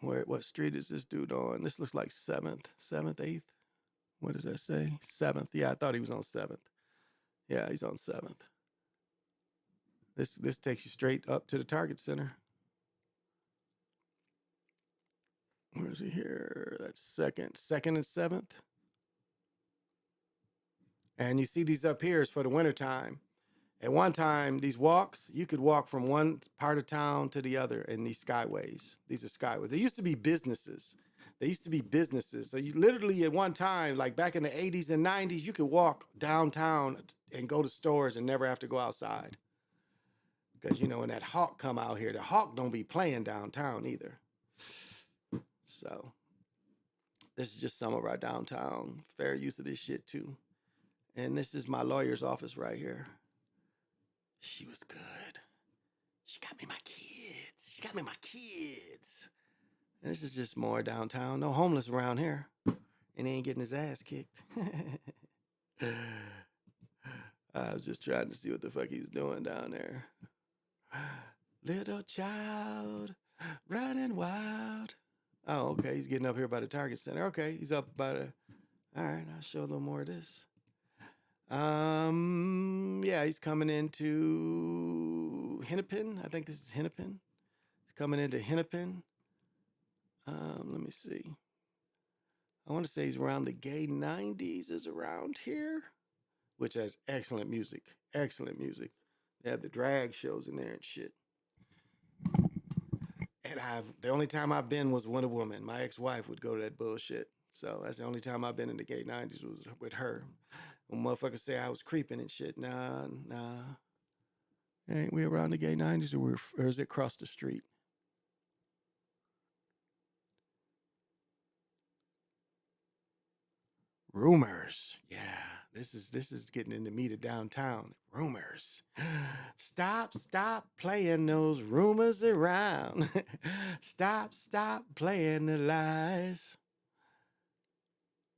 S: What street is this dude on? This looks like 7th, 8th. What does that say? 7th. Yeah, I thought he was on 7th. Yeah, he's on 7th. This takes you straight up to the Target Center. Where is he here? That's 2nd and 7th. And you see these up here is for the wintertime. At one time, these walks, you could walk from one part of town to the other in these skyways. These are skyways. They used to be businesses. So you literally at one time, like back in the 80s and 90s, you could walk downtown and go to stores and never have to go outside. Because, you know, when that hawk come out here, the hawk don't be playing downtown either. So this is just some of our downtown. Fair use of this shit too. And this is my lawyer's office right here. She was good. She got me my kids. And this is just more downtown. No homeless around here. And he ain't getting his ass kicked. I was just trying to see what the fuck he was doing down there. Little child running wild. Oh, okay. He's getting up here by the Target Center. Okay, he's up by the... All right, I'll show a little more of this. Yeah, he's coming into Hennepin. I think this is Hennepin. He's coming into Hennepin. Let me see. I want to say he's around the gay 90s is around here, which has excellent music. Excellent music. They have the drag shows in there and shit. And the only time I've been was when a woman, my ex-wife, would go to that bullshit. So that's the only time I've been in the gay 90s was with her. When motherfuckers say I was creeping and shit. Nah. Ain't we around the gay 90s or is it across the street? Rumors. Yeah, this is getting into meat of downtown. Rumors. Stop playing those rumors around. Stop playing the lies.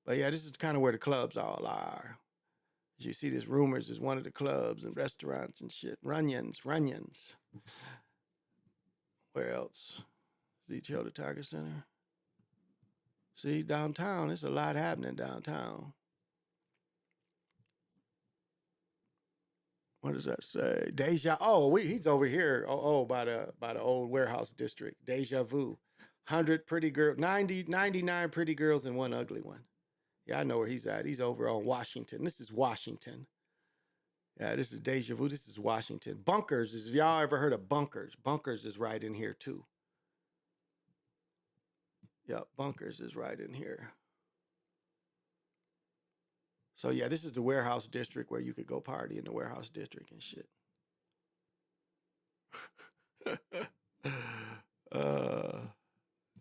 S: But yeah, this is kind of where the clubs all are. As you see, this Rumors is one of the clubs and restaurants and shit. Runyons. Where else? See, the Target Center. See, downtown, there's a lot happening downtown. What does that say? Deja. Oh, he's over here. By the old warehouse district. Deja vu. 100 pretty girls, 99 pretty girls and one ugly one. Yeah, I know where he's at. He's over on Washington. This is Washington. Yeah, this is Deja vu. This is Washington. Bunkers. If y'all ever heard of Bunkers? Bunkers is right in here too. Yep, Bunkers is right in here. So yeah, this is the warehouse district where you could go party in the warehouse district and shit.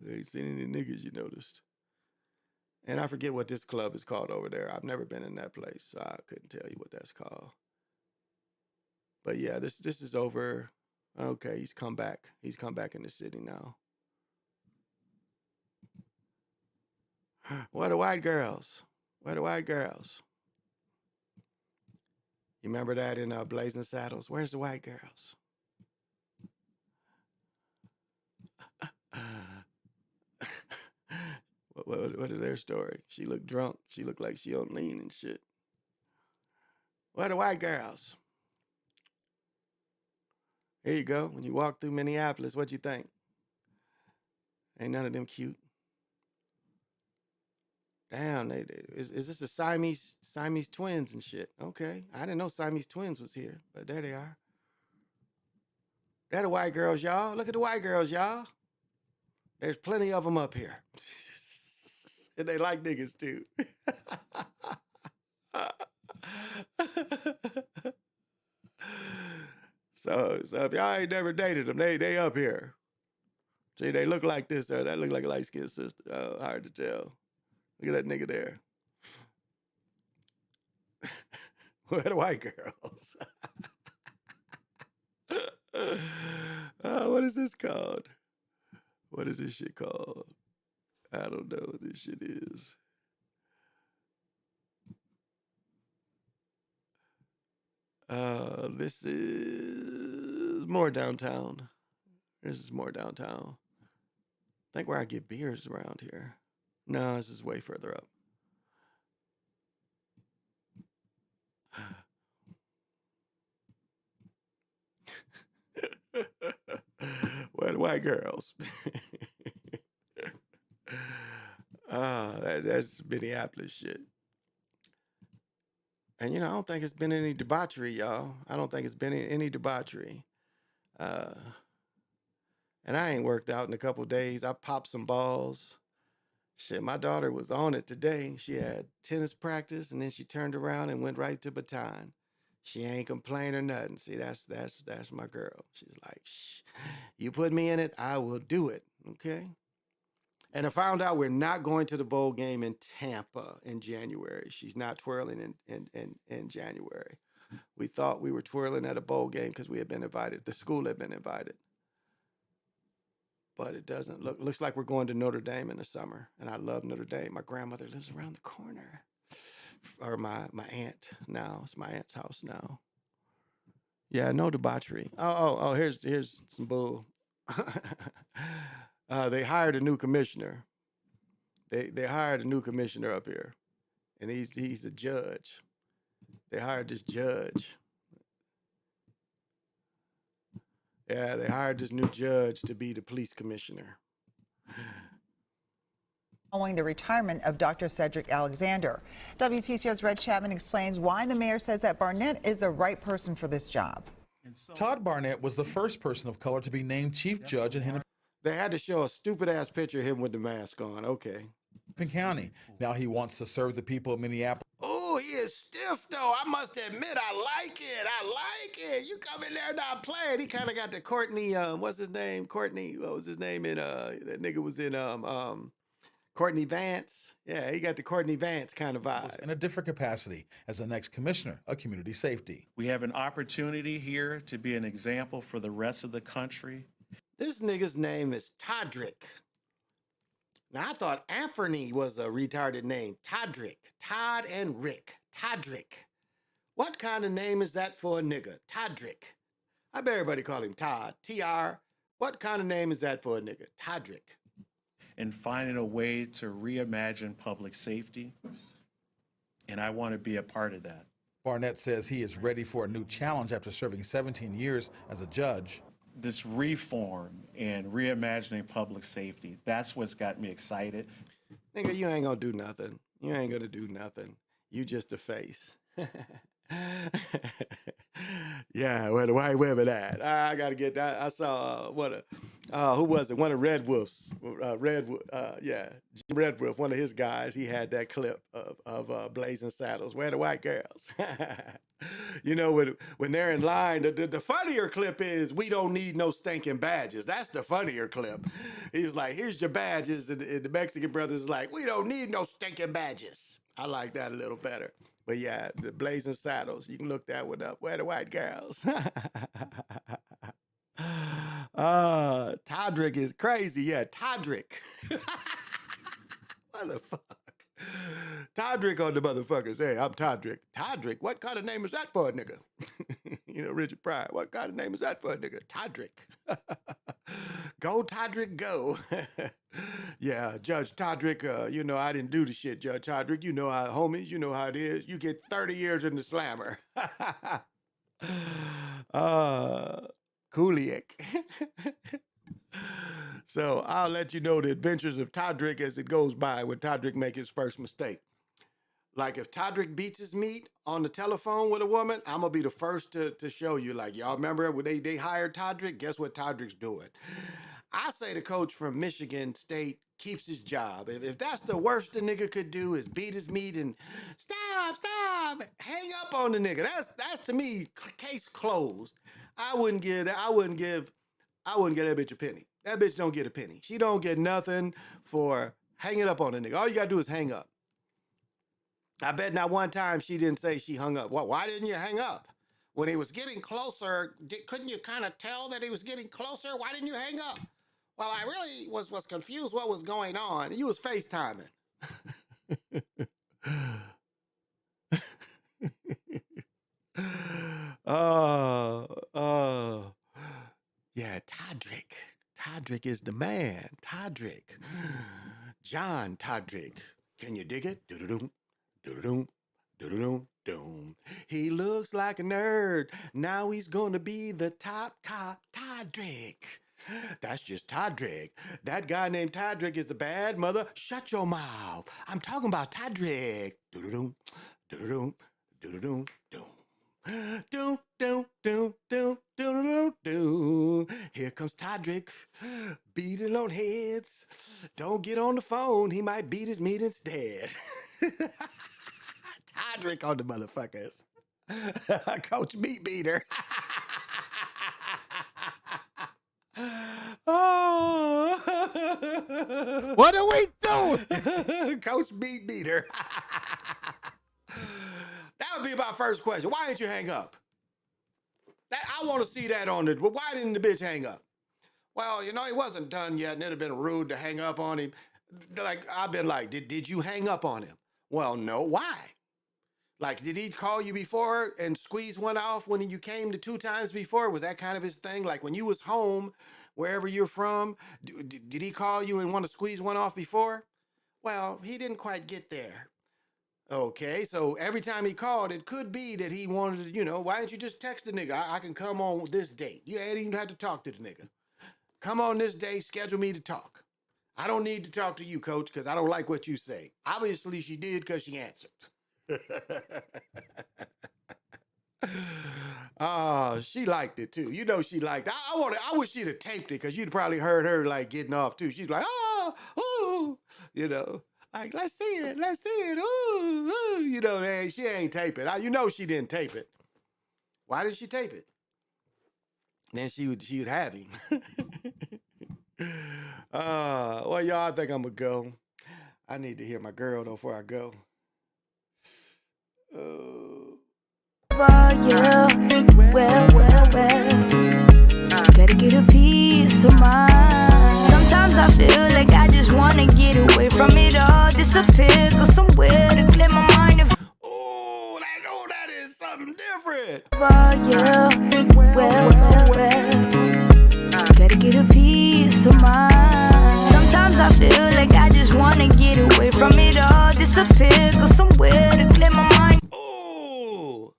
S: Ain't seen any niggas, you noticed. And I forget what this club is called over there. I've never been in that place, so I couldn't tell you what that's called. But yeah, this is over. Okay, he's come back. He's come back in the city now. Where the white girls? Where the white girls? You remember that in Blazing Saddles? Where's the white girls? What is their story? She looked drunk. She looked like she on lean and shit. Where the white girls? Here you go. When you walk through Minneapolis, what'd you think? Ain't none of them cute.
O: Damn, is this a Siamese twins and shit? Okay, I didn't know Siamese twins was here, but there they are. They're the white girls, y'all. Look at the white girls, y'all. There's plenty of them up here, and they like niggas too. So if y'all ain't never dated them, they up here. See, they look like this. That look like a light-skinned sister. Oh, hard to tell. Look at that nigga there. Where the white girls? What is this called? What is this shit called? I don't know what this shit is. This is more downtown. This is more downtown. I think where I get beers around here. No, this is way further up. Where the white girls? That's Minneapolis shit. And I don't think it's been any debauchery, y'all. I don't think it's been any debauchery. And I ain't worked out in a couple days. I popped some balls. Shit, my daughter was on it today. She had tennis practice, and then she turned around and went right to baton. She ain't complain or nothing. See, that's my girl. She's like, shh, you put me in it, I will do it. Okay. And I found out we're not going to the bowl game in Tampa in January. She's not twirling in January. We thought we were twirling at a bowl game because we had been invited. The school had been invited. But it doesn't looks like we're going to Notre Dame in the summer. And I love Notre Dame. My grandmother lives around the corner. Or my aunt now. It's my aunt's house now. Yeah, no debauchery. Oh, here's some bull. They hired a new commissioner. They hired a new commissioner up here. And he's a judge. They hired this judge. Yeah, they hired this new judge to be the police commissioner.
B: Following the retirement of Dr. Cedric Alexander. WCCO's Red Chapman explains why the mayor says that Barnett is the right person for this job.
U: Todd Barnett was the first person of color to be named chief judge in Hennepin
O: They had to show a stupid-ass picture of him with the mask on. Okay.
U: County. Now he wants to serve the people of Minneapolis.
O: Oh, he is stiff, though. I must admit, I like it. I like it. You come in there not playing. He kind of got the Courtney, what's his name? Courtney, what was his name in, that nigga was in, Courtney Vance. Yeah, he got the Courtney Vance kind of vibe.
U: In a different capacity as the next commissioner of community safety.
V: We have an opportunity here to be an example for the rest of the country.
O: This nigga's name is Todrick. Now, I thought Anthony was a retarded name. Todrick. Todd and Rick. Todrick. What kind of name is that for a nigga? Todrick. I bet everybody call him Todd. T-R. What kind of name is that for a nigga? Todrick.
V: And finding a way to reimagine public safety. And I want to be a part of that.
U: Barnett says he is ready for a new challenge after serving 17 years as a judge.
V: This reform and reimagining public safety, that's what's got me excited.
O: Nigga, you ain't gonna do nothing. You ain't gonna do nothing. You just a face. Yeah, where the white women at? I gotta get that. I saw who was it? One of Red Wolf's. Red Wolf. One of his guys. He had that clip of Blazing Saddles. Where the white girls? When they're in line. The funnier clip is we don't need no stinking badges. That's the funnier clip. He's like, here's your badges, and the Mexican brothers is like, we don't need no stinking badges. I like that a little better. But yeah, the Blazing Saddles, you can look that one up. Where the white girls? Todrick is crazy. Yeah, Todrick. What the fuck? Todrick on the motherfuckers. Hey, I'm Todrick. Todrick? What kind of name is that for a nigga? Richard Pryor. What kind of name is that for a nigga? Todrick. Go, Todrick, go. Yeah, Judge Todrick, I didn't do the shit, Judge Todrick. You know how, homies, you know how it is. You get 30 years in the slammer. Kuliak.
S: So I'll let you know the adventures of Todrick as it goes by when Todrick make his first mistake. Like if Todrick beats his meat on the telephone with a woman, I'm gonna be the first to show you. Like y'all remember when they hired Todrick? Guess what Todrick's doing? I say the coach from Michigan State keeps his job. If that's the worst the nigga could do is beat his meat and stop, hang up on the nigga. That's to me case closed. I wouldn't give that bitch a penny. That bitch don't get a penny. She don't get nothing for hanging up on the nigga. All you gotta do is hang up. I bet not one time she didn't say she hung up. Why didn't you hang up? When he was getting closer, couldn't you kind of tell that he was getting closer? Why didn't you hang up? Well, I really was confused what was going on. You was FaceTiming. Yeah, Todrick. Todrick is the man. Todrick. John Todrick. Can you dig it? Do-do-doom, do-do-doom, do-do-doom, doom. He looks like a nerd. Now he's gonna be the top cop, Todrick. That's just Todrick. That guy named Todrick is the bad mother. Shut your mouth. I'm talking about Todrick. Do-do-doom, do-do-doom, do-do-doom, doom. Do, do, do, do, do, do, do. Here comes Todrick, beating on heads. Don't get on the phone. He might beat his meat instead. Todrick on the motherfuckers. Coach Meat Beater. Oh.
B: What are we doing?
S: Coach Meat Beater. That would be my first question. Why didn't you hang up? I want to see that on the. Why didn't the bitch hang up? Well, he wasn't done yet, and it'd have been rude to hang up on him. Like I've been like, did you hang up on him? Well, no. Why? Like, did he call you before and squeeze one off when you came the 2 times before? Was that kind of his thing? Like when you was home, wherever you're from, did he call you and want to squeeze one off before? Well, he didn't quite get there. Okay, so every time he called, it could be that he wanted to, why didn't you just text the nigga? I can come on this date. You ain't even have to talk to the nigga. Come on this day, schedule me to talk. I don't need to talk to you, coach, because I don't like what you say. Obviously, she did because she answered. Oh, she liked it too. She liked it. I wish she'd have taped it because you'd probably heard her like getting off too. She's like, oh, ooh, like, let's see it, ooh, ooh, she ain't tape it. She didn't tape it. Why did she tape it? Then she would have him. Well, y'all, I think I'm gonna go. I need to hear my girl though before I go.
C: Well, gotta get a piece of mind. Sometimes I feel like I just wanna get away from it all, disappear, go somewhere to clear my mind.
S: Oh, that is something different.
C: Well, gotta get a piece of mind. Sometimes I feel like I just wanna get away from it all, disappear, go somewhere to clear my mind.
S: Oh,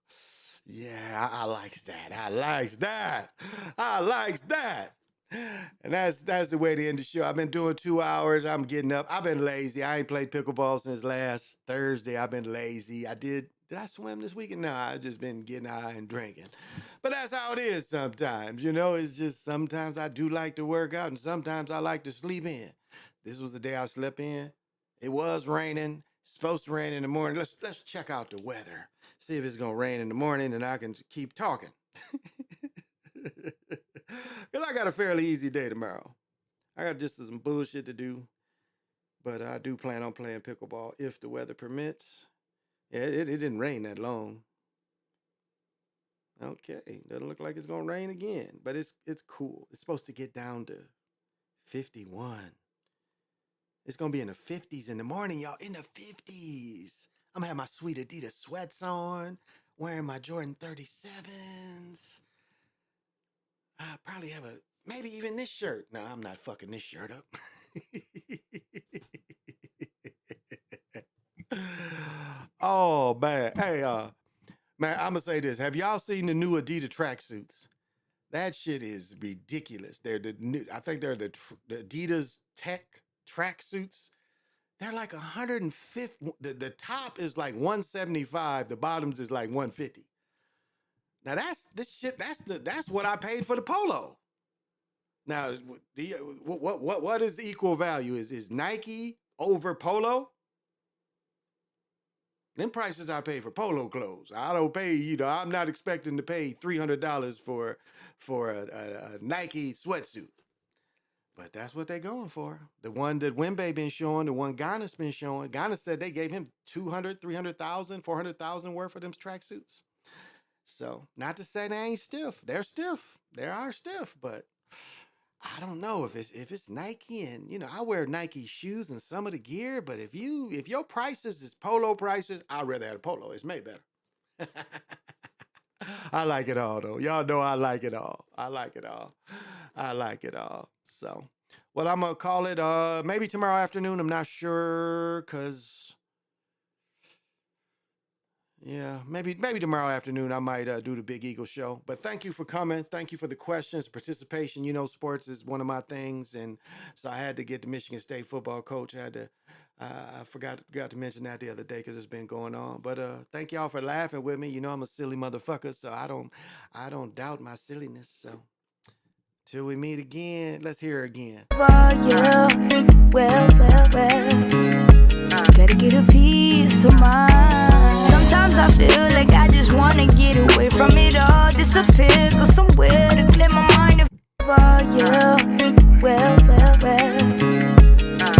S: yeah, I likes that. And that's the way to end the show. I've been doing 2 hours. I'm getting up. I've been lazy. I ain't played pickleball since last Thursday. I've been lazy. Did I swim this weekend? No, I've just been getting high and drinking. But that's how it is sometimes. It's just sometimes I do like to work out and sometimes I like to sleep in. This was the day I slept in. It was raining. It's supposed to rain in the morning. Let's check out the weather. See if it's going to rain in the morning and I can keep talking. Because I got a fairly easy day tomorrow. I got just some bullshit to do. But I do plan on playing pickleball if the weather permits. Yeah, it didn't rain that long. Okay, doesn't look like it's going to rain again. But it's cool. It's supposed to get down to 51. It's going to be in the 50s in the morning, y'all. In the 50s. I'm going to have my sweet Adidas sweats on. Wearing my Jordan 37s. I probably have maybe even this shirt. No, I'm not fucking this shirt up. Oh, man. Hey, man, I'm going to say this. Have y'all seen the new Adidas tracksuits?
O: That shit is ridiculous. They're the new, I think they're the Adidas Tech track suits. They're like 150. The top is like 175. The bottoms is like 150. Now that's what I paid for the polo. Now what is the equal value? Is Nike over polo? Them prices I pay for polo clothes. I don't pay, I'm not expecting to pay $300 for a Nike sweatsuit. But that's what they're going for. The one that Wembe been showing, the one Ghana's been showing. Ghana said they gave him 200, 300,000, 400,000 worth of them tracksuits. So, not to say they ain't stiff. They're stiff. They are stiff, but I don't know if it's Nike, and I wear Nike shoes and some of the gear, but if your prices is polo prices, I'd rather have a polo. It's made better. I like it all though. Y'all know I like it all. I like it all. I like it all. So, well, I'm gonna call it maybe tomorrow afternoon. I'm not sure, cause yeah, maybe tomorrow afternoon I might do the Big Eagle show. But thank you for coming. Thank you for the questions, participation. Sports is one of my things, and so I had to get the Michigan State football coach. I had to. I forgot to mention that the other day because it's been going on. But thank y'all for laughing with me. I'm a silly motherfucker, so I don't doubt my silliness. So till we meet again, let's hear it again.
C: Yeah, well, gotta get a piece of mind. Sometimes I feel like I just wanna get away from it all, disappear, go somewhere to clear my mind. Yeah, well,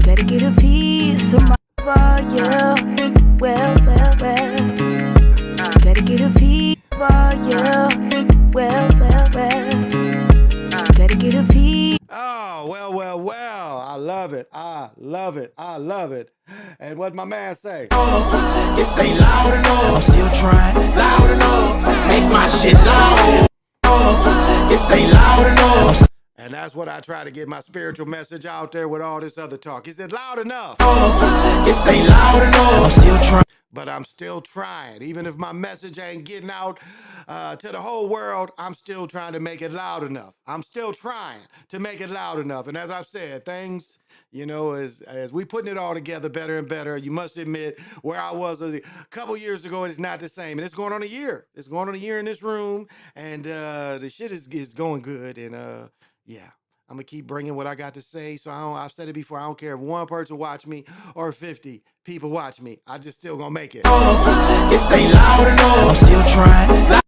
C: gotta get a piece of mind. Yeah, well, gotta get a piece. Yeah, well, gotta get a piece.
O: Oh, well. I love it. I love it. And what my man say?
C: This ain't loud enough. I'm still trying. Loud enough. Make my shit loud. This ain't loud enough.
O: And that's what I try to get my spiritual message out there with all this other talk. Is it loud enough?
C: This ain't loud enough. I'm still trying.
O: But I'm still trying. Even if my message ain't getting out to the whole world, I'm still trying to make it loud enough. I'm still trying to make it loud enough. And as I've said, things, as we putting it all together better and better, you must admit where I was a couple years ago, it's not the same. And it's going on a year. It's going on a year in this room. And the shit is going good. And yeah. I'm going to keep bringing what I got to say. So I've said it before. I don't care if one person watch me or 50 people watch me. I just still going to make it.
C: This ain't loud enough. I'm still trying.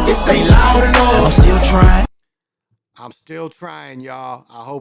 C: This ain't loud enough. I'm still trying.
O: I'm still trying, y'all. I hope